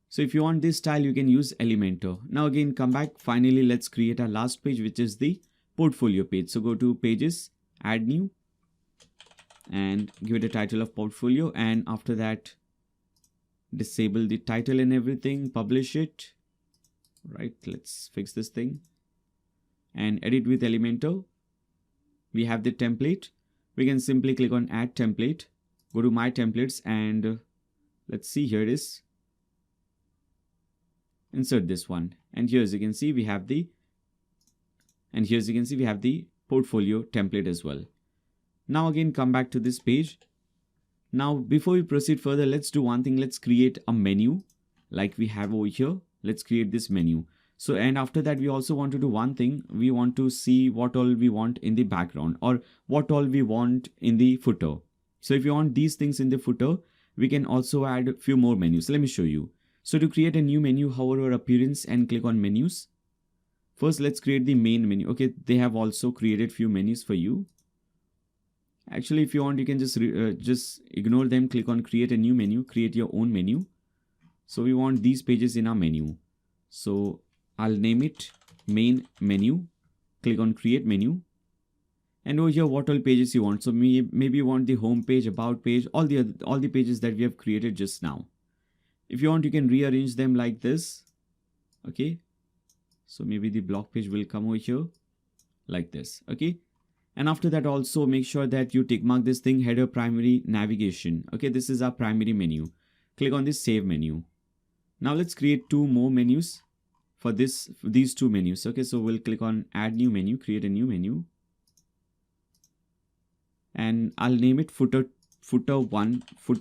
So if you want this style, you can use Elementor. Now again, come back. Finally, let's create our last page, which is the portfolio page. So go to pages, add new, and give it a title of portfolio. And after that, disable the title and everything, publish it. Right, let's fix this thing. And edit with Elementor. We have the template. We can simply click on add template, go to my templates, and let's see, here it is. Insert this one, and here as you can see we have the portfolio template as well. Now again, come back to this page. Now before we proceed further, let's do one thing. Let's create a menu like we have over here. Let's create this menu. So, and after that, we also want to do one thing. We want to see what all we want in the background, or what all we want in the footer. So if you want these things in the footer, we can also add a few more menus. Let me show you. So to create a new menu, hover over appearance and click on menus. First, let's create the main menu. Okay, they have also created few menus for you. Actually, if you want, you can just ignore them. Click on create a new menu, create your own menu. So we want these pages in our menu. So I'll name it main menu. Click on create menu. And over here, what all pages you want. So maybe you want the home page, about page, all the pages that we have created just now. If you want, you can rearrange them like this. Okay. So maybe the blog page will come over here like this. Okay. And after that, also make sure that you tick mark this thing, header, primary, navigation. Okay. This is our primary menu. Click on this save menu. Now let's create two more menus for these two menus. Okay. So we'll click on add new menu, create a new menu. And I'll name it footer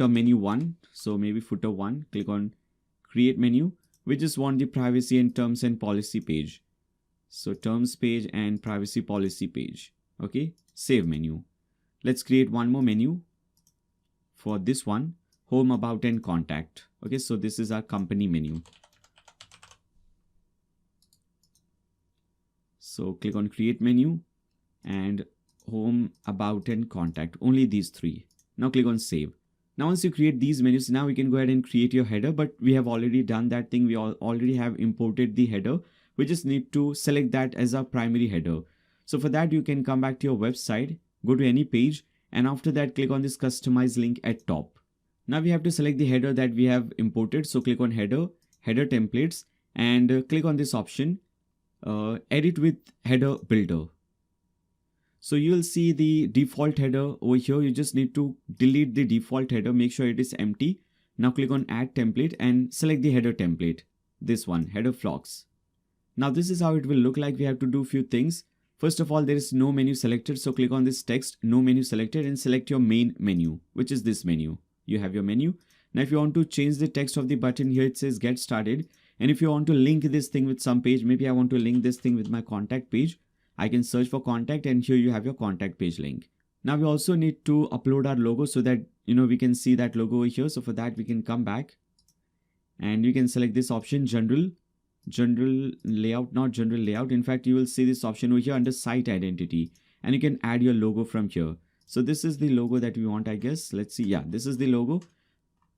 menu 1. So maybe footer 1. Click on create menu. We just want the privacy and terms and policy page. So terms page and privacy policy page. Okay. Save menu. Let's create one more menu for this one, home, about and contact. Okay. So this is our company menu. So click on create menu and home, about and contact, only these three. Now click on save. Now once you create these menus, now we can go ahead and create your header, but we have already done that thing. We already have imported the header. We just need to select that as our primary header. So for that, you can come back to your website, go to any page, and after that click on this customize link at top. Now we have to select the header that we have imported. So click on header templates, and click on this option, edit with header builder. So you will see the default header over here. You just need to delete the default header. Make sure it is empty. Now click on add template and select the header template. this one, header Phlox. Now this is how it will look like. We have to do few things. First of all, there is no menu selected. So click on this text, no menu selected, and select your main menu, which is this menu. You have your menu. Now if you want to change the text of the button, here it says get started. And if you want to link this thing with some page, maybe I want to link this thing with my contact page, I can search for contact, and here you have your contact page link. Now we also need to upload our logo so that we can see that logo over here. So for that we can come back and you can select this option, general layout, not general layout. In fact, you will see this option over here under site identity, and you can add your logo from here. So this is the logo that we want, I guess. Let's see. Yeah, this is the logo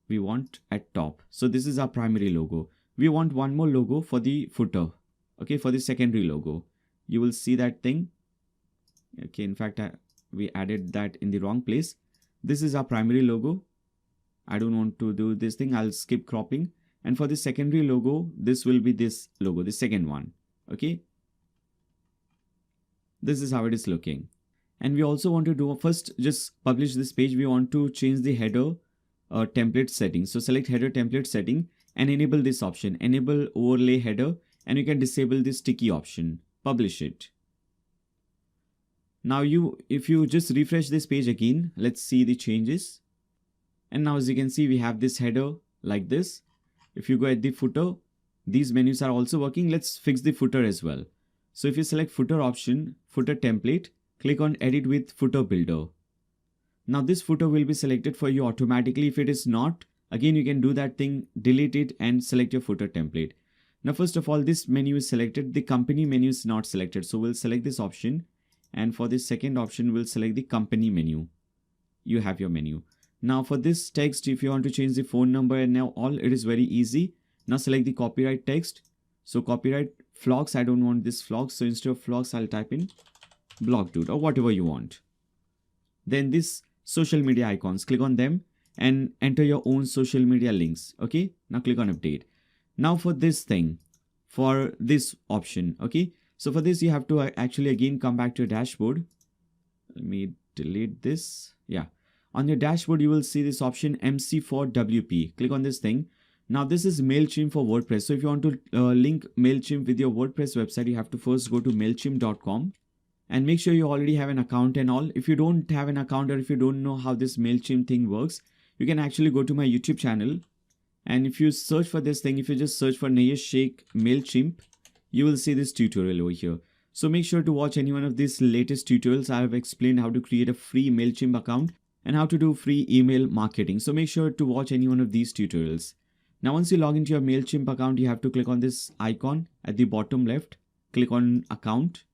we want at top. So this is our primary logo. We want one more logo for the footer. Okay, for the secondary logo. You will see that thing. Okay, in fact, we added that in the wrong place. This is our primary logo. I don't want to do this thing. I'll skip cropping. And for the secondary logo, this will be this logo, the second one. Okay. This is how it is looking. And we also want to do, first just publish this page. We want to change the header template setting. So select header template setting and enable this option, enable overlay header, and you can disable this sticky option. Publish it. Now if you just refresh this page again, let's see the changes. And now as you can see, we have this header like this. If you go at the footer, these menus are also working. Let's fix the footer as well. So if you select footer option, footer template, click on edit with footer builder. Now this footer will be selected for you automatically. If it is not, again you can do that thing, delete it and select your footer template. Now first of all, this menu is selected. The company menu is not selected. So we'll select this option. And for this second option, we'll select the company menu. You have your menu. Now for this text, if you want to change the phone number and now all, it is very easy. Now select the copyright text. So copyright Phlox, I don't want this Phlox. So instead of Phlox, I'll type in blog dude or whatever you want. Then this social media icons, click on them and enter your own social media links. Okay. Now click on update. Now for this thing, for this option. Okay. So for this, you have to actually again come back to your dashboard. Let me delete this. Yeah. On your dashboard, you will see this option MC for WP. Click on this thing. Now this is MailChimp for WordPress. So if you want to link MailChimp with your WordPress website, you have to first go to MailChimp.com and make sure you already have an account and all. If you don't have an account or if you don't know how this MailChimp thing works, you can actually go to my YouTube channel. And if you search for this thing, if you just search for Nayesh Sheikh MailChimp, you will see this tutorial over here. So make sure to watch any one of these latest tutorials. I have explained how to create a free MailChimp account and how to do free email marketing. So make sure to watch any one of these tutorials. Now once you log into your MailChimp account, you have to click on this icon at the bottom left. Click on account.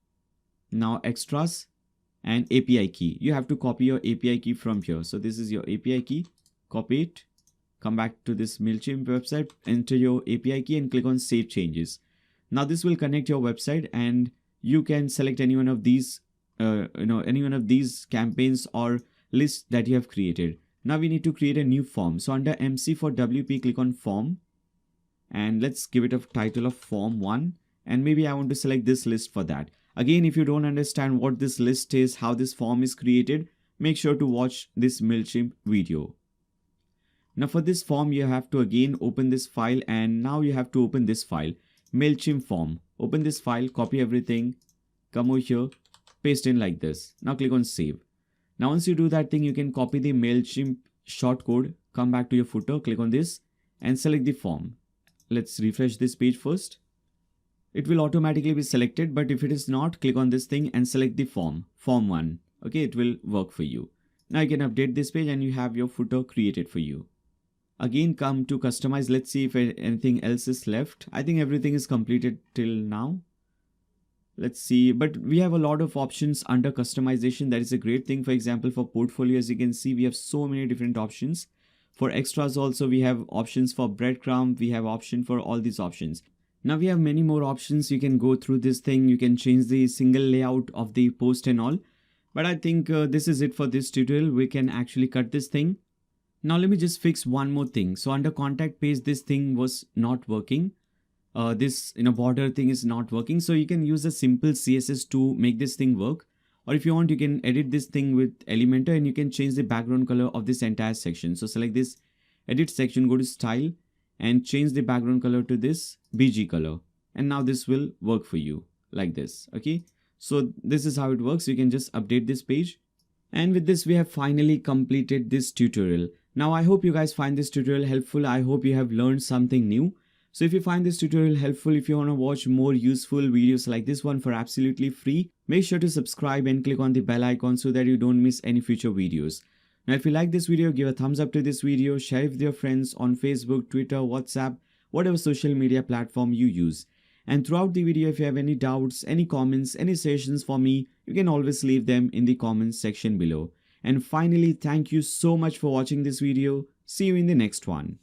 Now extras and API key. You have to copy your API key from here. So this is your API key. Copy it. Come back to this MailChimp website. Enter your API key and click on save changes. Now this will connect your website and you can select any one of these, any one of these campaigns or lists that you have created. Now we need to create a new form. So under MC for WP, click on form and let's give it a title of form 1. And maybe I want to select this list for that. Again, if you don't understand what this list is, how this form is created, make sure to watch this MailChimp video. Now for this form, you have to again open this file and now you have to open this file, MailChimp form. Open this file, copy everything, come over here, paste in like this. Now click on save. Now once you do that thing, you can copy the MailChimp shortcode, come back to your footer, click on this and select the form. Let's refresh this page first. It will automatically be selected, but if it is not, click on this thing and select the form 1. Okay, it will work for you. Now you can update this page and you have your footer created for you. Again, come to customize. Let's see if anything else is left. I think everything is completed till now. Let's see, but we have a lot of options under customization. That is a great thing. For example, for portfolio, as you can see, we have so many different options. For extras also, we have options for breadcrumb. We have option for all these options. Now we have many more options. You can go through this thing. You can change the single layout of the post and all. But I think this is it for this tutorial. We can actually cut this thing. Now let me just fix one more thing. So under contact page, this thing was not working. This border thing is not working. So you can use a simple CSS to make this thing work. Or if you want, you can edit this thing with Elementor and you can change the background color of this entire section. So select this edit section, go to style and change the background color to this BG color. And now this will work for you like this. Okay, so this is how it works. You can just update this page. And with this, we have finally completed this tutorial. Now, I hope you guys find this tutorial helpful. I hope you have learned something new. So if you find this tutorial helpful, if you want to watch more useful videos like this one for absolutely free, make sure to subscribe and click on the bell icon so that you don't miss any future videos. Now, if you like this video, give a thumbs up to this video, share it with your friends on Facebook, Twitter, WhatsApp, whatever social media platform you use. And throughout the video, if you have any doubts, any comments, any suggestions for me, you can always leave them in the comments section below. And finally, thank you so much for watching this video. See you in the next one.